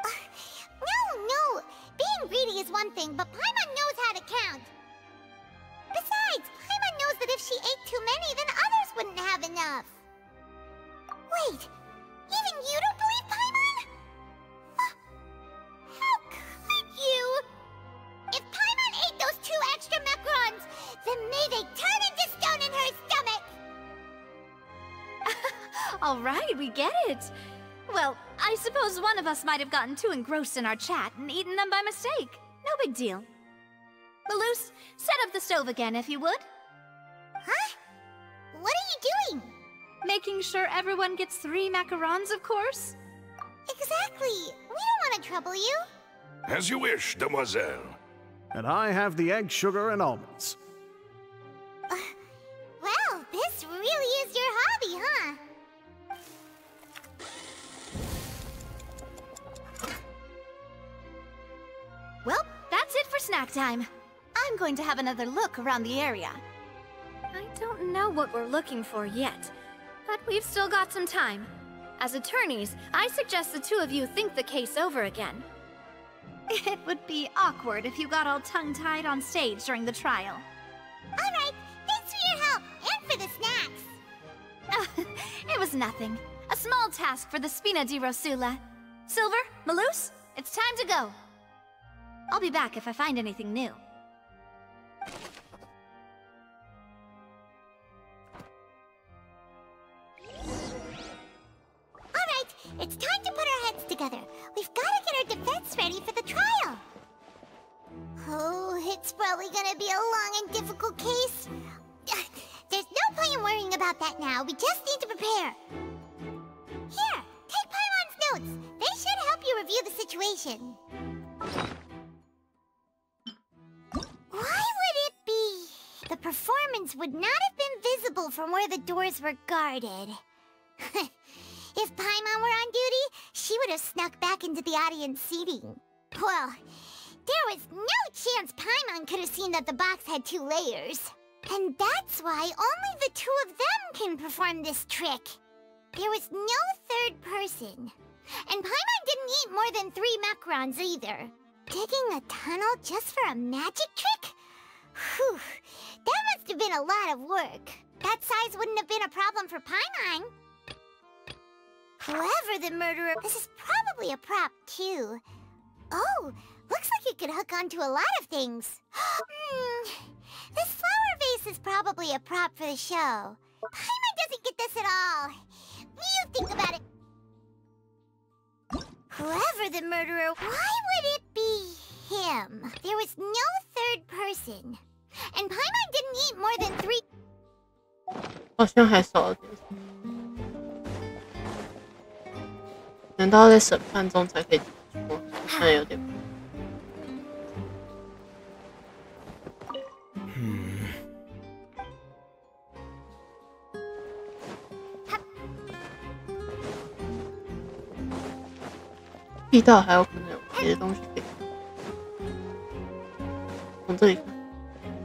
No. Being greedy is one thing, but Paimon knows how to count. Besides, Paimon knows that if she ate too many, then others wouldn't have enough. Wait, even you don't believe Paimon? How could you? If Paimon ate those 2 extra macarons, then may they turn into stone in her stomach! All right, we get it. Well, I suppose one of us might have gotten too engrossed in our chat and eaten them by mistake. No big deal. Malus, set up the stove again, if you would. Huh? What are you doing? Making sure everyone gets 3 macarons, of course. Exactly. We don't want to trouble you. As you wish, Demoiselle. And I have the egg, sugar, and almonds. Well, this really is your hobby, huh? Well, that's it for snack time. I'm going to have another look around the area. I don't know what we're looking for yet, but we've still got some time. As attorneys, I suggest the 2 of you think the case over again. It would be awkward if you got all tongue-tied on stage during the trial. Alright, thanks for your help, and for the snacks. It was nothing. A small task for the Spina di Rosula. Silver, Malus, it's time to go. I'll be back if I find anything new. Alright, it's time to put our heads together. We've got to get our defense ready for the trial. Oh, it's probably gonna be a long and difficult case. There's no point in worrying about that now. We just need to prepare. Here, take Paimon's notes. They should help you review the situation. Why would it be? The performance would not have been visible from where the doors were guarded. If Paimon were on duty, she would have snuck back into the audience seating. Well, there was no chance Paimon could have seen that the box had 2 layers. And that's why only the 2 of them can perform this trick. There was no third person. And Paimon didn't eat more than 3 macarons either. Digging a tunnel just for a magic trick? Whew, that must have been a lot of work. That size wouldn't have been a problem for Paimon. Whoever the murderer... This is probably a prop, too. Oh, looks like it could hook onto a lot of things. This flower vase is probably a prop for the show. Paimon doesn't get this at all. You think about it. Whoever the murderer... Why would it be him? There was no third person. And Paimon didn't eat more than 3... 好像还少了点。难道在审判中才可以说？好像有点。地道还有可能有别的东西可以看。从这里看，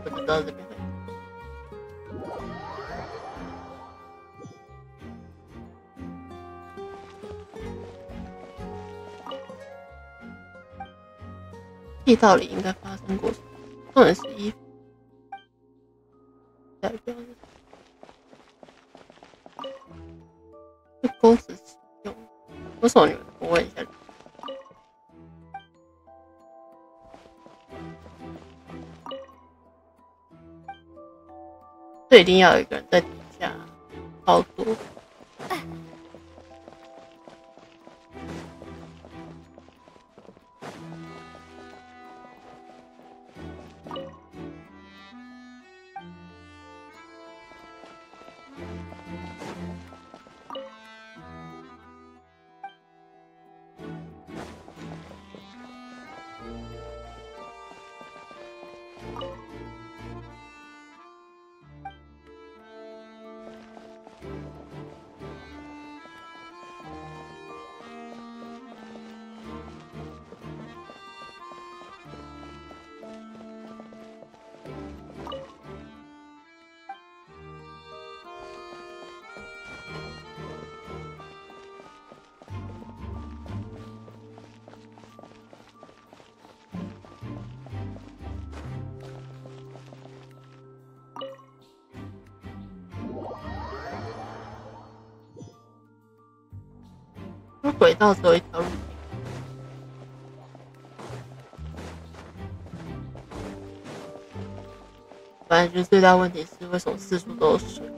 我就知道这边会。地道里应该发生过什么？重点是衣服代表的，是钩子使用。为什么你们不问一下？这一定要有一个人在底下操作。轨道只有一条路。反正就是最大问题是为什么四处都有水？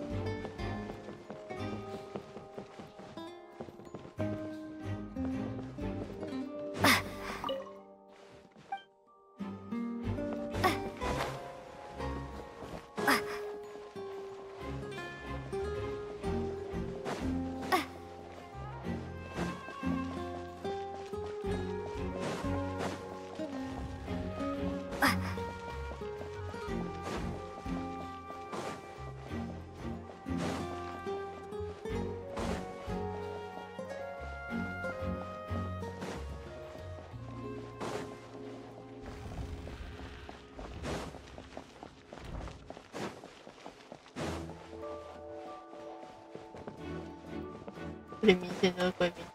这里明显就是贵宾。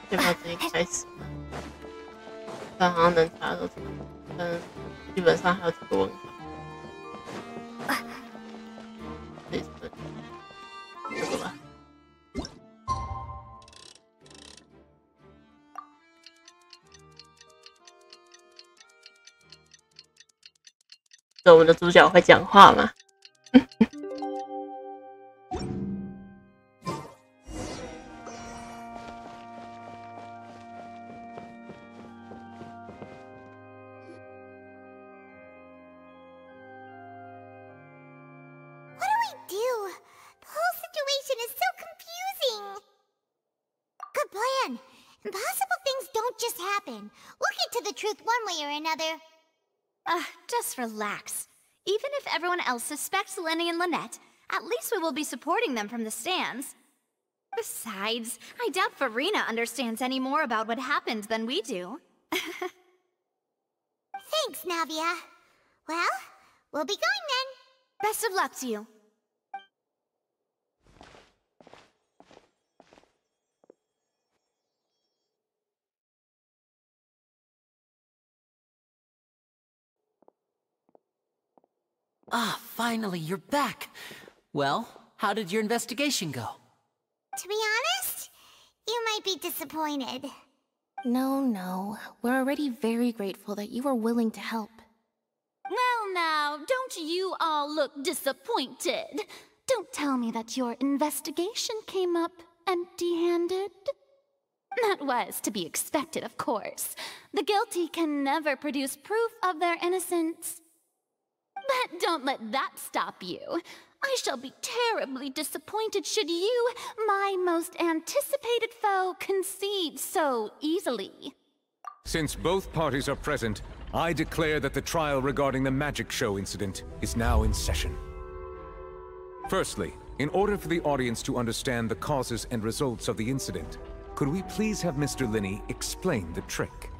要不要直接开始呢？但好像能查都查，但基本上还有几个问号。这个吧。这我们的主角会讲话吗？Just relax. Even if everyone else suspects Lenny and Lynette, at least we will be supporting them from the stands. Besides, I doubt Farina understands any more about what happened than we do. Thanks, Navia. Well, we'll be going then. Best of luck to you. Ah, finally, you're back. Well, how did your investigation go? To be honest, you might be disappointed. No. We're already very grateful that you were willing to help. Well now, don't you all look disappointed. Don't tell me that your investigation came up empty-handed. That was to be expected, of course. The guilty can never produce proof of their innocence. But don't let that stop you. I shall be terribly disappointed should you, my most anticipated foe, concede so easily. Since both parties are present, I declare that the trial regarding the magic show incident is now in session. Firstly, in order for the audience to understand the causes and results of the incident, could we please have Mr. Linney explain the trick?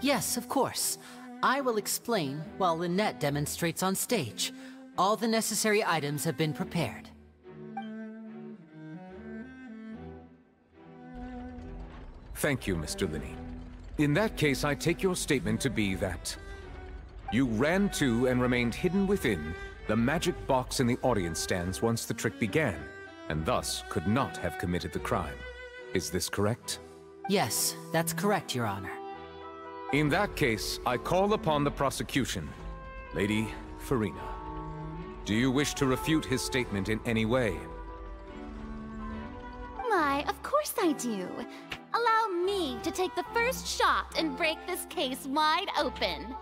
Yes, of course. I will explain while Lynette demonstrates on stage. All the necessary items have been prepared. Thank you, Mr. Linney. In that case, I take your statement to be that you ran to and remained hidden within the magic box in the audience stands once the trick began, and thus could not have committed the crime. Is this correct? Yes, that's correct, Your Honor. In that case, I call upon the prosecution. Lady Farina, do you wish to refute his statement in any way? Why, of course I do. Allow me to take the first shot and break this case wide open.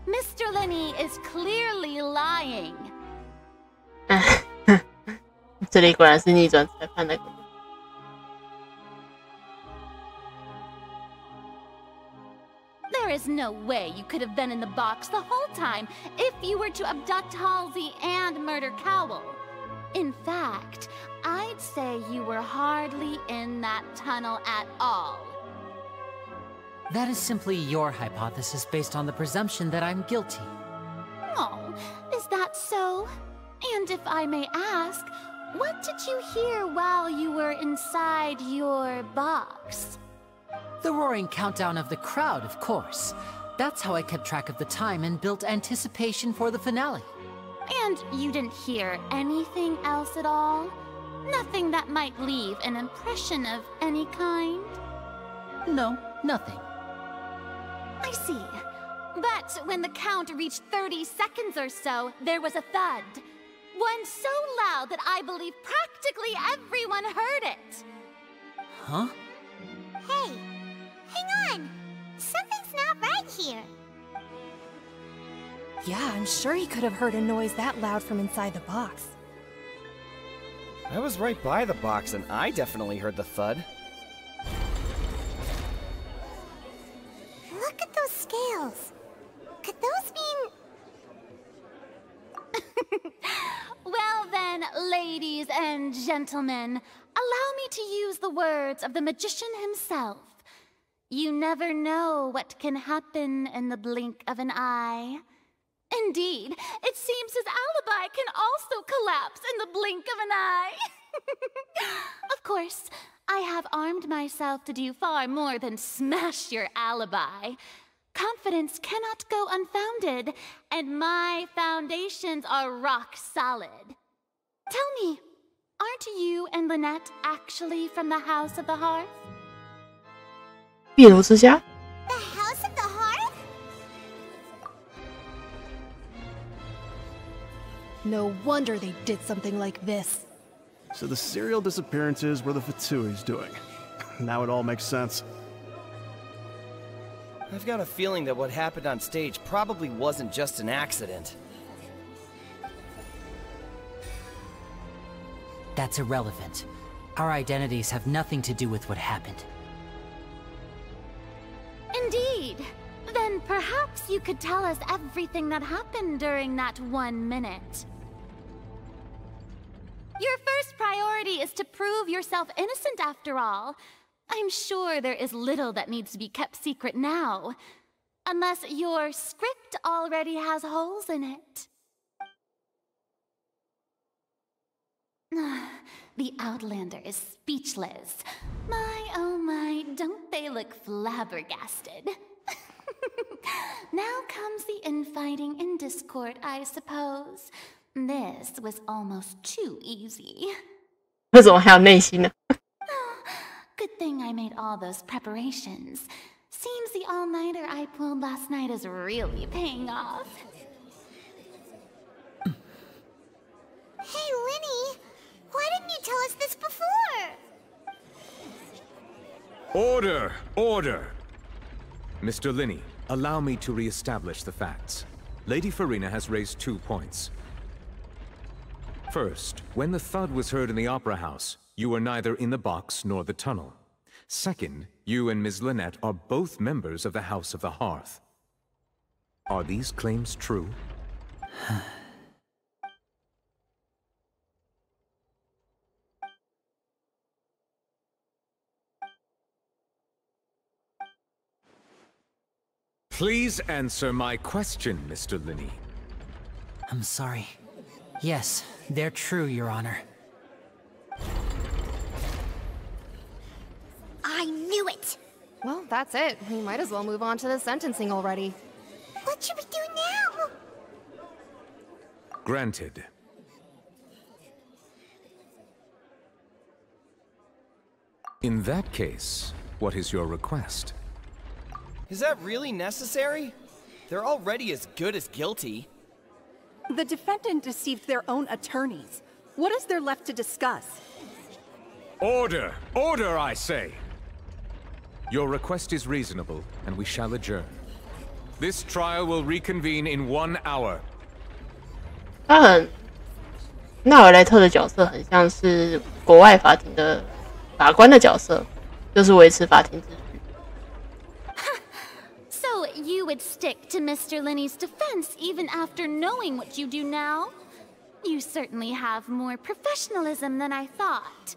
Mr. Linney is clearly lying. 这里果然是逆转裁判的。There is no way you could have been in the box the whole time if you were to abduct Halsey and murder Cowell. In fact, I'd say you were hardly in that tunnel at all. That is simply your hypothesis based on the presumption that I'm guilty. Oh, is that so? And if I may ask, what did you hear while you were inside your box? The roaring countdown of the crowd, of course. That's how I kept track of the time and built anticipation for the finale. And you didn't hear anything else at all? Nothing that might leave an impression of any kind? No, nothing. I see. But when the count reached 30 seconds or so, there was a thud. One so loud that I believe practically everyone heard it. Huh? Hey, hang on. Something's not right here. Yeah, I'm sure he could have heard a noise that loud from inside the box. I was right by the box and I definitely heard the thud. Look at those scales. Could those mean... Well then, ladies and gentlemen, allow me to use the words of the magician himself. You never know what can happen in the blink of an eye. Indeed, it seems his alibi can also collapse in the blink of an eye. Of course, I have armed myself to do far more than smash your alibi. Confidence cannot go unfounded, and my foundations are rock solid. Tell me, aren't you and Lynette actually from the House of the Hearth? 壁炉之家 The House of the Hearth? No wonder they did something like this. So the serial disappearances were the Fatui's doing. Now it all makes sense. I've got a feeling that what happened on stage probably wasn't just an accident. That's irrelevant. Our identities have nothing to do with what happened. Indeed. Then perhaps you could tell us everything that happened during that 1 minute. Your first priority is to prove yourself innocent after all. I'm sure there is little that needs to be kept secret now. Unless your script already has holes in it. The Outlander is speechless. My, oh my, don't they look flabbergasted? Now comes the infighting and discord, I suppose. This was almost too easy. 为什么还有内心呢？ Good thing I made all those preparations. Seems the all-nighter I pulled last night is really paying off. Hey, Linny! Why didn't you tell us this before? Order! Order! Mr. Linney, allow me to re-establish the facts. Lady Farina has raised 2 points. First, when the thud was heard in the Opera House, you were neither in the box nor the tunnel. Second, you and Ms. Lynette are both members of the House of the Hearth. Are these claims true? Please answer my question, Mr. Linney. I'm sorry. Yes, they're true, Your Honor. I knew it! Well, that's it. We might as well move on to the sentencing already. What should we do now? Granted. In that case, what is your request? Is that really necessary? They're already as good as guilty. The defendant deceived their own attorneys. What is there left to discuss? Order! Order, I say! Your request is reasonable, and we shall adjourn. This trial will reconvene in 1 hour. 他很纳尔莱特的角色很像是国外法庭的法官的角色，就是维持法庭秩序。So you would stick to Mr. Linney's defense even after knowing what you do now? You certainly have more professionalism than I thought.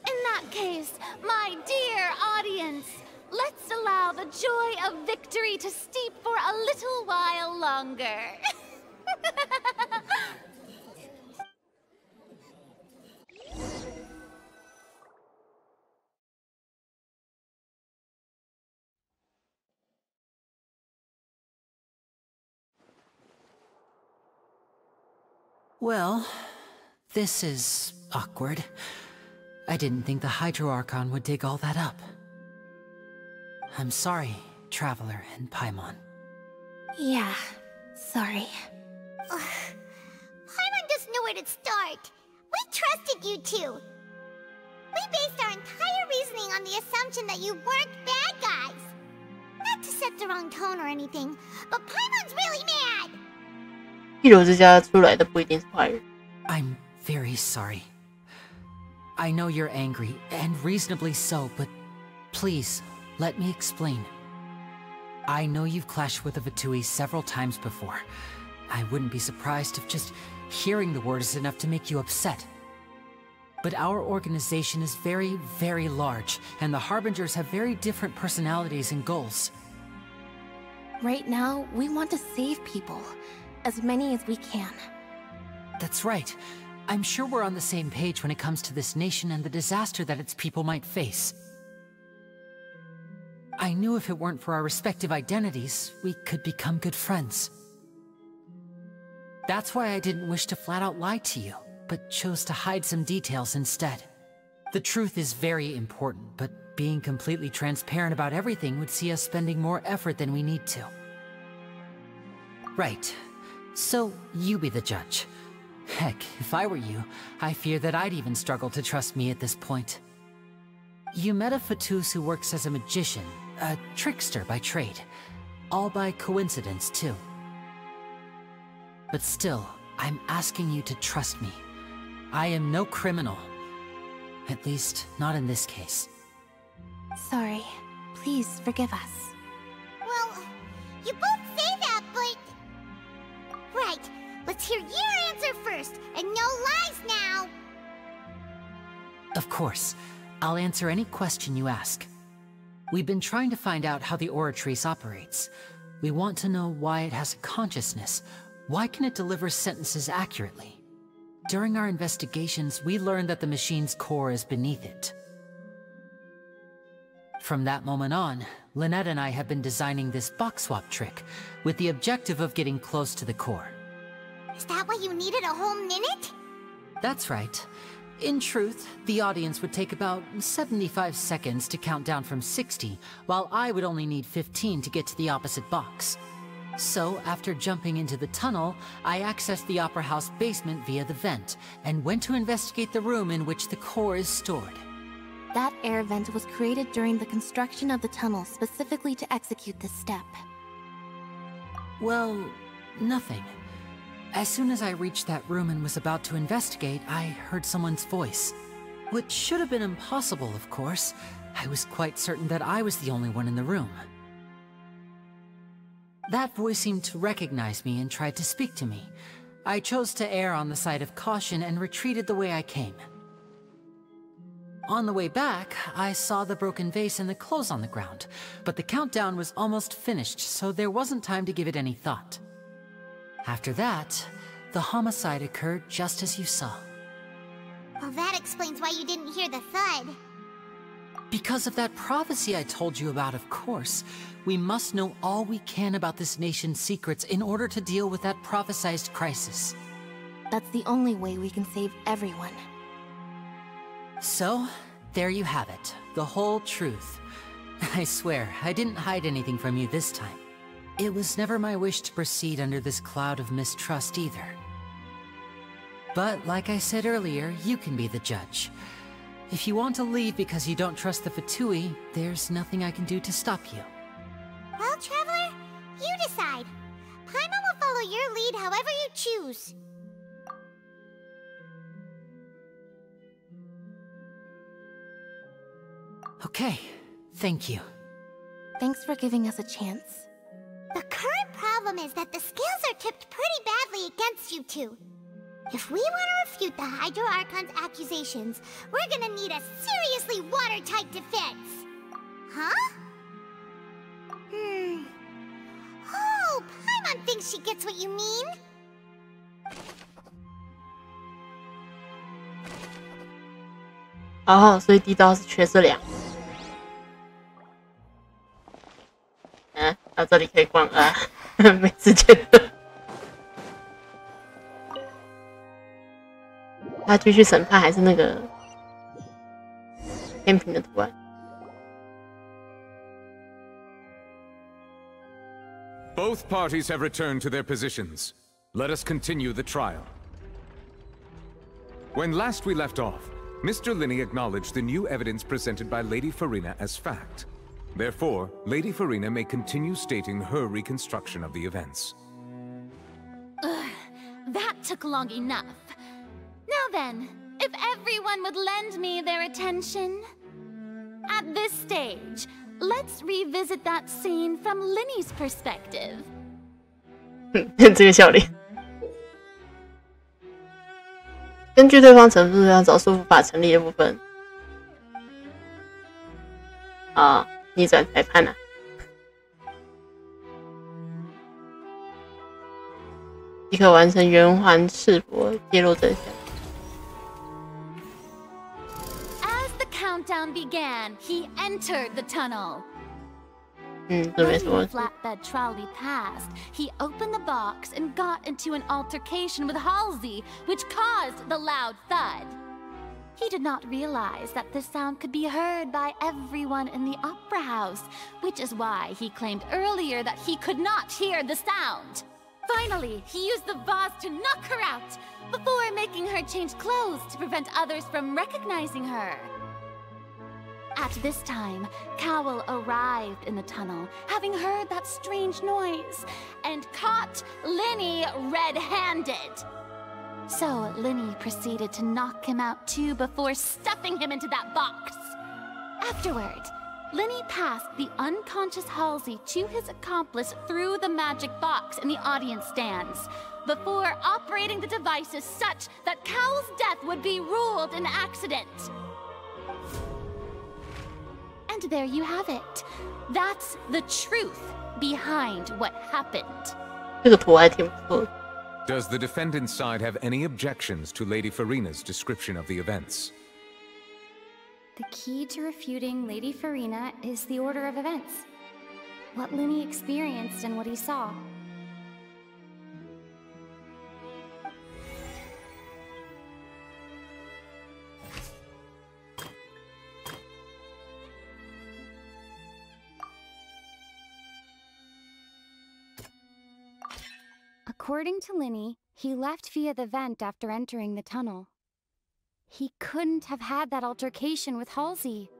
In that case, my dear audience, let's allow the joy of victory to steep for a little while longer. Well, this is awkward. I didn't think the Hydro Archon would dig all that up. I'm sorry, Traveler and Paimon. Yeah, sorry. Paimon doesn't know where to start. We trusted you two. We based our entire reasoning on the assumption that you weren't bad guys. Not to set the wrong tone or anything, but Paimon's really mad. 壁炉之家出来的不一定是坏人。I'm very sorry. I know you're angry, and reasonably so, but please, let me explain. I know you've clashed with the Fatui several times before. I wouldn't be surprised if just hearing the word is enough to make you upset. But our organization is very, very large, and the Harbingers have very different personalities and goals. Right now, we want to save people. As many as we can. That's right. I'm sure we're on the same page when it comes to this nation and the disaster that its people might face. I knew if it weren't for our respective identities, we could become good friends. That's why I didn't wish to flat out lie to you, but chose to hide some details instead. The truth is very important, but being completely transparent about everything would see us spending more effort than we need to. Right. So, you be the judge. Heck, if I were you, I fear that I'd even struggle to trust me at this point. You met a Fatus who works as a magician, a trickster by trade. All by coincidence, too. But still, I'm asking you to trust me. I am no criminal. At least, not in this case. Sorry. Please forgive us. Well, you both say that, but... Right. Let's hear your answer first, and no lies now! Of course. I'll answer any question you ask. We've been trying to find out how the Oratrice operates. We want to know why it has a consciousness. Why can it deliver sentences accurately? During our investigations, we learned that the machine's core is beneath it. From that moment on, Lynette and I have been designing this box swap trick, with the objective of getting close to the core. Is that why you needed a whole minute? That's right. In truth, the audience would take about 75 seconds to count down from 60, while I would only need 15 to get to the opposite box. So, after jumping into the tunnel, I accessed the Opera House basement via the vent, and went to investigate the room in which the core is stored. That air vent was created during the construction of the tunnel specifically to execute this step. Well, nothing. As soon as I reached that room and was about to investigate, I heard someone's voice. Which should have been impossible, of course. I was quite certain that I was the only one in the room. That voice seemed to recognize me and tried to speak to me. I chose to err on the side of caution and retreated the way I came. On the way back, I saw the broken vase and the clothes on the ground, but the countdown was almost finished, so there wasn't time to give it any thought. After that, the homicide occurred just as you saw. Well, that explains why you didn't hear the thud. Because of that prophecy I told you about, of course. We must know all we can about this nation's secrets in order to deal with that prophesized crisis. That's the only way we can save everyone. So, there you have it. The whole truth. I swear, I didn't hide anything from you this time. It was never my wish to proceed under this cloud of mistrust either. But, like I said earlier, you can be the judge. If you want to leave because you don't trust the Fatui, there's nothing I can do to stop you. Well, Traveler, you decide. Paimon will follow your lead however you choose. Okay, thank you. Thanks for giving us a chance. The current problem is that the scales are tipped pretty badly against you two. If we want to refute the Hydro Archon's accusations, we're gonna need a seriously watertight defense. Huh? Oh, Paimon thinks she gets what you mean.哦，所以地道是缺这两个。到这里可以逛啊，没时间了。他继续审判还是那个天平的图案？ Both parties have returned to their positions. Let us continue the trial. When last we left off, Mr. Linney acknowledged the new evidence presented by Lady Farina as fact. Therefore, Lady Farina may continue stating her reconstruction of the events. That took long enough. Now then, if everyone would lend me their attention. At this stage, let's revisit that scene from Linney's perspective. 这个笑脸。根据对方陈述要找束缚法成立的部分。啊，逆转裁判啊。即可完成圆环赤膊，揭露真相。sound began, he entered the tunnel. 这没 When 什么 the flatbed trolley passed, he opened the box and got into an altercation with Halsey, which caused the loud thud. He did not realize that this sound could be heard by everyone in the opera house, which is why he claimed earlier that he could not hear the sound. Finally, he used the vase to knock her out, before making her change clothes to prevent others from recognizing her. At this time, Cowell arrived in the tunnel, having heard that strange noise, and caught Linny red-handed. So Linny proceeded to knock him out too before stuffing him into that box. Afterward, Linny passed the unconscious Halsey to his accomplice through the magic box in the audience stands, before operating the devices such that Cowell's death would be ruled an accident. And there you have it. That's the truth behind what happened. 这个图还挺不错的。 Does the defendant's side have any objections to Lady Farina's description of the events? The key to refuting Lady Farina is the order of events. What Linny experienced and what he saw. According to Linny, he left via the vent after entering the tunnel. He couldn't have had that altercation with Halsey.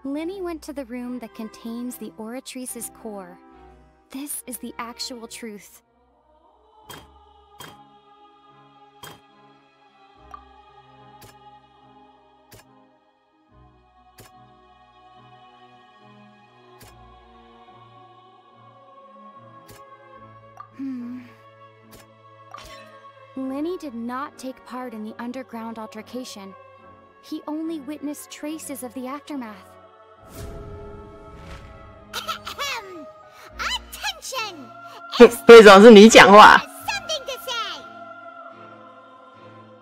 Linny went to the room that contains the Oratrice's core. This is the actual truth. Linny did not take part in the underground altercation. He only witnessed traces of the aftermath. Attention! 队长是你讲话。 Something to say.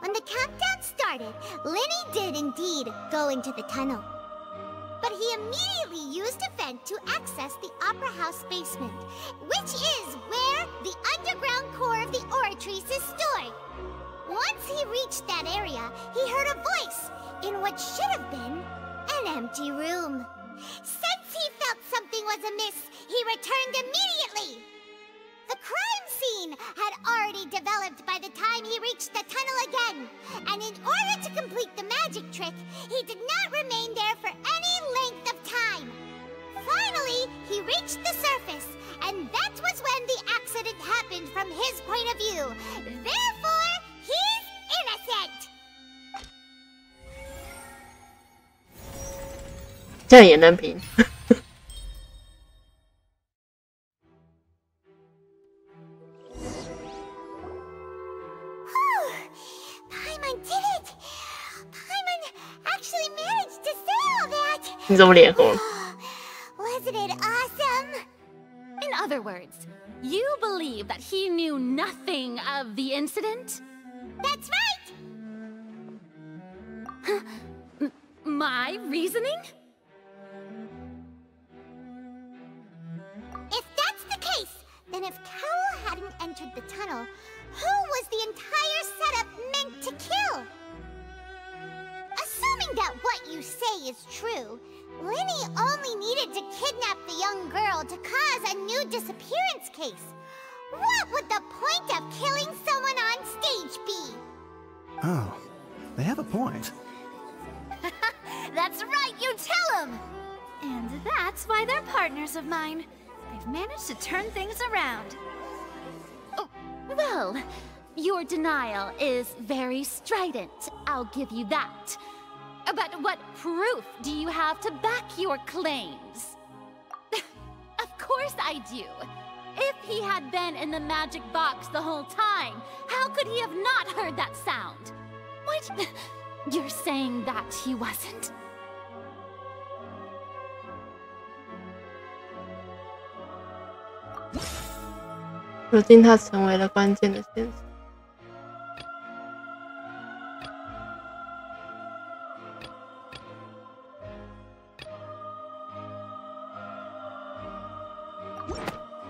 When the countdown started, Linny did indeed go into the tunnel. But he immediately used a vent to access the Opera House basement, which is where the underground core of the Oratrice is stored. Once he reached that area, he heard a voice in what should have been an empty room. Since he felt something was amiss, he returned immediately. The crime scene had already developed by the time he reached the tunnel again, and in order to complete the magic trick, he did not remain there for any length of time. Finally, he reached the surface, and that was when the accident happened from his point of view. Therefore, he's innocent. 这样也能评。Paimon did it! Paimon actually managed to say all that! 你怎么脸红？ Wasn't it awesome? In other words, you believe that he knew nothing of the incident? That's right! My reasoning? If that's the case, then if Cowell hadn't entered the tunnel, who was the entire setup meant to kill? Assuming that what you say is true, Lenny only needed to kidnap the young girl to cause a new disappearance case. What would the point of killing someone on stage be? Oh, they have a point. That's right, you tell them! And that's why they're partners of mine. They've managed to turn things around. Oh, well, your denial is very strident, I'll give you that. But what proof do you have to back your claims? Of course I do. If he had been in the magic box the whole time, how could he have not heard that sound? What? You're saying that he wasn't? 如今他成为了关键的线索。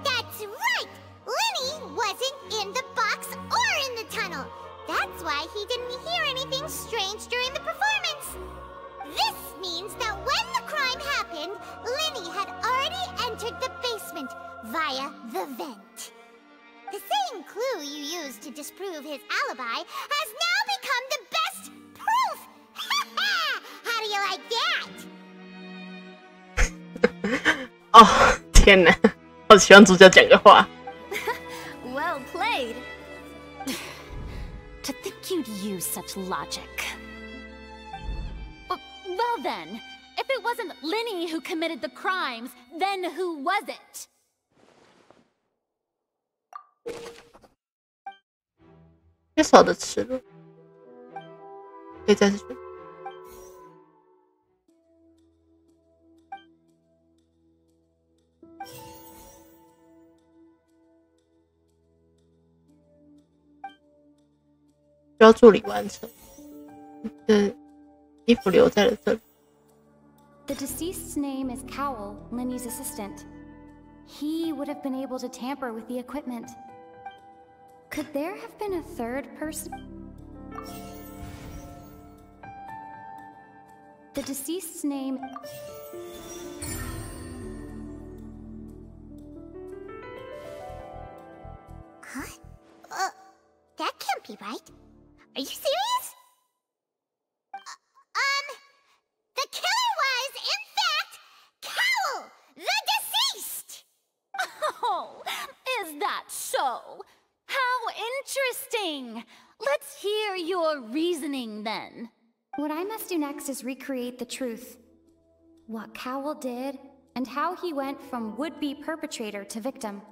That's right! Lenny wasn't in the box or in the tunnel. That's why he didn't hear anything strange during the performance. This means that when the crime happened, Lenny had already entered the basement via the vent. The same clue you used to disprove his alibi has now become the best proof! How do you like that? 哦，天哪！好希望主角讲个话。Well played. To think you'd use such logic. Well then, if it wasn't Lenny who committed the crimes, then who was it? 缺少的齿轮，可以再次选。需要助理完成。衣服留在了这里。The deceased's name is Cowell, Lenny's assistant. He would have been able to tamper with the equipment. Could there have been a third person? The deceased's name... Huh? That can't be right. Are you serious? The killer was, in fact, Cowell, the deceased! Oh, is that so? How interesting! Let's hear your reasoning then. What I must do next is recreate the truth. What Cowell did, and how he went from would-be perpetrator to victim.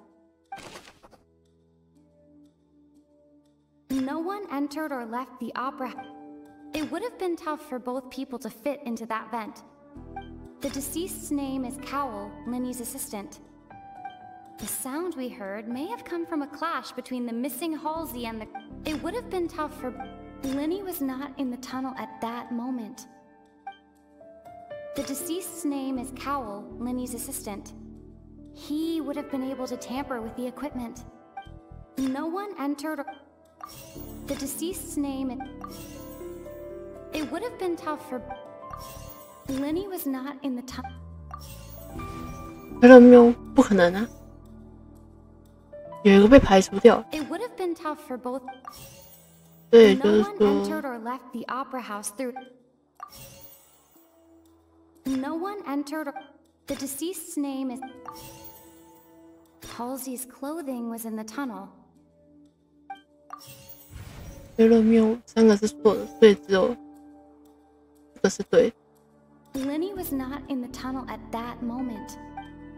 No one entered or left the opera. It would have been tough for both people to fit into that vent. The deceased's name is Cowell, Lenny's assistant. The sound we heard may have come from a clash between the missing Halsey and the... It would have been tough for... Lenny was not in the tunnel at that moment. The deceased's name is Cowell, Lenny's assistant. He would have been able to tamper with the equipment. No one entered or... The deceased's name... It would have been tough for... Lenny was not in the tunnel. 没有，不可能啊！有一个被排除掉。 It would have been tough for both. 对，就是 No one 说 entered or left the opera house through. No one entered or... The deceased's name is... Halsey's clothing was in the tunnel. 没有三个是错的，所以只有这个是对的。 Lenny was not in the tunnel at that moment.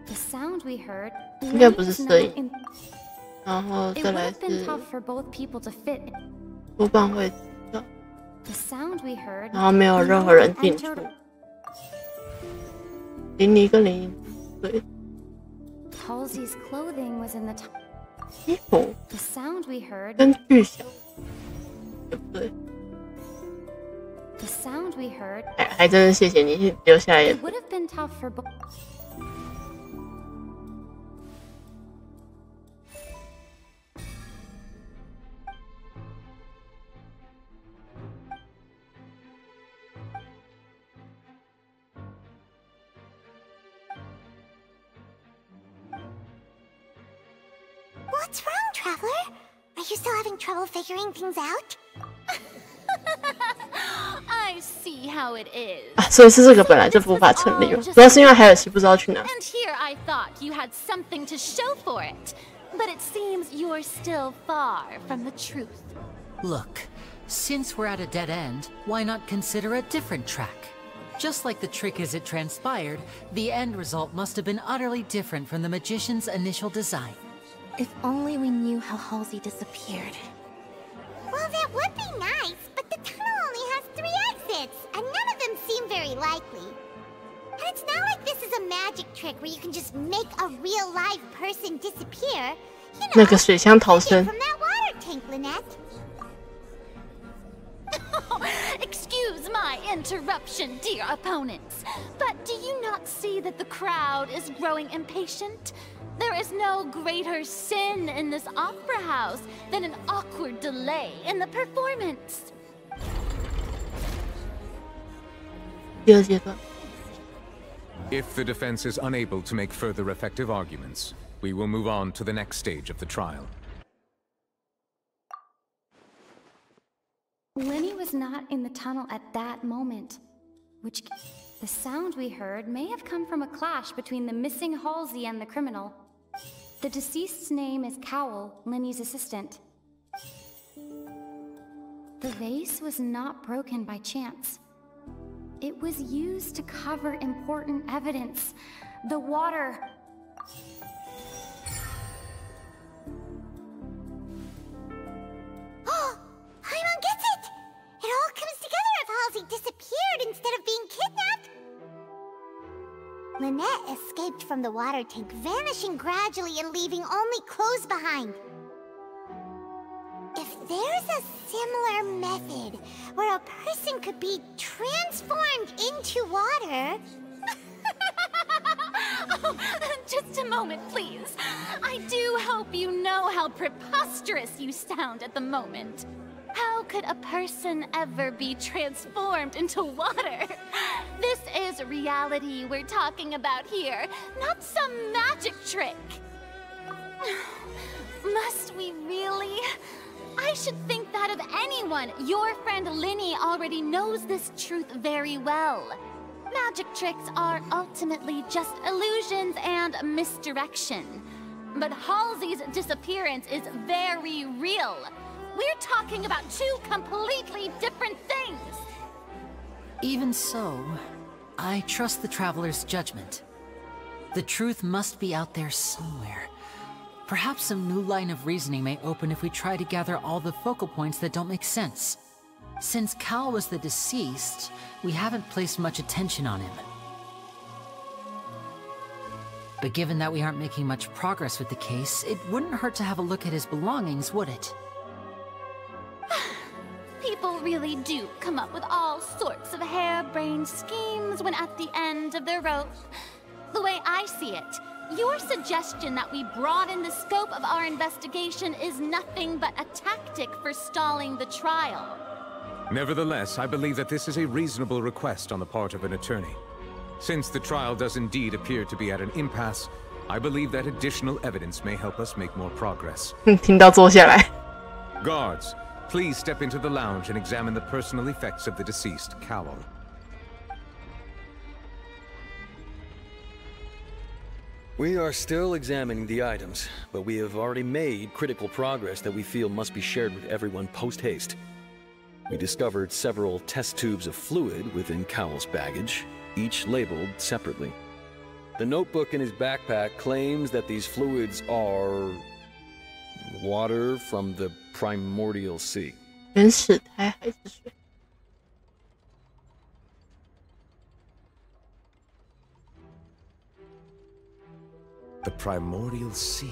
The sound we heard... 应该不是 Lenny was 摄 not 影 in-，然后 It 再 would 来 have been 是 tough for both people to fit. 播放位置的， The sound we heard... 然后没有任何人进出。00跟01对， Halsey's clothing was in the tunnel. 衣服 The sound we heard... 跟巨响，对不对？ The sound we heard... 还真是谢谢你留下来也 It would have been tough for both... Traveler? Are you still having trouble figuring things out? I see how it is. 所以是这个本来就无法成立了，主要是因为海尔西不知道去哪。And here I thought you had something to show for it, but it seems you're still far from the truth. Look, since we're at a dead end, why not consider a different track? Just like the trick as it transpired, the end result must have been utterly different from the magician's initial design. If only we knew how Halsey disappeared. Well, that would be nice, but the tunnel only has 3 exits, and none of them seem very likely. And it's not like this is a magic trick where you can just make a real live person disappear. You know, 那个水箱逃生。 from that water tank, Lynette. Excuse my interruption, dear opponents, but do you not see that the crowd is growing impatient? There is no greater sin in this opera house than an awkward delay in the performance. 第二阶段。 If the defense is unable to make further effective arguments, we will move on to the next stage of the trial. Lenny was not in the tunnel at that moment, which the sound we heard may have come from a clash between the missing Halsey and the criminal. The deceased's name is Cowell, Lenny's assistant. The vase was not broken by chance. It was used to cover important evidence. The water... Oh, Paimon gets it! It all comes together if Halsey disappeared instead of being kidnapped. Lynette escaped from the water tank, vanishing gradually and leaving only clothes behind. If there's a similar method where a person could be transformed into water... Oh, just a moment, please. I do hope you know how preposterous you sound at the moment. How could a person ever be transformed into water? This is reality we're talking about here, not some magic trick. Must we really? I should think that of anyone. Your friend Linny already knows this truth very well. Magic tricks are ultimately just illusions and misdirection. But Halsey's disappearance is very real. We're talking about 2 completely different things. Even so, I trust the Traveler's judgment. The truth must be out there somewhere. Perhaps some new line of reasoning may open if we try to gather all the focal points that don't make sense. Since Cal was the deceased, we haven't placed much attention on him. But given that we aren't making much progress with the case, it wouldn't hurt to have a look at his belongings, would it? People really do come up with all sorts of harebrained schemes when at the end of their rope. The way I see it, your suggestion that we broaden the scope of our investigation is nothing but a tactic for stalling the trial. Nevertheless, I believe that this is a reasonable request on the part of an attorney. Since the trial does indeed appear to be at an impasse, I believe that additional evidence may help us make more progress. 听到坐下来。 Guards, please step into the lounge and examine the personal effects of the deceased, Cowell. We are still examining the items, but we have already made critical progress that we feel must be shared with everyone post-haste. We discovered several test tubes of fluid within Cowell's baggage, each labeled separately. The notebook in his backpack claims that these fluids are... water from the primordial sea. 原始胎还是水？ The primordial sea.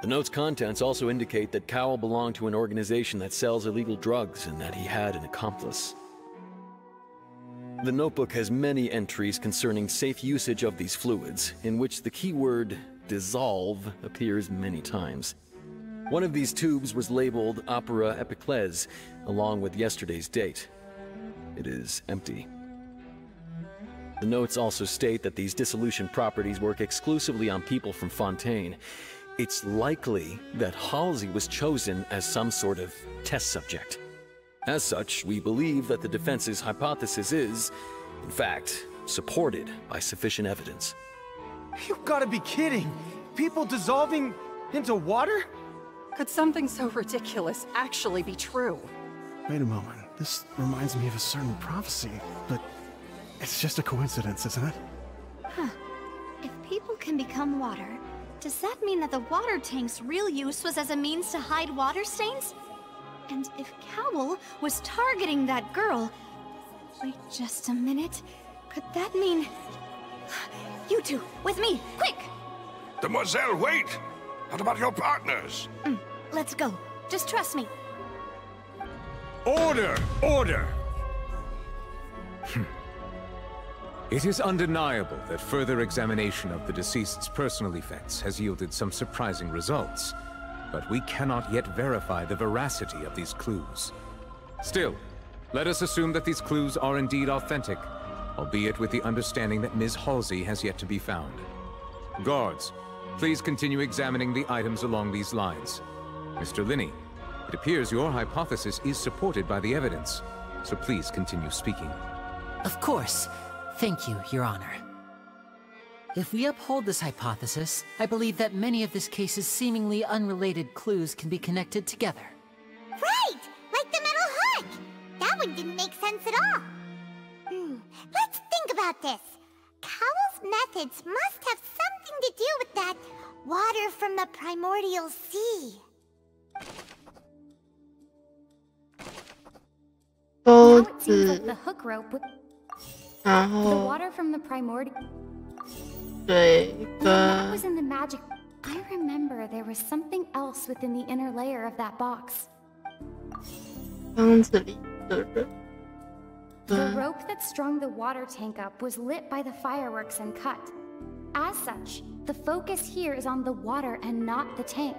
The note's contents also indicate that Cowell belonged to an organization that sells illegal drugs and that he had an accomplice. The notebook has many entries concerning safe usage of these fluids, in which the keyword dissolve appears many times. One of these tubes was labeled Opera Epiclese, along with yesterday's date. It is empty. The notes also state that these dissolution properties work exclusively on people from Fontaine. It's likely that Halsey was chosen as some sort of test subject. As such, we believe that the defense's hypothesis is, in fact, supported by sufficient evidence. You gotta be kidding! People dissolving into water? Could something so ridiculous actually be true? Wait a moment. This reminds me of a certain prophecy, but it's just a coincidence, isn't it? Huh. If people can become water, does that mean that the water tank's real use was as a means to hide water stains? And if Cowl was targeting that girl... Wait just a minute. Could that mean... You two, with me, quick! Demoiselle, wait! What about your partners? Let's go. Just trust me. Order! Order! It is undeniable that further examination of the deceased's personal effects has yielded some surprising results, but we cannot yet verify the veracity of these clues. Still, let us assume that these clues are indeed authentic, albeit with the understanding that Ms. Halsey has yet to be found. Guards, please continue examining the items along these lines. Mr. Linney, it appears your hypothesis is supported by the evidence, so please continue speaking. Of course. Thank you, Your Honor. If we uphold this hypothesis, I believe that many of this case's seemingly unrelated clues can be connected together. Right! Like the metal hook! That one didn't make sense at all. Let's think about this. Cowell's methods must have something to do with that water from the primordial sea. Now it seems like the hook rope would... The 然后 water from the primordial... 对 That 跟 was in the magic... I remember there was something else within the inner layer of that box. 箱子里的人 The rope that strung the water tank up was lit by the fireworks and cut. As such, the focus here is on the water and not the tank.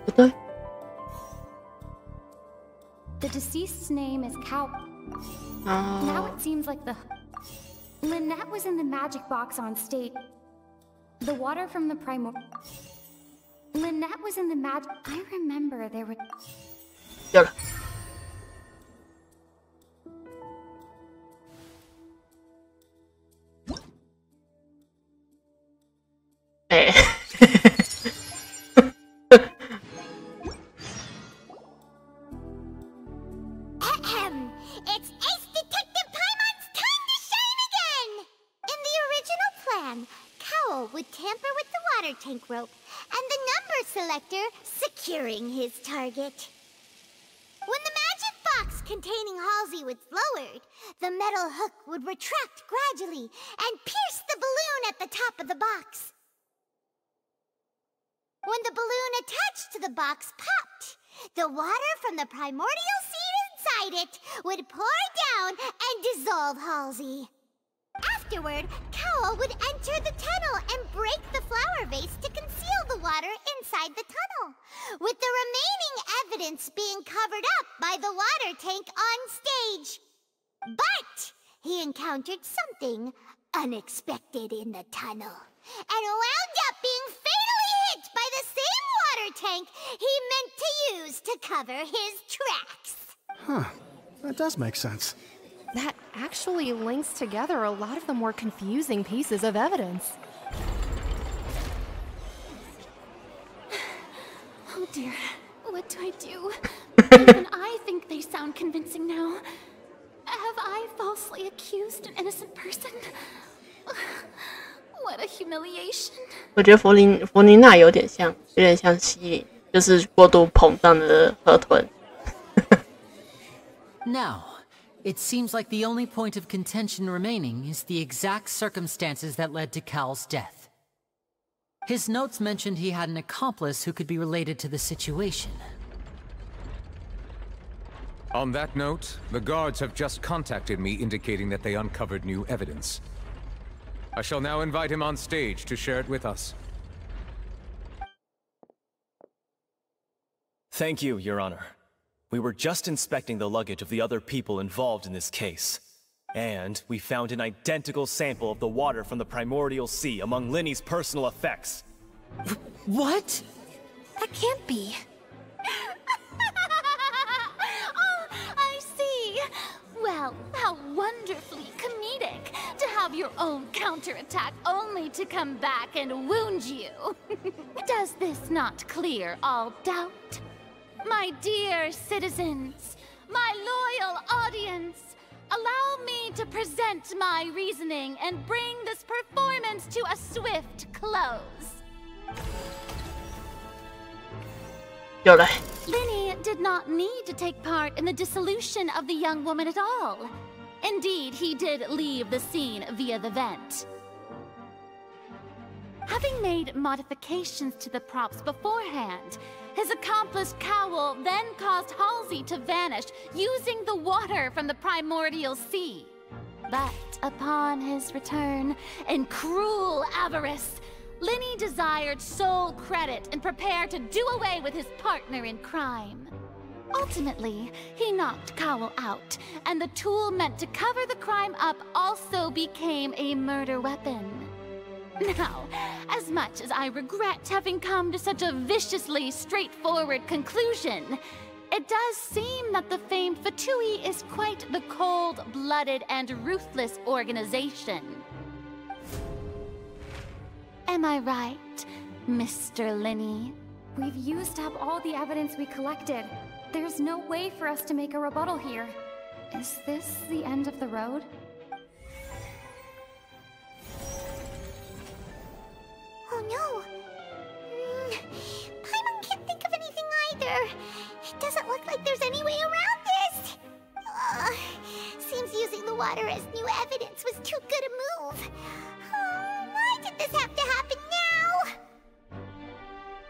不对 The deceased's name is Cow. 然后 Now it seems like the... Lynette was in the magic box on stage. The water from the Lynette was in the magic... I remember there were... 有了 哎 It's Ace Detective Paimon's time to shine again! In the original plan, Cowell would tamper with the water tank rope and the number selector securing his target. When the magic box containing Halsey was lowered, the metal hook would retract gradually and pierce the balloon at the top of the box. When the balloon attached to the box popped, the water from the primordial seed inside it would pour down and dissolve Halsey. Afterward, Cowell would enter the tunnel and break the flower vase to conceal the water inside the tunnel, with the remaining evidence being covered up by the water tank on stage. But he encountered something unexpected in the tunnel, and wound up being fatally hit by the same water tank he meant to use to cover his tracks. Huh. That does make sense. That actually links together a lot of the more confusing pieces of evidence. Oh dear, what do I do? Even I think they sound convincing now. Have I falsely accused an innocent person? What a humiliation. 我觉得弗妮娜有点像西林，就是过度膨胀的河豚。Now, it seems like the only point of contention remaining is the exact circumstances that led to Cal's death. His notes mentioned he had an accomplice who could be related to the situation. On that note, the guards have just contacted me indicating that they uncovered new evidence. I shall now invite him on stage to share it with us. Thank you, Your Honor. We were just inspecting the luggage of the other people involved in this case. And we found an identical sample of the water from the primordial sea among Linny's personal effects. What? That can't be. Oh, I see. Well, how wonderfully comedic to have your own counterattack only to come back and wound you. Does this not clear all doubt? My dear citizens, my loyal audience, allow me to present my reasoning and bring this performance to a swift close. Linny did not need to take part in the dissolution of the young woman at all. Indeed, he did leave the scene via the vent. Having made modifications to the props beforehand, his accomplice Cowl then caused Halsey to vanish using the water from the primordial sea. But upon his return, in cruel avarice, Linny desired sole credit and prepared to do away with his partner in crime. Ultimately, he knocked Cowl out, and the tool meant to cover the crime up also became a murder weapon. Now, as much as I regret having come to such a viciously straightforward conclusion, it does seem that the famed Fatui is quite the cold-blooded and ruthless organization. Am I right, Mr. Linny? We've used up all the evidence we collected. There's no way for us to make a rebuttal here. Is this the end of the road? Oh no! Paimon can't think of anything either. It doesn't look like there's any way around this. Seems using the water as new evidence was too good a move. Why did this have to happen now?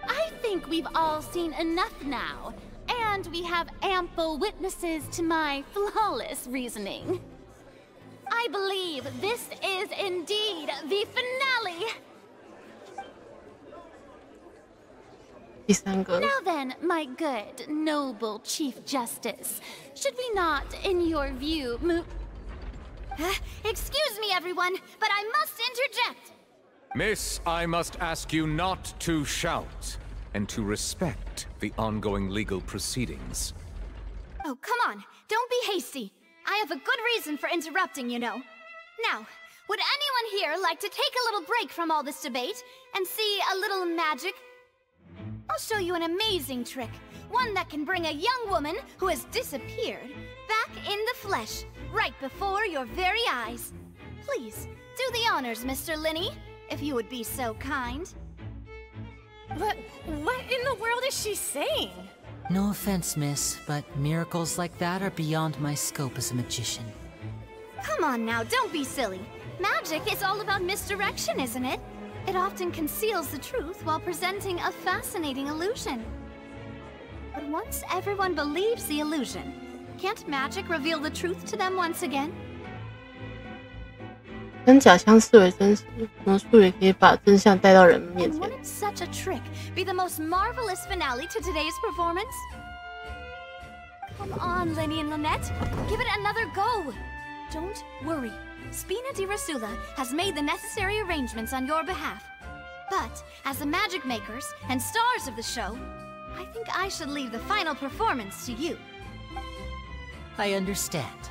I think we've all seen enough now, and we have ample witnesses to my flawless reasoning. I believe this is indeed the finale. Now then, my good, noble Chief Justice, should we not, in your view, move... Excuse me, everyone, but I must interject. Miss, I must ask you not to shout, and to respect the ongoing legal proceedings. Oh, come on. Don't be hasty. I have a good reason for interrupting, you know. Now, would anyone here like to take a little break from all this debate and see a little magic? I'll show you an amazing trick. One that can bring a young woman who has disappeared back in the flesh, right before your very eyes. Please, do the honors, Mr. Linny, if you would be so kind. But what in the world is she saying? No offense, miss, but miracles like that are beyond my scope as a magician. Come on now, don't be silly. Magic is all about misdirection, isn't it? It often conceals the truth while presenting a fascinating illusion. But once everyone believes the illusion, can't magic reveal the truth to them once again? 真假相视为真实，魔术也可以把真相带到人们面 And 前。 wouldn't such a trick be the most marvelous finale to today's performance? Come on, Linny and Lynette. Give it another go. Don't worry. Spina di Rasula has made the necessary arrangements on your behalf. But, as the magic makers and stars of the show, I think I should leave the final performance to you. I understand.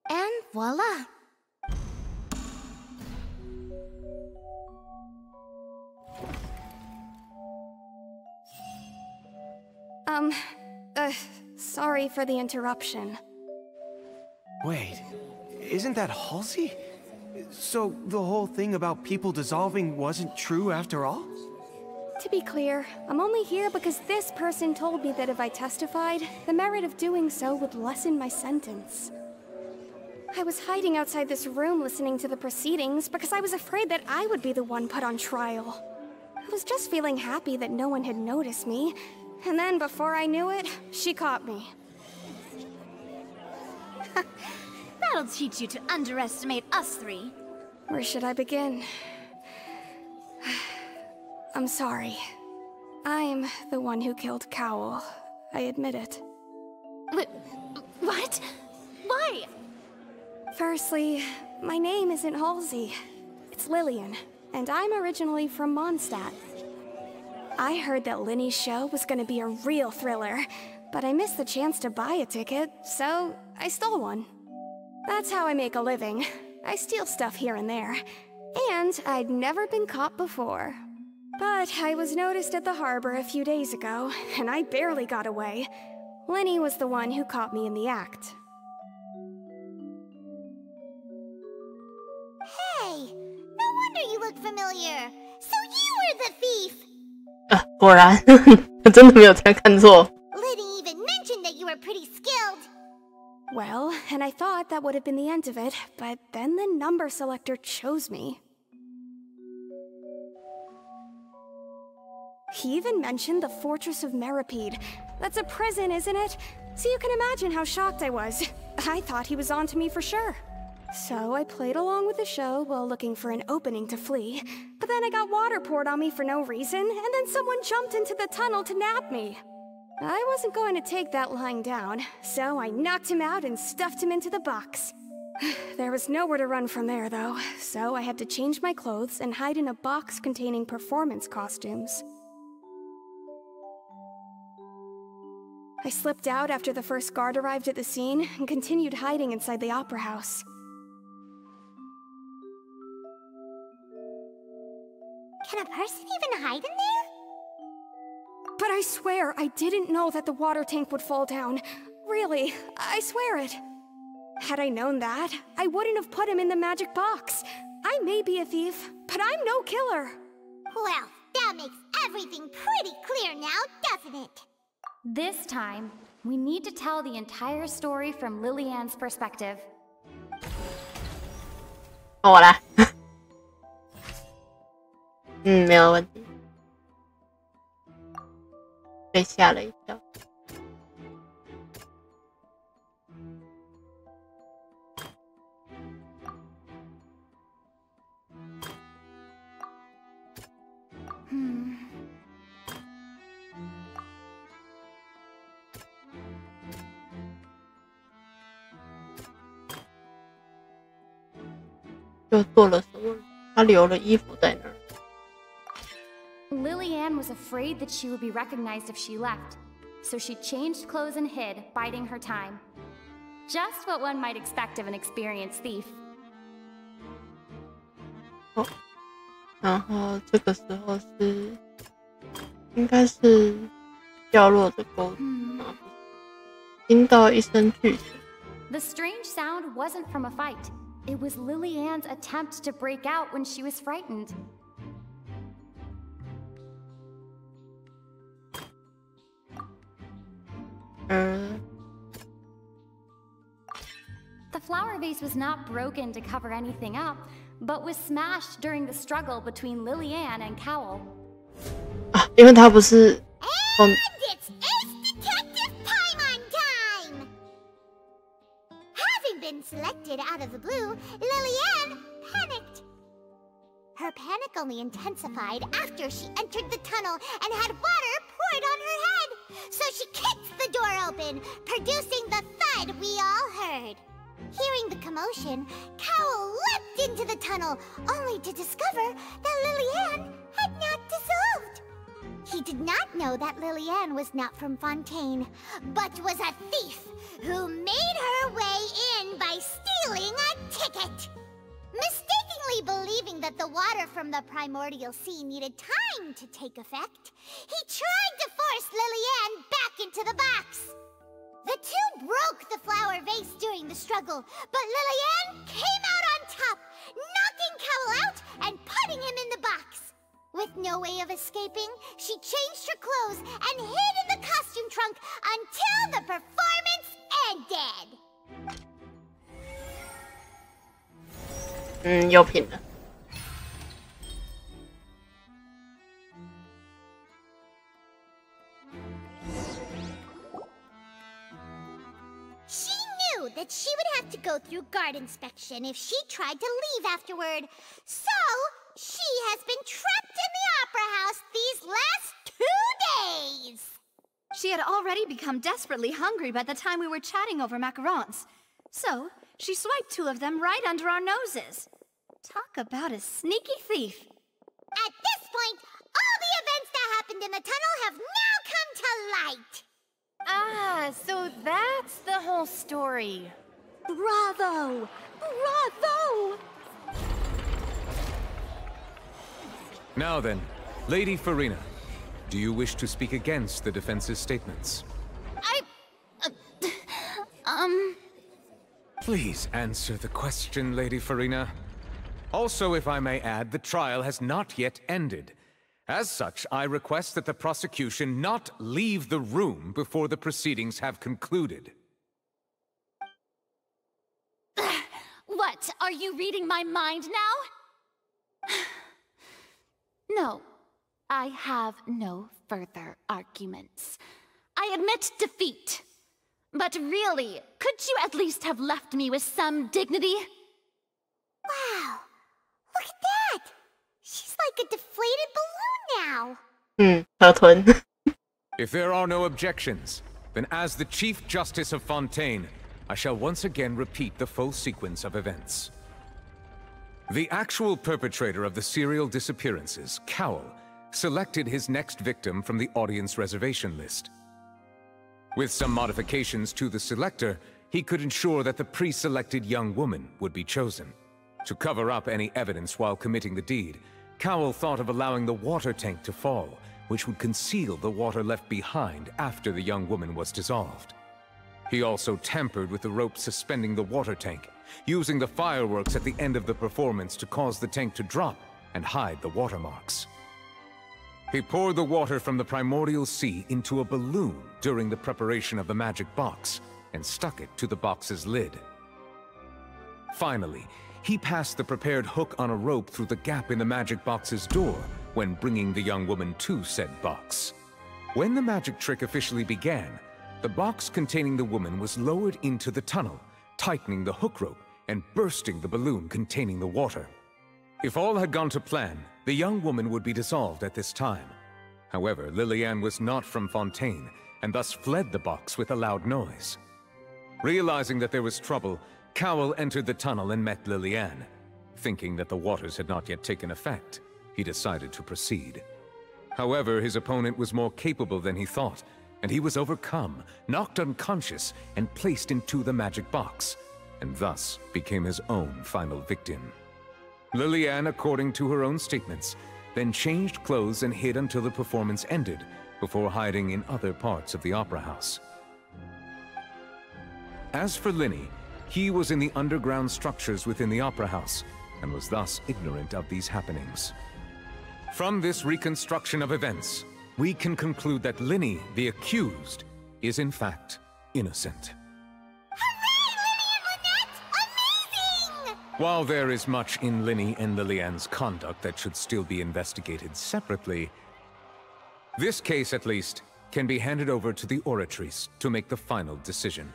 And voila! Sorry for the interruption. Wait, isn't that Halsey? So the whole thing about people dissolving wasn't true after all? To be clear, I'm only here because this person told me that if I testified, the merit of doing so would lessen my sentence. I was hiding outside this room listening to the proceedings because I was afraid that I would be the one put on trial. I was just feeling happy that no one had noticed me, and then before I knew it, she caught me. That'll teach you to underestimate us three. Where should I begin? I'm sorry. I'm the one who killed Cowl. I admit it. What? Why? Firstly, my name isn't Halsey. It's Lillian, and I'm originally from Mondstadt. I heard that Linny's show was gonna be a real thriller, but I missed the chance to buy a ticket, so I stole one. That's how I make a living. I steal stuff here and there. And I'd never been caught before. But I was noticed at the harbor a few days ago, and I barely got away. Linny was the one who caught me in the act. Hey, no wonder you look familiar. So you were the thief. 果然，我真的没有这样看错。Liddy even mentioned that you were pretty skilled. Well, and I thought that would have been the end of it, but then the number selector chose me. He even mentioned the Fortress of Meripede. That's a prison, isn't it? So you can imagine how shocked I was. I thought he was on to me for sure. So I played along with the show while looking for an opening to flee. But then I got water poured on me for no reason, and then someone jumped into the tunnel to nab me. I wasn't going to take that lying down, so I knocked him out and stuffed him into the box. There was nowhere to run from there, though, so I had to change my clothes and hide in a box containing performance costumes. I slipped out after the first guard arrived at the scene and continued hiding inside the opera house. Can a person even hide in there? But I swear I didn't know that the water tank would fall down. Really, I swear it. Had I known that, I wouldn't have put him in the magic box. I may be a thief, but I'm no killer. Well, that makes everything pretty clear now, doesn't it? This time, we need to tell the entire story from Lillian's perspective. 我来。没有问题。被吓了一跳。就做了什么？他留了衣服在那儿。Lillian was afraid that she would be recognized if she left, so she changed clothes and hid, biding her time. Just what one might expect of an experienced thief. 然后这个时候是，应该是掉落的钩子吗？听到一声巨响。The strange sound wasn't from a fight. It was Lillian's attempt to break out when she was frightened. The flower vase was not broken to cover anything up, but was smashed during the struggle between Lillian and Cowell. 因为他不是。And it's Ace Detective Paimon time! Having been selected out of the blue, Lillian panicked. Her panic only intensified after she entered the tunnel and had water poured on her head. So she kicked the door open, producing the thud we all heard. Hearing the commotion, Cowell leapt into the tunnel, only to discover that Lillian had not dissolved. He did not know that Lillian was not from Fontaine, but was a thief who made her way in by stealing a ticket. Mistakenly believing that the water from the primordial sea needed time to take effect, he tried to force Lillian back into the box. The two broke the flower vase during the struggle, but Lillian came out on top, knocking Cowell out and putting him in the box. With no way of escaping, she changed her clothes and hid in the costume trunk until the performance ended. 又拼了。She knew that she would have to go through guard inspection if she tried to leave afterward. So, she has been trapped in the opera house these last 2 days. She had already become desperately hungry by the time we were chatting over macarons. So, she swiped 2 of them right under our noses. Talk about a sneaky thief. At this point, all the events that happened in the tunnel have now come to light. Ah, so that's the whole story. Bravo! Bravo! Now then, Lady Farina, do you wish to speak against the defense's statements? Please answer the question, Lady Farina. Also, if I may add, the trial has not yet ended. As such, I request that the prosecution not leave the room before the proceedings have concluded. What? Are you reading my mind now? No, I have no further arguments. I admit defeat. But really, could you at least have left me with some dignity? Wow, look at that! She's like a deflated balloon now. If there are no objections, then as the Chief Justice of Fontaine, I shall once again repeat the full sequence of events. The actual perpetrator of the serial disappearances, Cowell, selected his next victim from the audience reservation list. With some modifications to the selector, he could ensure that the pre-selected young woman would be chosen. To cover up any evidence while committing the deed, Cowell thought of allowing the water tank to fall, which would conceal the water left behind after the young woman was dissolved. He also tampered with the rope suspending the water tank, using the fireworks at the end of the performance to cause the tank to drop and hide the watermarks. He poured the water from the primordial sea into a balloon during the preparation of the magic box and stuck it to the box's lid. Finally, he passed the prepared hook on a rope through the gap in the magic box's door when bringing the young woman to said box. When the magic trick officially began, the box containing the woman was lowered into the tunnel, tightening the hook rope and bursting the balloon containing the water. If all had gone to plan, the young woman would be dissolved at this time. However, Lillian was not from Fontaine, and thus fled the box with a loud noise. Realizing that there was trouble, Cowell entered the tunnel and met Lillian. Thinking that the waters had not yet taken effect, he decided to proceed. However, his opponent was more capable than he thought, and he was overcome, knocked unconscious, and placed into the magic box, and thus became his own final victim. Lillian, according to her own statements, then changed clothes and hid until the performance ended, before hiding in other parts of the opera house. As for Linny, he was in the underground structures within the opera house, and was thus ignorant of these happenings. From this reconstruction of events, we can conclude that Linny, the accused, is in fact innocent. While there is much in Linny and Lillian's conduct that should still be investigated separately, this case, at least, can be handed over to the Oratrice to make the final decision.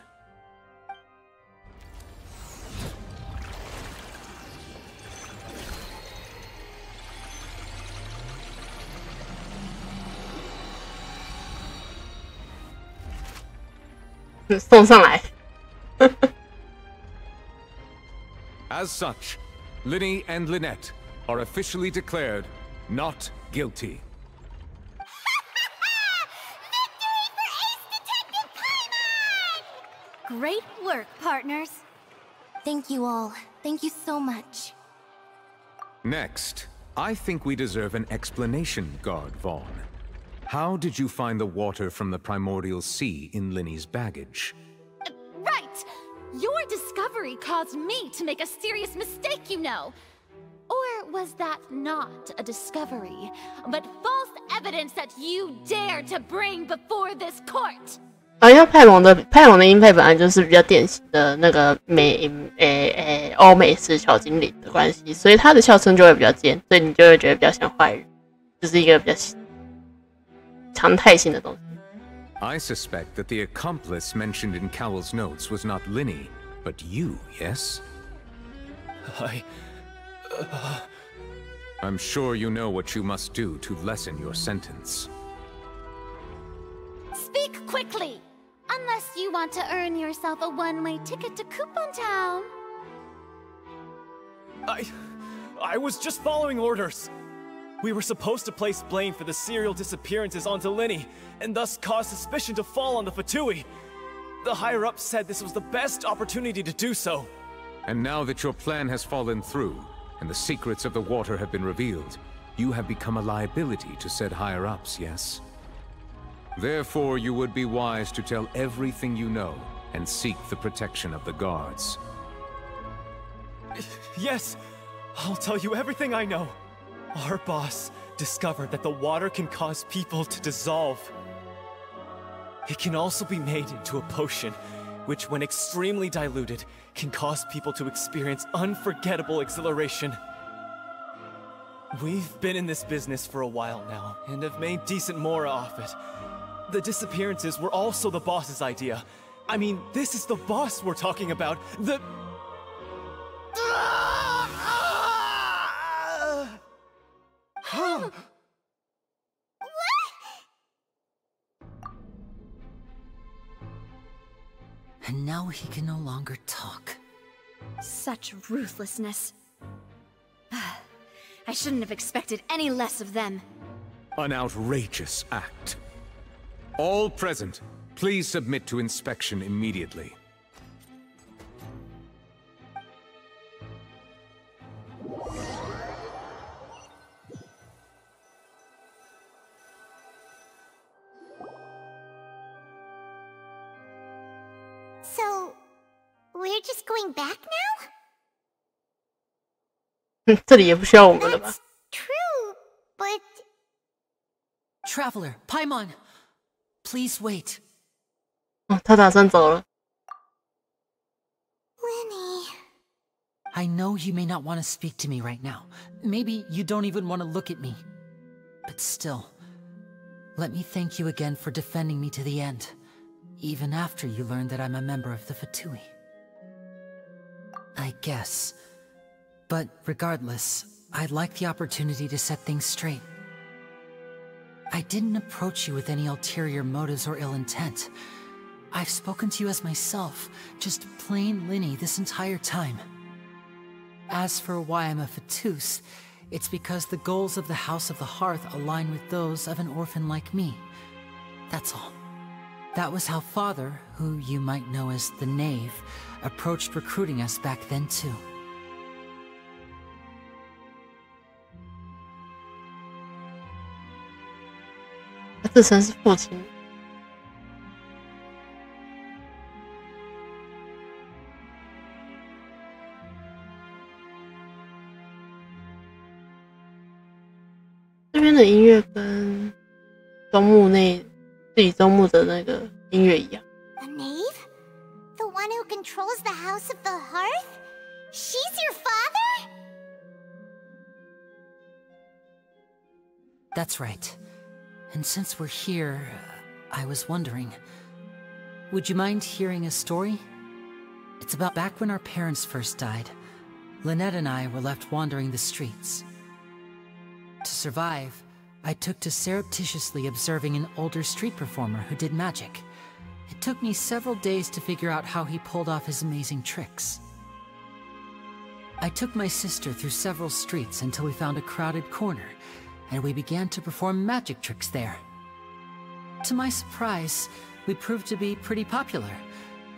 As such, Linny and Lynette are officially declared not guilty. Great work, partners. Thank you all. Thank you so much. Next, I think we deserve an explanation, Guard Vaughn. How did you find the water from the primordial sea in Linny's baggage? Right! Your discovery caused me to make a serious mistake, you know. Or was that not a discovery, but false evidence that you dare to bring before this court? 因为派蒙的音配本来就是比较典型的那个欧美式小精灵的关系，所以他的笑声就会比较尖，所以你就会觉得比较像坏人，就是一个比较常态性的东西。I suspect that the accomplice mentioned in Cowell's notes was not Linny, but you, yes? I'm sure you know what you must do to lessen your sentence. Speak quickly! Unless you want to earn yourself a one-way ticket to Coupon Town. I was just following orders. We were supposed to place blame for the serial disappearances onto Linny, and thus cause suspicion to fall on the Fatui. The higher-ups said this was the best opportunity to do so. And now that your plan has fallen through, and the secrets of the water have been revealed, you have become a liability to said higher-ups, yes? Therefore, you would be wise to tell everything you know, and seek the protection of the guards. Yes, I'll tell you everything I know. Our boss discovered that the water can cause people to dissolve. It can also be made into a potion, which when extremely diluted, can cause people to experience unforgettable exhilaration. We've been in this business for a while now, and have made decent more off it. The disappearances were also the boss's idea. I mean, this is the boss we're talking about. The... And now he can no longer talk. Such ruthlessness. I shouldn't have expected any less of them. An outrageous act. All present, please submit to inspection immediately. So, we're just going back now? 这里也不需要我们了吧？ True, but... Traveler, Paimon, please wait. 哦，他打算走了。 Linny... I know you may not want to speak to me right now. Maybe you don't even want to look at me. But still, let me thank you again for defending me to the end, even after you learned that I'm a member of the Fatui. I guess. But regardless, I'd like the opportunity to set things straight. I didn't approach you with any ulterior motives or ill intent. I've spoken to you as myself, just plain Linny this entire time. As for why I'm a Fatus, it's because the goals of the House of the Hearth align with those of an orphan like me. That's all. That was how Father, who you might know as the Knave, approached recruiting us back then too. 自称是父亲。这边的音乐跟宗木内自己宗木的那个音乐一样。The knave? The one who controls the House of the Hearth? She's your father? That's right. And since we're here, I was wondering, would you mind hearing a story? It's about back when our parents first died. Lynette and I were left wandering the streets. To survive, I took to surreptitiously observing an older street performer who did magic. It took me several days to figure out how he pulled off his amazing tricks. I took my sister through several streets until we found a crowded corner, and we began to perform magic tricks there. To my surprise, we proved to be pretty popular,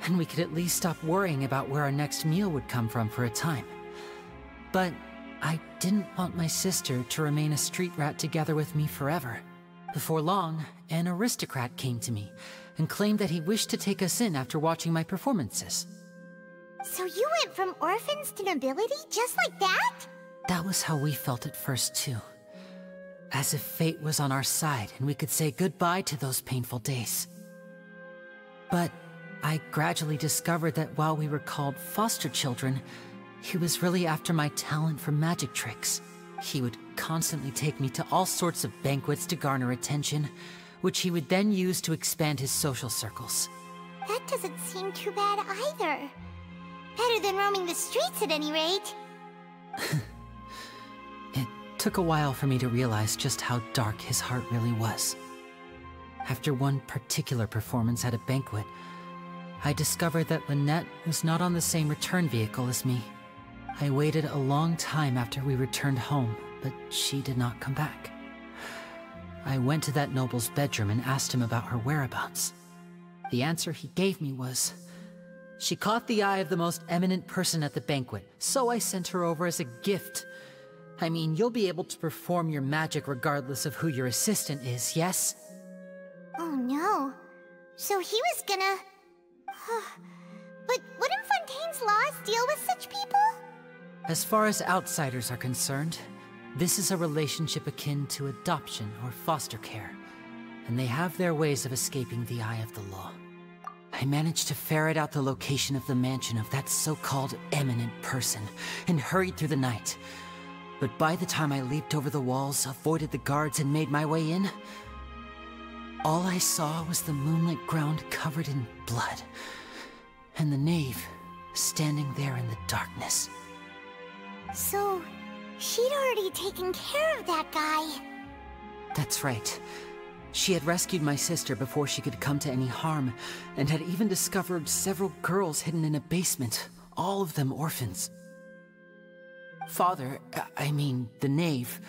and we could at least stop worrying about where our next meal would come from for a time. But I didn't want my sister to remain a street rat together with me forever. Before long, an aristocrat came to me and claimed that he wished to take us in after watching my performances. So you went from orphans to nobility just like that? That was how we felt at first too. As if fate was on our side and we could say goodbye to those painful days. But I gradually discovered that while we were called foster children, he was really after my talent for magic tricks. He would constantly take me to all sorts of banquets to garner attention, which he would then use to expand his social circles. That doesn't seem too bad either. Better than roaming the streets at any rate. It took a while for me to realize just how dark his heart really was. after one particular performance at a banquet, I discovered that Lynette was not on the same return vehicle as me. I waited a long time after we returned home, but she did not come back. I went to that noble's bedroom and asked him about her whereabouts. The answer he gave me was, she caught the eye of the most eminent person at the banquet, so I sent her over as a gift. I mean, you'll be able to perform your magic regardless of who your assistant is, yes? Oh no. So he was gonna... But wouldn't Fontaine's laws deal with such people? As far as outsiders are concerned, this is a relationship akin to adoption or foster care, and they have their ways of escaping the eye of the law. I managed to ferret out the location of the mansion of that so-called eminent person, and hurried through the night. But by the time I leaped over the walls, avoided the guards, and made my way in, all I saw was the moonlit ground covered in blood, and the knave standing there in the darkness. So, she'd already taken care of that guy. That's right. She had rescued my sister before she could come to any harm, and had even discovered several girls hidden in a basement, all of them orphans. Father, I mean, the knave,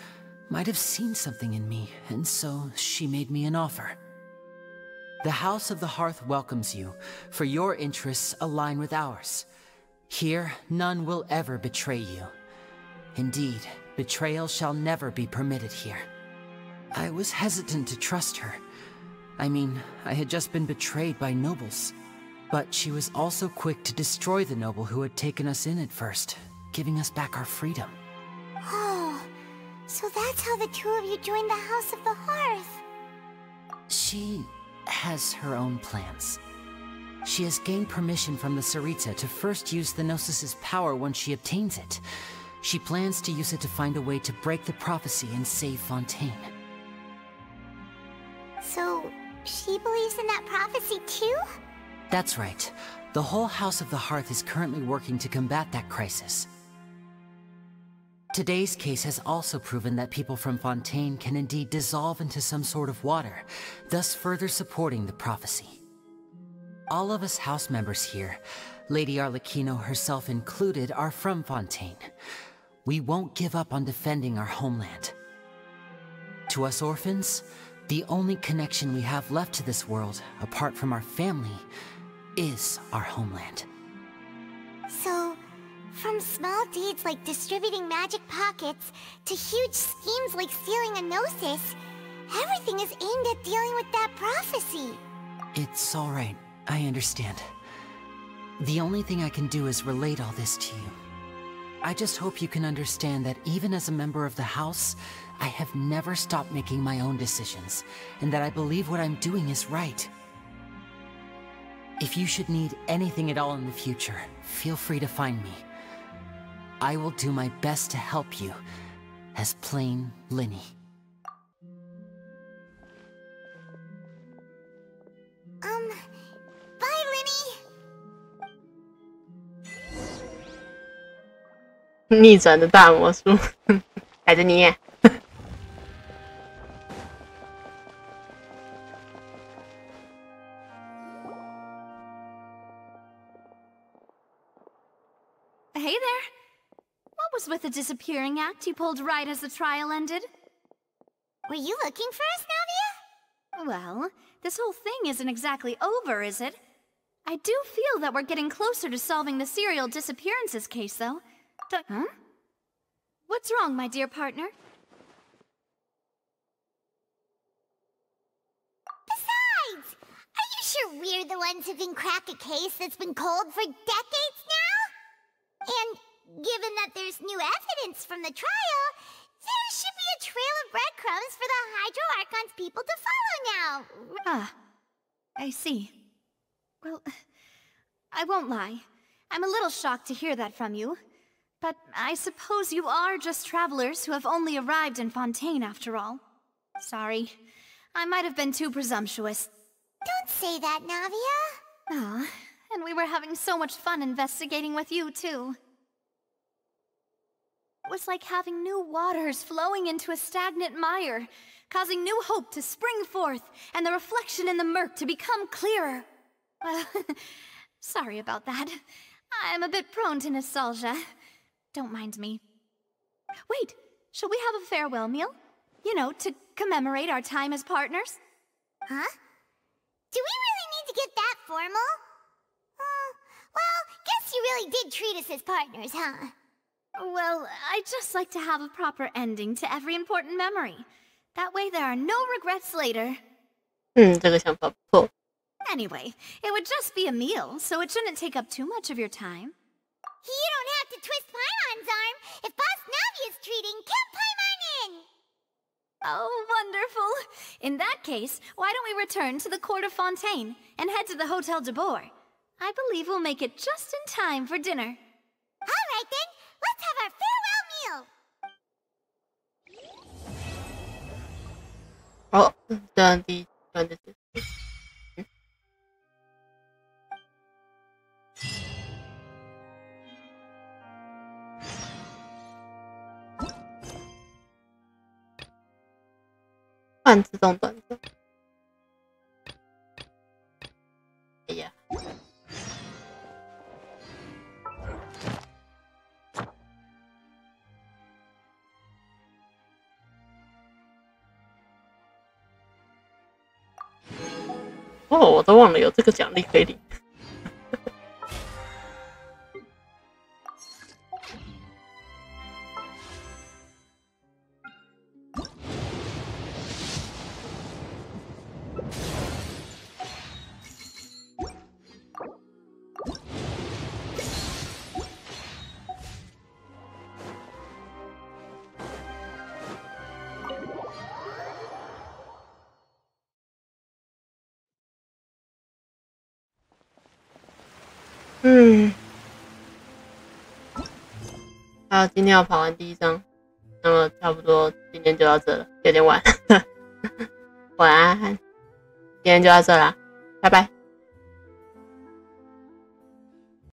might have seen something in me, and so she made me an offer. The House of the Hearth welcomes you, for your interests align with ours. Here, none will ever betray you. Indeed, betrayal shall never be permitted here. I was hesitant to trust her. I mean, I had just been betrayed by nobles. But she was also quick to destroy the noble who had taken us in at first, giving us back our freedom. Oh, so that's how the two of you joined the House of the Hearth. She has her own plans. She has gained permission from the Tsaritsa to first use the Gnosis's power once she obtains it. She plans to use it to find a way to break the prophecy and save Fontaine. So, she believes in that prophecy too? That's right. The whole House of the Hearth is currently working to combat that crisis. Today's case has also proven that people from Fontaine can indeed dissolve into some sort of water, thus further supporting the prophecy. All of us house members here, Lady Arlecchino herself included, are from Fontaine. We won't give up on defending our homeland. To us orphans, the only connection we have left to this world, apart from our family, is our homeland. So, from small deeds like distributing magic pockets to huge schemes like stealing a Gnosis, everything is aimed at dealing with that prophecy. It's all right. I understand. The only thing I can do is relate all this to you. I just hope you can understand that even as a member of the House, I have never stopped making my own decisions, and that I believe what I'm doing is right. If you should need anything at all in the future, feel free to find me. I will do my best to help you, as plain Linny. Bye, Linny! 逆转的大魔术，带着你。Hey there! What was with the disappearing act you pulled right as the trial ended? Were you looking for us, Navia? Well, this whole thing isn't exactly over, is it? I do feel that we're getting closer to solving the serial disappearances case, though. Huh? What's wrong, my dear partner? Besides, are you sure we're the ones who can crack a case that's been cold for decades now? And given that there's new evidence from the trial, there should be a trail of breadcrumbs for the Hydro Archon's people to follow now. Ah, I see. Well, I won't lie. I'm a little shocked to hear that from you. But I suppose you are just travelers who have only arrived in Fontaine after all. Sorry, I might have been too presumptuous. Don't say that, Navia. Ah, and we were having so much fun investigating with you, too. was like having new waters flowing into a stagnant mire, causing new hope to spring forth, and the reflection in the murk to become clearer. Sorry about that. I'm a bit prone to nostalgia. Don't mind me. Wait, shall we have a farewell meal? You know, to commemorate our time as partners? Huh? Do we really need to get that formal? Well, guess you really did treat us as partners, huh? Well, I'd just like to have a proper ending to every important memory. That way there are no regrets later. 这个想法不错。 Anyway, it would just be a meal, so it shouldn't take up too much of your time. You don't have to twist Paimon's arm. If Boss Navi is treating, count Paimon in! Oh, wonderful. In that case, why don't we return to the Court of Fontaine and head to the Hotel de Boer? I believe we'll make it just in time for dinner. All right then, let's have our farewell meal! 好，这样第一段就结束。半自动短暂。哎呀！哦，我都忘了有这个奖励可以领。好，今天要跑完第一章，那么差不多今天就到这了，有点晚，晚安，今天就到这啦，拜拜。